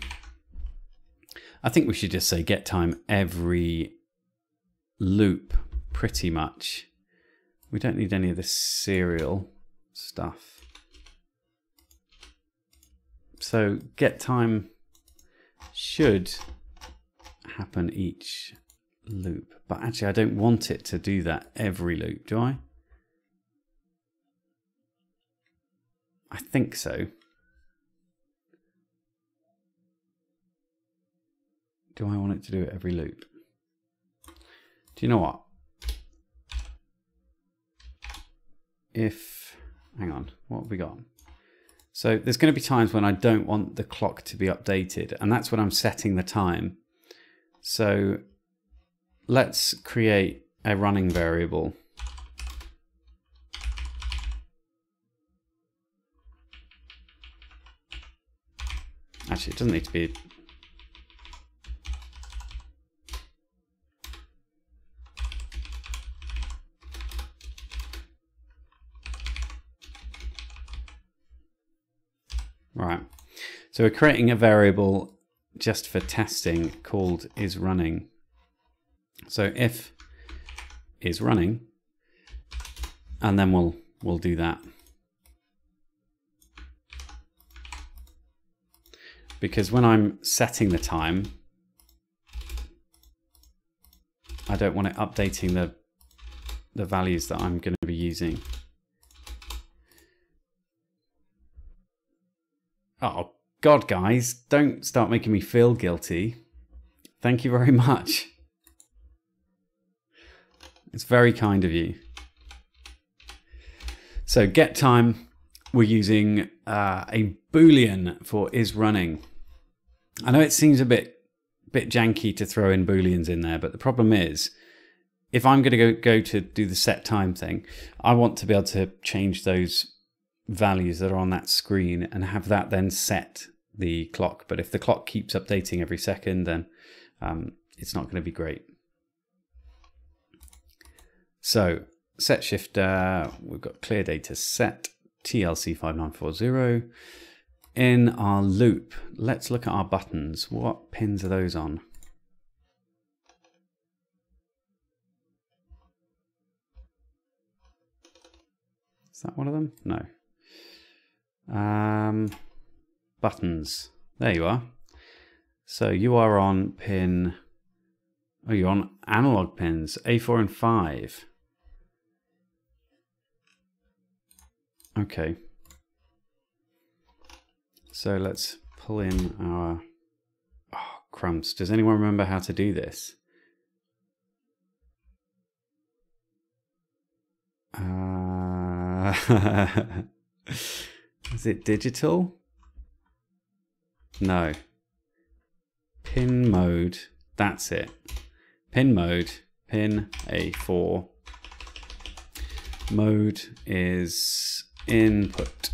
I think we should just say get time every loop, pretty much. We don't need any of this serial stuff. So get time should happen each loop, but actually I don't want it to do that every loop, do I? I think so. Do I want it to do it every loop? Do you know what? Hang on, what have we got? So there's going to be times when I don't want the clock to be updated, and that's when I'm setting the time. So let's create a running variable. Actually, it doesn't need to be. Right, so we're creating a variable just for testing called isRunning. So if isRunning, and then we'll do that. Because when I'm setting the time, I don't want it updating the values that I'm going to be using. Oh, God, guys, don't start making me feel guilty. Thank you very much. It's very kind of you. So get time, we're using a Boolean for isRunning. I know it seems a bit janky to throw in Booleans in there, but the problem is, if I'm going to go to do the set time thing, I want to be able to change those values that are on that screen and have that then set the clock. But if the clock keeps updating every second, then it's not going to be great. So set shifter, we've got clear data set TLC5940. In our loop, let's look at our buttons. What pins are those on? Is that one of them? No. Buttons. There you are. So you are on pin. Oh, you're on analog pins A4 and 5. Okay. So let's pull in our. Oh, crumbs. Does anyone remember how to do this? Is it digital? No. Pin mode. That's it. Pin mode. Pin A4. Mode is input.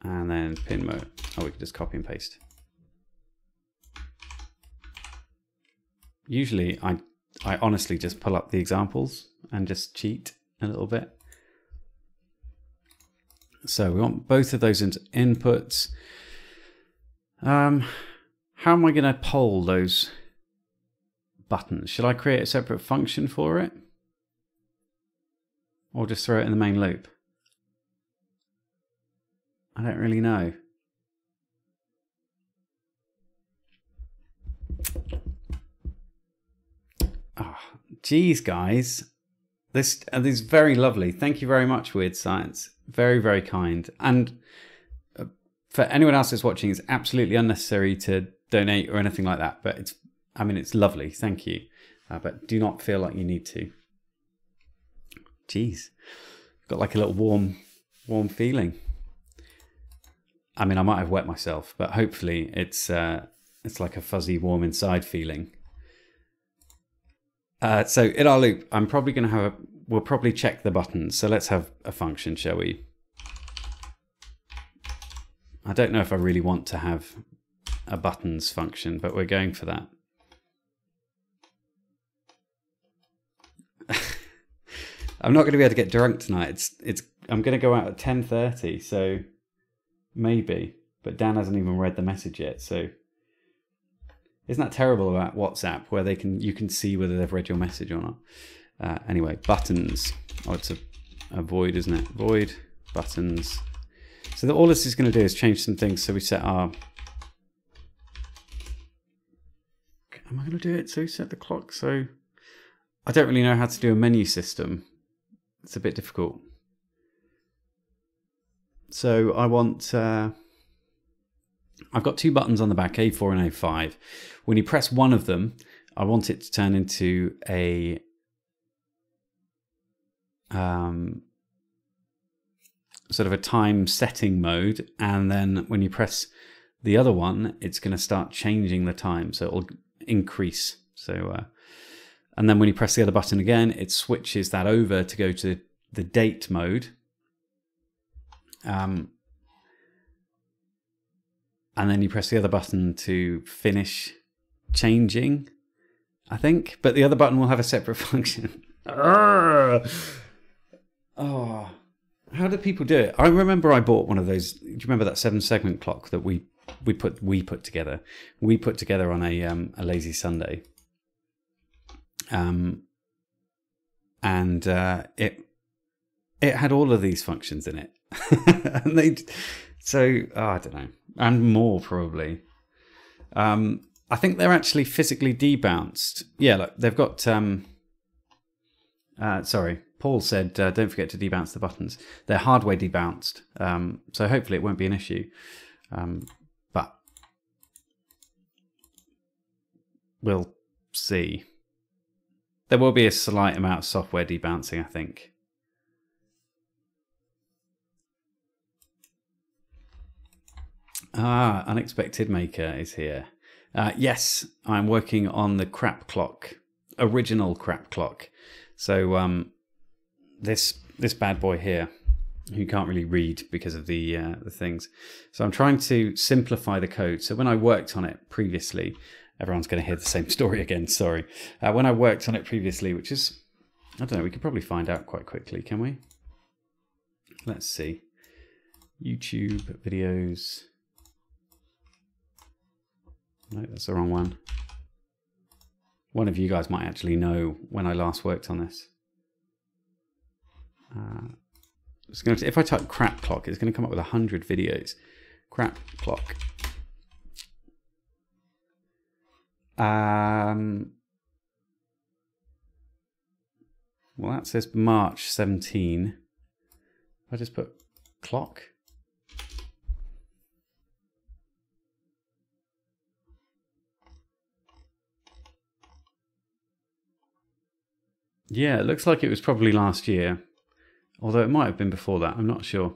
And then pin mode. Oh, we can just copy and paste. Usually I honestly just pull up the examples and just cheat a little bit. So we want both of those into inputs. How am I going to poll those buttons? Should I create a separate function for it? Or just throw it in the main loop? I don't really know. Geez, guys. This is very lovely. Thank you very much, Weird Science. Very, very kind. And for anyone else that's watching, it's absolutely unnecessary to donate or anything like that. But it's lovely. Thank you. But do not feel like you need to. Jeez. Got like a little warm feeling. I mean, I might have wet myself, but hopefully it's like a fuzzy, warm inside feeling. So in our loop, I'm probably going to we'll probably check the buttons. So let's have a function, shall we? I don't know if I really want to have a buttons function, but we're going for that. I'm not going to be able to get drunk tonight. I'm going to go out at 10:30, so maybe. But Dan hasn't even read the message yet, so isn't that terrible about WhatsApp, where you can see whether they've read your message or not? Anyway, buttons. Oh, it's a void, isn't it? Void buttons. So all this is going to do is change some things. So we set our. Am I going to do it? So we set the clock. So I don't really know how to do a menu system. It's a bit difficult. So I want. I've got two buttons on the back, A4 and A5. When you press one of them, I want it to turn into a sort of a time setting mode, and then when you press the other one, it's going to start changing the time, so it'll increase. So, and then when you press the other button again, it switches that over to go to the date mode. And then you press the other button to finish changing, I think. But the other button will have a separate function. Oh, how do people do it? I remember I bought one of those. Do you remember that 7-segment clock that we put together? We put together on a lazy Sunday. And it had all of these functions in it, and I don't know, and more probably. I think they're actually physically debounced. Yeah, look, they've got. Sorry, Paul said, don't forget to debounce the buttons. They're hardware debounced, so hopefully it won't be an issue. But we'll see. There will be a slight amount of software debouncing, I think. Unexpected Maker is here. Yes, I'm working on the crap clock, original crap clock. So this bad boy here, you can't really read because of the things. So I'm trying to simplify the code. So when I worked on it previously, everyone's going to hear the same story again. Sorry. When I worked on it previously, which is, I don't know, we could probably find out quite quickly, can we? Let's see. YouTube videos. No, that's the wrong one. One of you guys might actually know when I last worked on this. If I type crap clock, it's going to come up with 100 videos. Crap clock. Well, that says March 17. I just put clock. Yeah, it looks like it was probably last year, although it might have been before that. I'm not sure.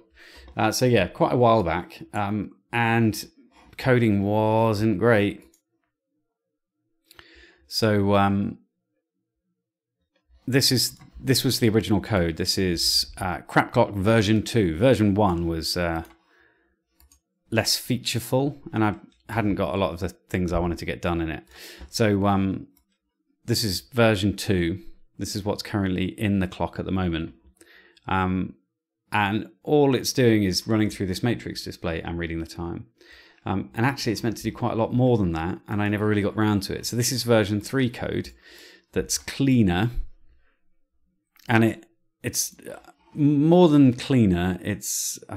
So yeah, quite a while back, and coding wasn't great. So this was the original code. This is Crap Clock version 2. Version 1 was less featureful, and I hadn't got a lot of the things I wanted to get done in it. So this is version 2. This is what's currently in the clock at the moment. And all it's doing is running through this matrix display and reading the time. And actually it's meant to do quite a lot more than that, and I never really got round to it. So this is version 3 code that's cleaner. And it's more than cleaner, I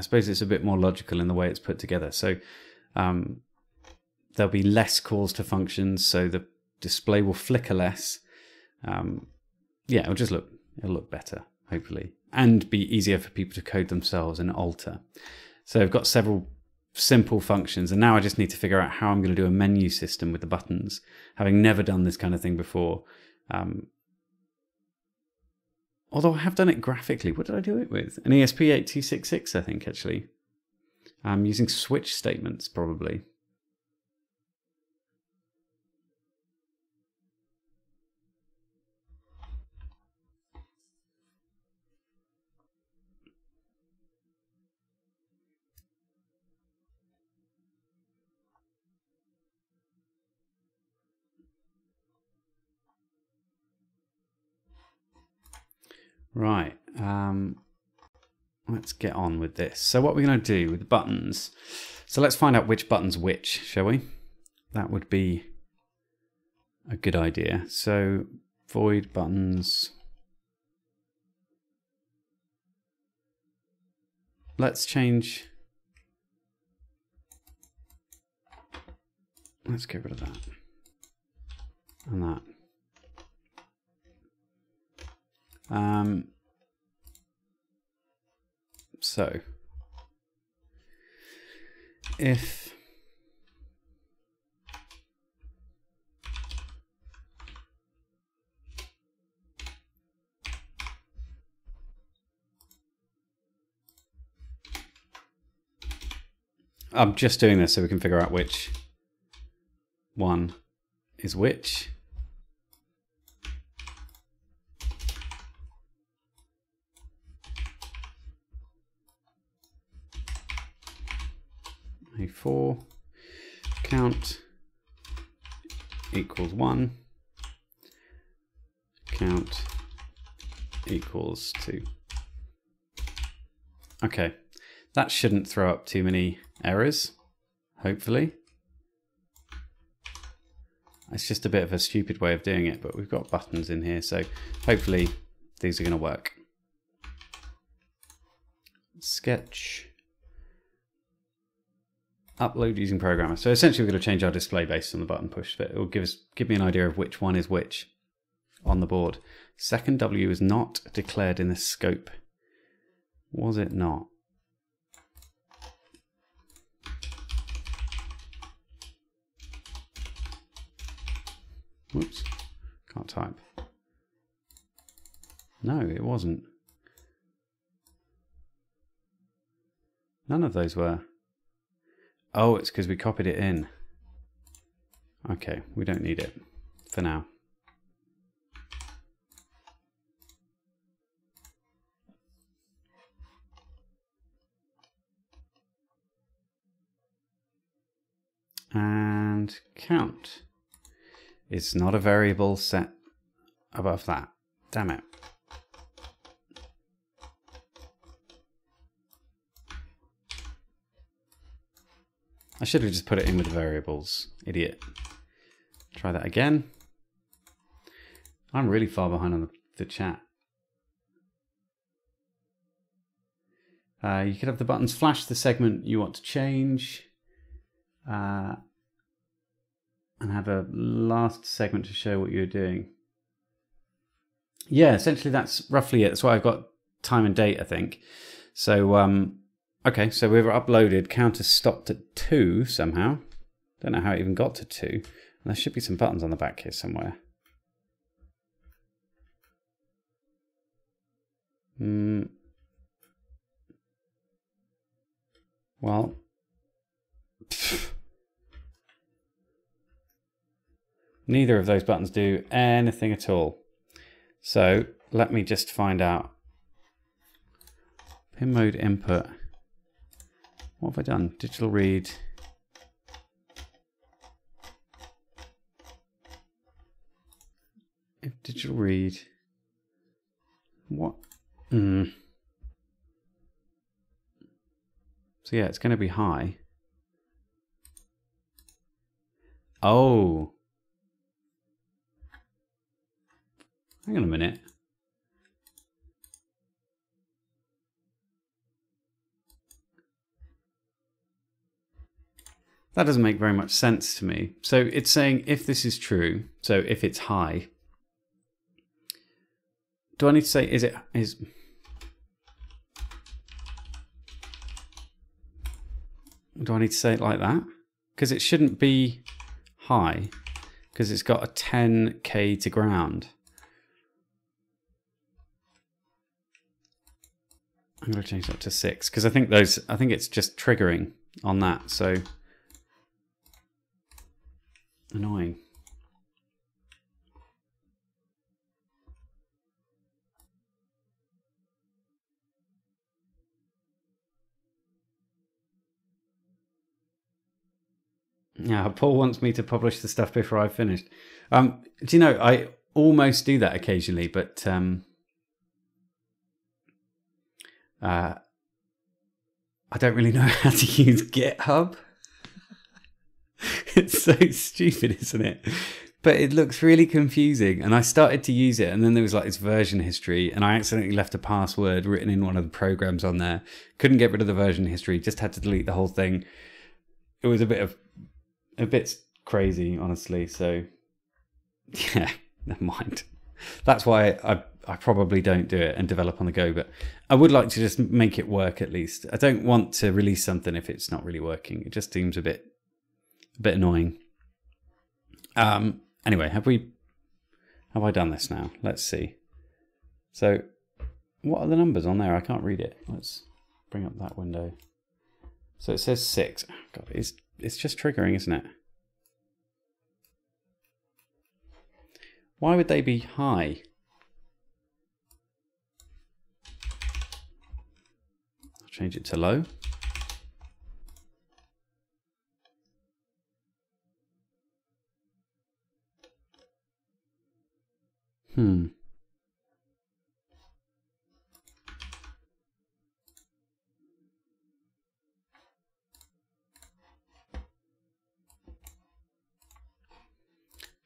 suppose it's a bit more logical in the way it's put together. So there'll be less calls to functions, so the display will flicker less. yeah, it'll look better, hopefully, and be easier for people to code themselves and alter. So I've got several simple functions, and now I just need to figure out how I'm going to do a menu system with the buttons, having never done this kind of thing before. Although I have done it graphically. What did I do it with? An ESP8266, I think, actually. I'm using switch statements, probably. Right, let's get on with this. So what we're going to do with the buttons, so let's find out which button's which, shall we? That would be a good idea. So void buttons. Let's change. Let's get rid of that and that. So if I'm just doing this so we can figure out which one is which. A4 count equals 1, count equals 2. Okay, that shouldn't throw up too many errors, hopefully. It's just a bit of a stupid way of doing it, but we've got buttons in here, so hopefully these are going to work. Sketch. Upload using programmer. So essentially we're going to change our display based on the button push, but it will give me an idea of which one is which on the board. Second W is not declared in the scope. Was it not? Whoops, can't type. No, it wasn't. None of those were. Oh, it's because we copied it in. Okay, we don't need it for now. And count. It's not a variable set above that. Damn it. I should have just put it in with the variables. Idiot. Try that again. I'm really far behind on the chat. You could have the buttons flash the segment you want to change. And have a last segment to show what you're doing. Yeah, essentially that's roughly it. That's why I've got time and date, I think. So, okay, so we've uploaded. Counter stopped at 2 somehow. Don't know how it even got to 2. And there should be some buttons on the back here somewhere. Well, neither of those buttons do anything at all. So let me just find out. Pin mode input. What have I done? Digital read. If digital read. What? So yeah, it's going to be high. Oh. Hang on a minute. That doesn't make very much sense to me. So it's saying if this is true, so if it's high, do I need to say, do I need to say it like that? Because it shouldn't be high, because it's got a 10k to ground. I'm going to change that to 6, because I think it's just triggering on that, so annoying. Yeah, Paul wants me to publish the stuff before I've finished. Do you know, I almost do that occasionally, but I don't really know how to use GitHub. It's so stupid, isn't it? But it looks really confusing. And I started to use it, and then there was like this version history, and I accidentally left a password written in one of the programs on there. Couldn't get rid of the version history, just had to delete the whole thing. It was a bit crazy, honestly. So yeah, never mind. That's why I probably don't do it and develop on the go, but I would like to just make it work at least. I don't want to release something if it's not really working. It just seems a bit annoying. Anyway, have I done this now? Let's see. So what are the numbers on there? I can't read it. Let's bring up that window. So it says 6. Oh, God, it's just triggering, isn't it? Why would they be high? I'll change it to low.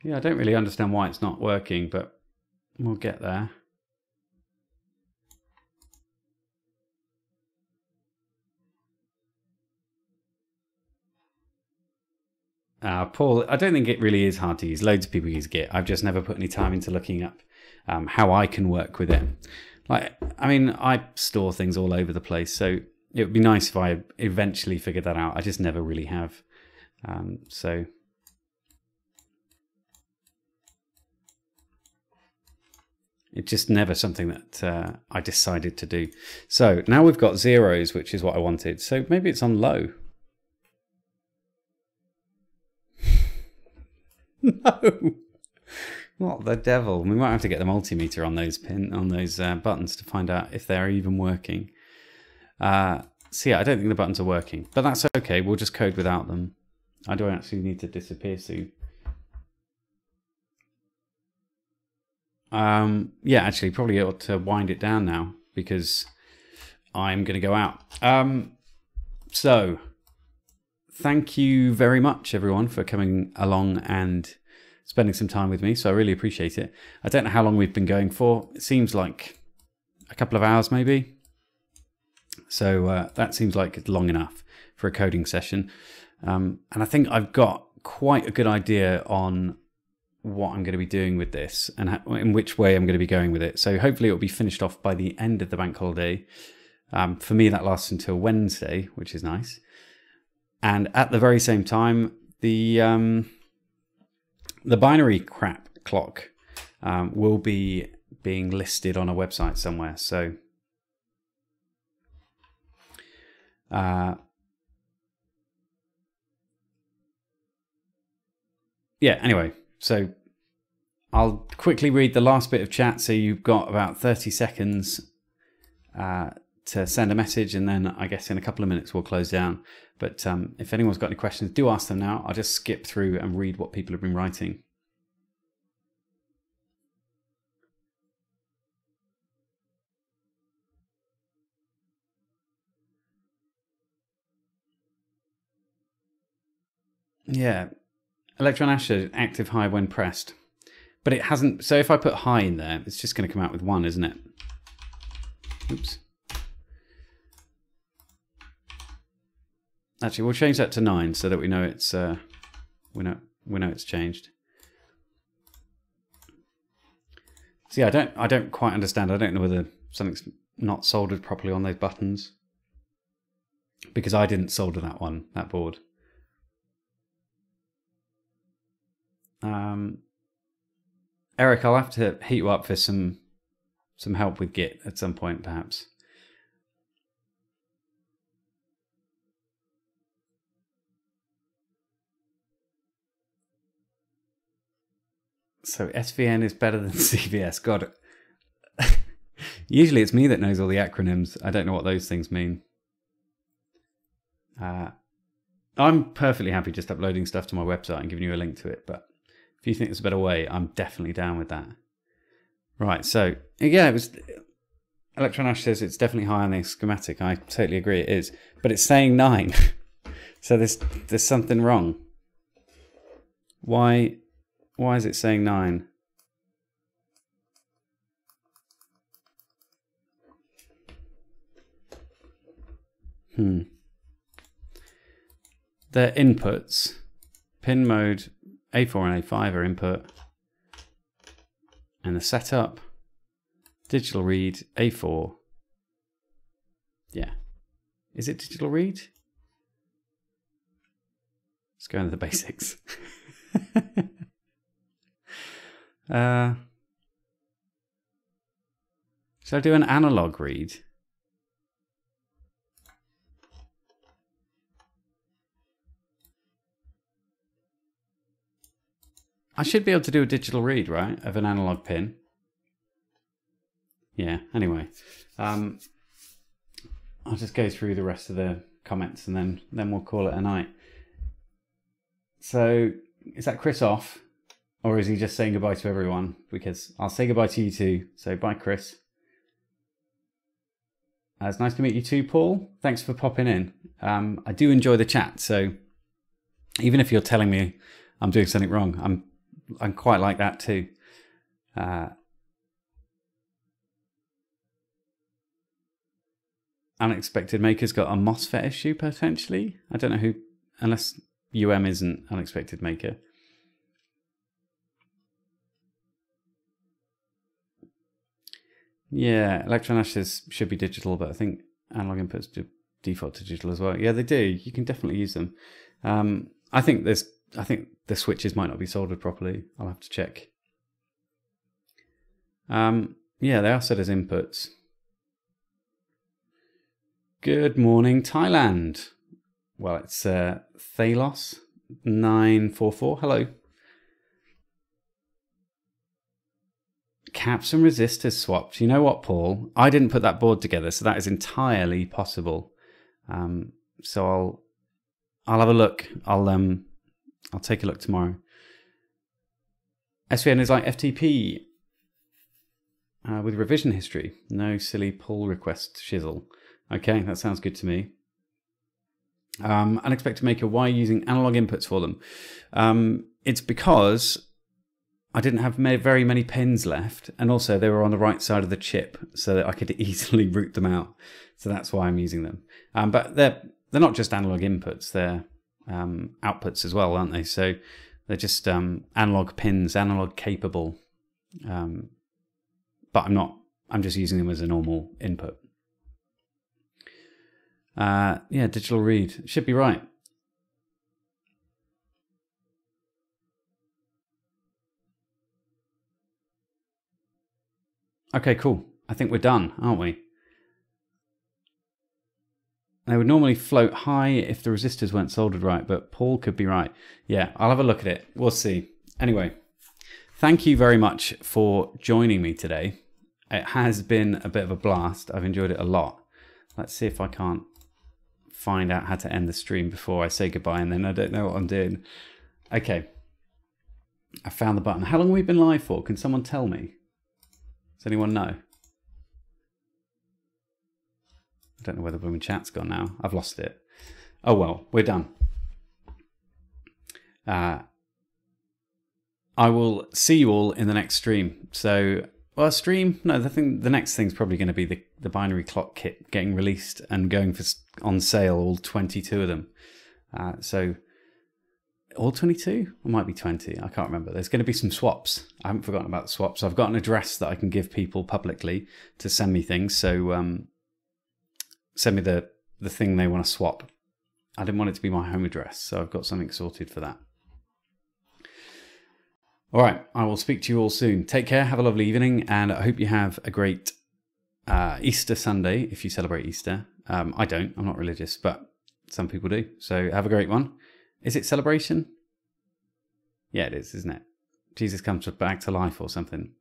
Yeah, I don't really understand why it's not working, but we'll get there. Paul, I don't think it really is hard to use. Loads of people use Git. I've just never put any time into looking up how I can work with it. Like, I mean, I store things all over the place, so it would be nice if I eventually figured that out. I just never really have. So it's just never something that I decided to do. So now we've got zeros, which is what I wanted. So maybe it's on low. No, what the devil? We might have to get the multimeter on those buttons to find out if they're even working. So yeah, I don't think the buttons are working, but that's okay. We'll just code without them. I don't actually need to disappear soon. Yeah, actually, probably ought to wind it down now because I'm going to go out. So thank you very much, everyone, for coming along and spending some time with me. So I really appreciate it. I don't know how long we've been going for. It seems like a couple of hours, maybe. So that seems like it's long enough for a coding session. And I think I've got quite a good idea on what I'm going to be doing with this and in which way I'm going to be going with it. So hopefully it'll be finished off by the end of the bank holiday. For me, that lasts until Wednesday, which is nice. And at the very same time, the binary crap clock will be being listed on a website somewhere. So yeah, anyway, so I'll quickly read the last bit of chat. So you've got about 30 seconds to send a message, and then I guess in a couple of minutes we'll close down. But if anyone's got any questions, do ask them now. I'll just skip through and read what people have been writing. Yeah, Electron Asher active high when pressed, but it hasn't. So if I put high in there, it's just going to come out with 1, isn't it? Oops. Actually, we'll change that to 9 so that we know it's we know it's changed. So yeah, I don't quite understand. I don't know whether something's not soldered properly on those buttons, because I didn't solder that board. Eric, I'll have to hit you up for some help with Git at some point, perhaps. So SVN is better than CVS. God. Usually it's me that knows all the acronyms. I don't know what those things mean. I'm perfectly happy just uploading stuff to my website and giving you a link to it, but if you think there's a better way, I'm definitely down with that. Right, so yeah, it was. Electron Ash says it's definitely high on the schematic. I totally agree, it is, but it's saying 9, so there's something wrong. Why is it saying 9? Their inputs, pin mode, A4 and A5 are input, and the setup, digital read, A4. Yeah. Is it digital read? Let's go into the basics. Should I do an analog read? I should be able to do a digital read, right, of an analog pin. Yeah, anyway. I'll just go through the rest of the comments and then we'll call it a night. So, is that Chris off? Or is he just saying goodbye to everyone? Because I'll say goodbye to you too. So, bye, Chris. It's nice to meet you too, Paul. Thanks for popping in. I do enjoy the chat, so even if you're telling me I'm doing something wrong, I'm quite like that too. Unexpected Maker's got a MOSFET issue potentially. I don't know who, unless UM isn't Unexpected Maker. Yeah, Electron Ashes should be digital, but I think analog inputs do default to digital as well. Yeah, they do. You can definitely use them. I think the switches might not be soldered properly. I'll have to check. Yeah, they are set as inputs. Good morning, Thailand. Well, it's Thalos 944. Hello. Caps and resistors swapped. You know what, Paul? I didn't put that board together, so that is entirely possible. So I'll have a look. I'll take a look tomorrow. SVN is like FTP with revision history. No silly pull request shizzle. Okay, that sounds good to me. Unexpected Maker, why using analog inputs for them? It's because I didn't have very many pins left, and also they were on the right side of the chip so that I could easily root them out. So that's why I'm using them. But they're not just analog inputs, they're outputs as well, aren't they? So they're just analog pins, analog capable. But I'm just using them as a normal input. Yeah, digital read should be right. Okay, cool. I think we're done, aren't we? They would normally float high if the resistors weren't soldered right, but Paul could be right. Yeah, I'll have a look at it. We'll see. Anyway, thank you very much for joining me today. It has been a bit of a blast. I've enjoyed it a lot. Let's see if I can't find out how to end the stream before I say goodbye, and then I don't know what I'm doing. Okay. I found the button. How long have we been live for? Can someone tell me? Does anyone know? I don't know where the blooming chat's gone now. I've lost it. Oh well, we're done. I will see you all in the next stream. So, well, stream? No, the next thing's probably going to be the binary clock kit getting released and going on sale, all 22 of them. So All 22? Or might be 20. I can't remember. There's going to be some swaps. I haven't forgotten about the swaps. I've got an address that I can give people publicly to send me things. So send me the thing they want to swap. I didn't want it to be my home address, so I've got something sorted for that. All right, I will speak to you all soon. Take care, have a lovely evening, and I hope you have a great Easter Sunday if you celebrate Easter. I don't, I'm not religious, but some people do. So have a great one. Is it celebration? Yeah, it is, isn't it? Jesus comes back to life or something.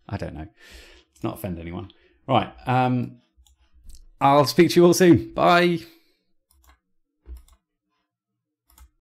I don't know. Let's not offend anyone. Right, I'll speak to you all soon. Bye.